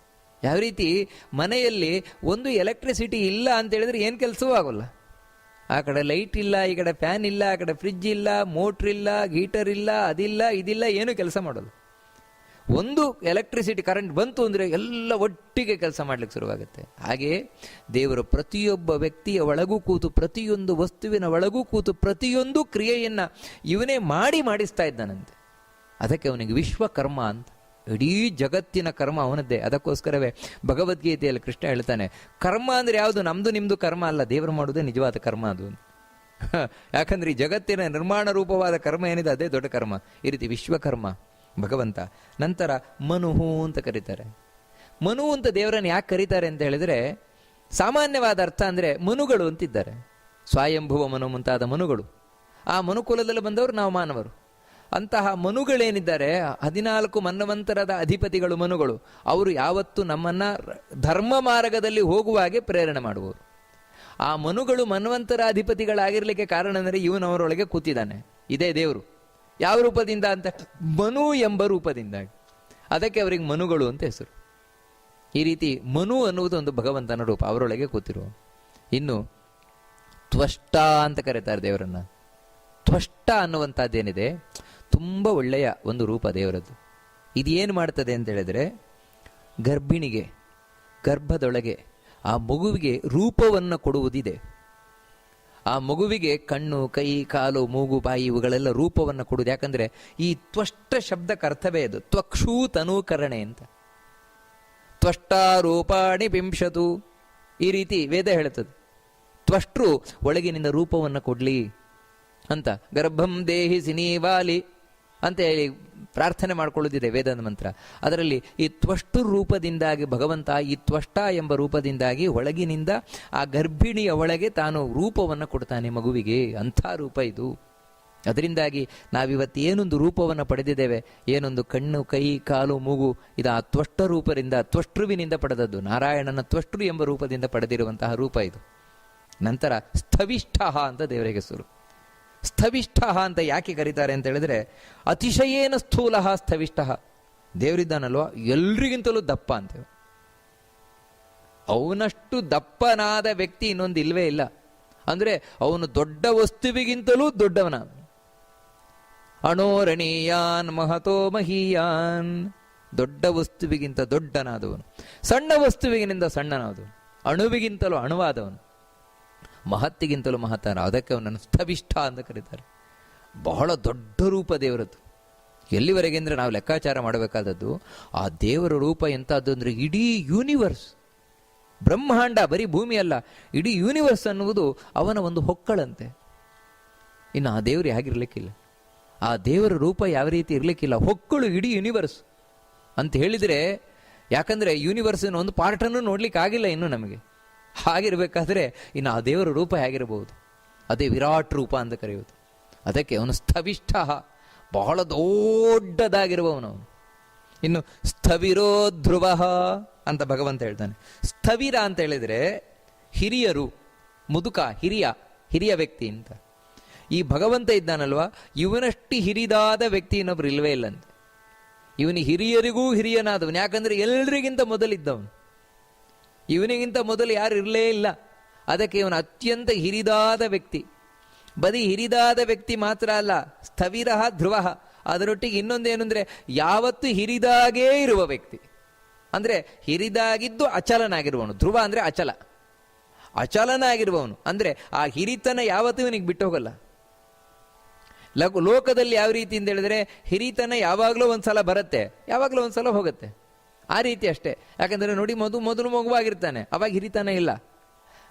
ಯಾವ ರೀತಿ ಮನೆಯಲ್ಲಿ ಒಂದು ಎಲೆಕ್ಟ್ರಿಸಿಟಿ ಇಲ್ಲ ಅಂತ ಹೇಳಿದ್ರೆ ಏನು ಕೆಲಸವೂ ಆಗೋಲ್ಲ. ಆ ಕಡೆ ಲೈಟ್ ಇಲ್ಲ, ಈ ಕಡೆ ಫ್ಯಾನ್ ಇಲ್ಲ, ಆ ಕಡೆ ಫ್ರಿಡ್ಜ್ ಇಲ್ಲ, ಮೋಟ್ರ್ ಇಲ್ಲ, ಗೀಟರ್ ಇಲ್ಲ, ಅದಿಲ್ಲ ಇದಿಲ್ಲ, ಏನೂ ಕೆಲಸ ಮಾಡೋಲ್ಲ. ಒಂದು ಎಲೆಕ್ಟ್ರಿಸಿಟಿ ಕರೆಂಟ್ ಬಂತು ಅಂದರೆ ಎಲ್ಲ ಒಟ್ಟಿಗೆ ಕೆಲಸ ಮಾಡ್ಲಿಕ್ಕೆ ಶುರುವಾಗುತ್ತೆ. ಹಾಗೆಯೇ ದೇವರು ಪ್ರತಿಯೊಬ್ಬ ವ್ಯಕ್ತಿಯ ಒಳಗೂ ಕೂತು, ಪ್ರತಿಯೊಂದು ವಸ್ತುವಿನ ಒಳಗೂ ಕೂತು ಪ್ರತಿಯೊಂದು ಕ್ರಿಯೆಯನ್ನು ಇವನೇ ಮಾಡಿಸ್ತಾ ಇದ್ದಾನಂತೆ. ಅದಕ್ಕೆ ಅವನಿಗೆ ವಿಶ್ವಕರ್ಮ ಅಂತ. ಇಡೀ ಜಗತ್ತಿನ ಕರ್ಮ ಅವನದ್ದೇ. ಅದಕ್ಕೋಸ್ಕರವೇ ಭಗವದ್ಗೀತೆಯಲ್ಲಿ ಕೃಷ್ಣ ಹೇಳ್ತಾನೆ, ಕರ್ಮ ಅಂದರೆ ಯಾವುದು, ನಮ್ದು ನಿಮ್ದು ಕರ್ಮ ಅಲ್ಲ, ದೇವರು ಮಾಡೋದೇ ನಿಜವಾದ ಕರ್ಮ ಅದು. ಯಾಕಂದ್ರೆ ಈ ಜಗತ್ತಿನ ನಿರ್ಮಾಣ ರೂಪವಾದ ಕರ್ಮ ಏನಿದೆ ಅದೇ ದೊಡ್ಡ ಕರ್ಮ. ಈ ರೀತಿ ವಿಶ್ವಕರ್ಮ ಭಗವಂತ. ನಂತರ ಮನುಹು ಅಂತ ಕರೀತಾರೆ. ಮನು ಅಂತ ದೇವರನ್ನು ಯಾಕೆ ಕರೀತಾರೆ ಅಂತ ಹೇಳಿದ್ರೆ ಸಾಮಾನ್ಯವಾದ ಅರ್ಥ ಅಂದರೆ ಮನುಗಳು ಅಂತಿದ್ದಾರೆ. ಸ್ವಯಂಭುವ ಮನು ಮುಂತಾದ ಮನುಗಳು. ಆ ಮನುಕುಲದಲ್ಲಿ ಬಂದವರು ನಾವು ಮಾನವರು. ಅಂತಹ ಮನುಗಳೇನಿದ್ದಾರೆ 14 ಮನ್ವಂತರದ ಅಧಿಪತಿಗಳು ಮನುಗಳು, ಅವರು ಯಾವತ್ತು ನಮ್ಮನ್ನ ಧರ್ಮ ಮಾರ್ಗದಲ್ಲಿ ಹೋಗುವಾಗೆ ಪ್ರೇರಣೆ ಮಾಡುವರು. ಆ ಮನುಗಳು ಮನ್ವಂತರ ಅಧಿಪತಿಗಳಾಗಿರ್ಲಿಕ್ಕೆ ಕಾರಣ ಅಂದರೆ ಇವನವರೊಳಗೆ ಕೂತಿದ್ದಾನೆ. ಇದೇ ದೇವರು. ಯಾವ ರೂಪದಿಂದ ಅಂತ? ಮನು ಎಂಬ ರೂಪದಿಂದಾಗಿ. ಅದಕ್ಕೆ ಅವರಿಗೆ ಮನುಗಳು ಅಂತ ಹೆಸರು. ಈ ರೀತಿ ಮನು ಅನ್ನುವುದು ಒಂದು ಭಗವಂತನ ರೂಪ, ಅವರೊಳಗೆ ಕೂತಿರುವ. ಇನ್ನು ತ್ವಷ್ಟ ಅಂತ ಕರೀತಾರೆ ದೇವರನ್ನ. ತ್ವಷ್ಟ ಅನ್ನುವಂಥದ್ದೇನಿದೆ, ತುಂಬ ಒಳ್ಳೆಯ ಒಂದು ರೂಪ ದೇವರದ್ದು. ಇದೇನು ಮಾಡ್ತದೆ ಅಂತ ಹೇಳಿದ್ರೆ, ಗರ್ಭಿಣಿಗೆ ಗರ್ಭದೊಳಗೆ ಆ ಮಗುವಿಗೆ ರೂಪವನ್ನು ಕೊಡುವುದಿದೆ. ಆ ಮಗುವಿಗೆ ಕಣ್ಣು, ಕೈ, ಕಾಲು, ಮೂಗು, ಬಾಯಿ ಇವುಗಳೆಲ್ಲ ರೂಪವನ್ನು ಕೊಡುವುದು. ಯಾಕಂದ್ರೆ ಈ ತ್ವಷ್ಟ ಶಬ್ದಕ್ಕೆ ಅರ್ಥವೇ ಅದು, ತ್ವಕ್ಷೂ ತನೂಕರಣೆ ಅಂತ. ತ್ವಷ್ಟಾರೂಪಾಣಿ ಪಿಂಶತು, ಈ ರೀತಿ ವೇದ ಹೇಳುತ್ತದೆ. ತ್ವಷ್ಟೃ ಒಳಗಿನಿಂದ ರೂಪವನ್ನು ಕೊಡ್ಲಿ ಅಂತ. ಗರ್ಭಂ ದೇಹಿ ಸಿನೀವಾಲಿ ಅಂತ ಹೇಳಿ ಪ್ರಾರ್ಥನೆ ಮಾಡಿಕೊಳ್ಳುತ್ತಿದೆ ವೇದದ ಮಂತ್ರ. ಅದರಲ್ಲಿ ಈ ತ್ವಷ್ಟು ರೂಪದಿಂದಾಗಿ ಭಗವಂತ ಈ ತ್ವಷ್ಟ ಎಂಬ ರೂಪದಿಂದಾಗಿ ಒಳಗಿನಿಂದ ಆ ಗರ್ಭಿಣಿಯ ಒಳಗೆ ತಾನು ರೂಪವನ್ನು ಕೊಡ್ತಾನೆ ಮಗುವಿಗೆ. ಅಂಥ ರೂಪ ಇದು. ಅದರಿಂದಾಗಿ ನಾವಿವತ್ತು ಏನೊಂದು ರೂಪವನ್ನು ಪಡೆದಿದ್ದೇವೆ, ಏನೊಂದು ಕಣ್ಣು, ಕೈ, ಕಾಲು, ಮೂಗು, ಇದು ಆ ತ್ವಷ್ಟ ರೂಪದಿಂದ, ತ್ವಷ್ಟೃವಿನಿಂದ ಪಡೆದದ್ದು. ನಾರಾಯಣನ ತ್ವಷ್ಟೃ ಎಂಬ ರೂಪದಿಂದ ಪಡೆದಿರುವಂತಹ ರೂಪ ಇದು. ನಂತರ ಸ್ಥವಿಷ್ಠ ಅಂತ ದೇವರಿಗೆ ಹೆಸರು. ಸ್ಥವಿಷ್ಠ ಅಂತ ಯಾಕೆ ಕರೀತಾರೆ ಅಂತ ಹೇಳಿದ್ರೆ, ಅತಿಶಯೇನ ಸ್ಥೂಲ ಸ್ಥವಿಷ್ಠ. ದೇವರಿದ್ದಾನಲ್ವ, ಎಲ್ರಿಗಿಂತಲೂ ದಪ್ಪ ಅಂತೇವೆ. ಅವನಷ್ಟು ದಪ್ಪನಾದ ವ್ಯಕ್ತಿ ಇನ್ನೊಂದು ಇಲ್ವೇ ಇಲ್ಲ. ಅಂದ್ರೆ ಅವನು ದೊಡ್ಡ ವಸ್ತುವಿಗಿಂತಲೂ ದೊಡ್ಡವನ. ಅಣೋರಣೀಯಾನ್ ಮಹತೋ ಮಹೀಯಾನ್, ದೊಡ್ಡ ವಸ್ತುವಿಗಿಂತ ದೊಡ್ಡನಾದವನು, ಸಣ್ಣ ವಸ್ತುವಿಗಿಂತ ಸಣ್ಣನಾದವನು, ಅಣುವಿಗಿಂತಲೂ ಅಣುವಾದವನು, ಮಹತ್ತಿಗಿಂತಲೂ ಮಹತ್ತಾನ. ಅದಕ್ಕೆ ಅವನನ್ನು ಸ್ಥವಿಷ್ಠ ಅಂತ ಕರೀತಾರೆ. ಬಹಳ ದೊಡ್ಡ ರೂಪ ದೇವರದ್ದು. ಎಲ್ಲಿವರೆಗೆ ಅಂದರೆ ನಾವು ಲೆಕ್ಕಾಚಾರ ಮಾಡಬೇಕಾದದ್ದು, ಆ ದೇವರ ರೂಪ ಎಂಥದ್ದು ಅಂದರೆ ಇಡೀ ಯೂನಿವರ್ಸ್, ಬ್ರಹ್ಮಾಂಡ, ಬರೀ ಭೂಮಿ ಅಲ್ಲ, ಇಡೀ ಯೂನಿವರ್ಸ್ ಅನ್ನುವುದು ಅವನ ಒಂದು ಹೊಕ್ಕಳಂತೆ. ಇನ್ನು ಆ ದೇವರು ಹೇಗಿರ್ಲಿಕ್ಕಿಲ್ಲ, ಆ ದೇವರ ರೂಪ ಯಾವ ರೀತಿ ಇರ್ಲಿಕ್ಕಿಲ್ಲ. ಹೊಕ್ಕಳು ಇಡೀ ಯೂನಿವರ್ಸ್ ಅಂತ ಹೇಳಿದರೆ, ಯಾಕಂದ್ರೆ ಯೂನಿವರ್ಸಿನ ಒಂದು ಪಾರ್ಟನ್ನು ನೋಡ್ಲಿಕ್ಕೆ ಆಗಿಲ್ಲ ಇನ್ನು ನಮಗೆ. ಹಾಗಿರ್ಬೇಕಾದ್ರೆ ಇನ್ನು ಆ ದೇವರ ರೂಪ ಹೇಗಿರಬಹುದು? ಅದೇ ವಿರಾಟ್ ರೂಪ ಅಂತ ಕರೆಯುವುದು. ಅದಕ್ಕೆ ಅವನು ಸ್ಥವಿಷ್ಠ, ಬಹಳ ದೊಡ್ಡದಾಗಿರುವವನು. ಇನ್ನು ಸ್ಥವಿರೋ ಧ್ರುವ ಅಂತ ಭಗವಂತ ಹೇಳ್ತಾನೆ. ಸ್ಥವಿರ ಅಂತ ಹೇಳಿದ್ರೆ ಹಿರಿಯರು, ಮುದುಕ, ಹಿರಿಯ ವ್ಯಕ್ತಿ ಅಂತ. ಈ ಭಗವಂತ ಇದ್ದಾನಲ್ವಾ, ಇವನಷ್ಟು ಹಿರಿದಾದ ವ್ಯಕ್ತಿ ಇನ್ನೊಬ್ರು ಇಲ್ವೇ ಇಲ್ಲಂತೆ. ಇವನು ಹಿರಿಯರಿಗೂ ಹಿರಿಯನಾದವನು. ಯಾಕಂದ್ರೆ ಎಲ್ರಿಗಿಂತ ಮೊದಲಿದ್ದವನು. ಇವನಿಗಿಂತ ಮೊದಲು ಯಾರು ಇರಲೇ ಇಲ್ಲ. ಅದಕ್ಕೆ ಇವನು ಅತ್ಯಂತ ಹಿರಿದಾದ ವ್ಯಕ್ತಿ. ಬರೀ ಹಿರಿದಾದ ವ್ಯಕ್ತಿ ಮಾತ್ರ ಅಲ್ಲ, ಸ್ಥವಿರ ಧ್ರುವ. ಅದರೊಟ್ಟಿಗೆ ಇನ್ನೊಂದೇನು ಅಂದ್ರೆ, ಯಾವತ್ತು ಹಿರಿದಾಗೇ ಇರುವ ವ್ಯಕ್ತಿ. ಅಂದ್ರೆ ಹಿರಿದಾಗಿದ್ದು ಅಚಲನಾಗಿರುವವನು. ಧ್ರುವ ಅಂದ್ರೆ ಅಚಲ, ಅಚಲನಾಗಿರುವವನು. ಅಂದ್ರೆ ಆ ಹಿರಿತನ ಯಾವತ್ತೂ ಇವನಿಗೆ ಬಿಟ್ಟು ಹೋಗಲ್ಲ. ಲೋಕದಲ್ಲಿ ಯಾವ ರೀತಿ ಅಂತ ಹೇಳಿದ್ರೆ, ಹಿರಿತನ ಯಾವಾಗಲೂ ಒಂದ್ಸಲ ಬರುತ್ತೆ, ಯಾವಾಗಲೂ ಒಂದ್ಸಲ ಹೋಗುತ್ತೆ. ಆ ರೀತಿ ಅಷ್ಟೇ. ಯಾಕಂದ್ರೆ ನೋಡಿ, ಮೊದಲು ಮಗುವಾಗಿರ್ತಾನೆ, ಅವಾಗ ಹಿರಿತನ ಇಲ್ಲ.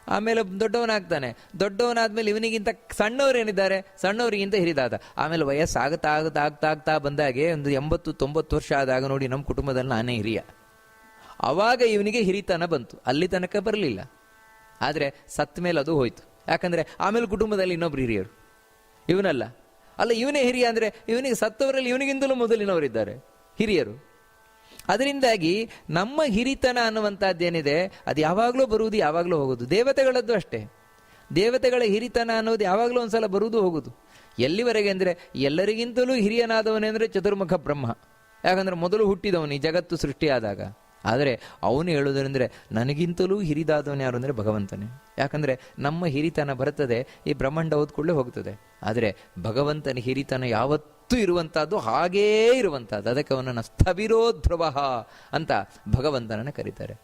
ಆಮೇಲೆ ದೊಡ್ಡವನಾಗ್ತಾನೆ, ದೊಡ್ಡವನಾದ್ಮೇಲೆ ಇವನಿಗಿಂತ ಸಣ್ಣವರೇನಿದ್ದಾರೆ, ಸಣ್ಣವರಿಗಿಂತ ಹಿರಿದಾದ. ಆಮೇಲೆ ವಯಸ್ಸಾಗ್ತಾ ಆಗ್ತಾ ಬಂದಾಗೆ ಒಂದು 80-90 ವರ್ಷ ಆದಾಗ ನೋಡಿ, ನಮ್ಮ ಕುಟುಂಬದಲ್ಲಿ ನಾನೇ ಹಿರಿಯ. ಅವಾಗ ಇವನಿಗೆ ಹಿರಿತನ ಬಂತು. ಅಲ್ಲಿ ತನಕ ಬರಲಿಲ್ಲ. ಆದರೆ ಸತ್ತ ಮೇಲೆ ಅದು ಹೋಯ್ತು. ಯಾಕಂದ್ರೆ ಆಮೇಲೆ ಕುಟುಂಬದಲ್ಲಿ ಇನ್ನೊಬ್ರು ಹಿರಿಯರು, ಇವನಲ್ಲ. ಅಲ್ಲ, ಇವನೇ ಹಿರಿಯ ಅಂದ್ರೆ ಇವನಿಗೆ ಸತ್ತವರಲ್ಲಿ ಇವನಿಗಿಂತಲೂ ಮೊದಲಿನವರಿದ್ದಾರೆ ಹಿರಿಯರು. ಅದರಿಂದಾಗಿ ನಮ್ಮ ಹಿರಿತನ ಅನ್ನುವಂಥದ್ದೇನಿದೆ, ಅದು ಯಾವಾಗಲೂ ಬರುವುದು, ಯಾವಾಗಲೂ ಹೋಗುದು. ದೇವತೆಗಳದ್ದು ಅಷ್ಟೇ. ದೇವತೆಗಳ ಹಿರಿತನ ಅನ್ನೋದು ಯಾವಾಗಲೂ ಒಂದ್ಸಲ ಬರುವುದು, ಹೋಗುದು. ಎಲ್ಲಿವರೆಗೆ ಅಂದರೆ, ಎಲ್ಲರಿಗಿಂತಲೂ ಹಿರಿಯನಾದವನೇ ಅಂದರೆ ಚತುರ್ಮುಖ ಬ್ರಹ್ಮ. ಯಾಕಂದ್ರೆ ಮೊದಲು ಹುಟ್ಟಿದವನು ಈ ಜಗತ್ತು ಸೃಷ್ಟಿಯಾದಾಗ. ಆದರೆ ಅವನು ಹೇಳುವುದಂದ್ರೆ, ನನಗಿಂತಲೂ ಹಿರಿದಾದವನು ಯಾರು ಅಂದರೆ ಭಗವಂತನೇ. ಯಾಕಂದ್ರೆ ನಮ್ಮ ಹಿರಿತನ ಬರ್ತದೆ, ಈ ಬ್ರಹ್ಮಾಂಡ ಓದ್ಕೊಳ್ಳೆ ಹೋಗ್ತದೆ. ಆದರೆ ಭಗವಂತನ ಹಿರಿತನ ಯಾವತ್ತೂ ಇರುವಂತಹದ್ದು, ಹಾಗೇ ಇರುವಂತಹದ್ದು. ಅದಕ್ಕೆ ಅವನನ್ನು ಸ್ಥವಿರೋ ಧ್ರುವ ಅಂತ ಭಗವಂತನನ್ನು ಕರೀತಾರೆ.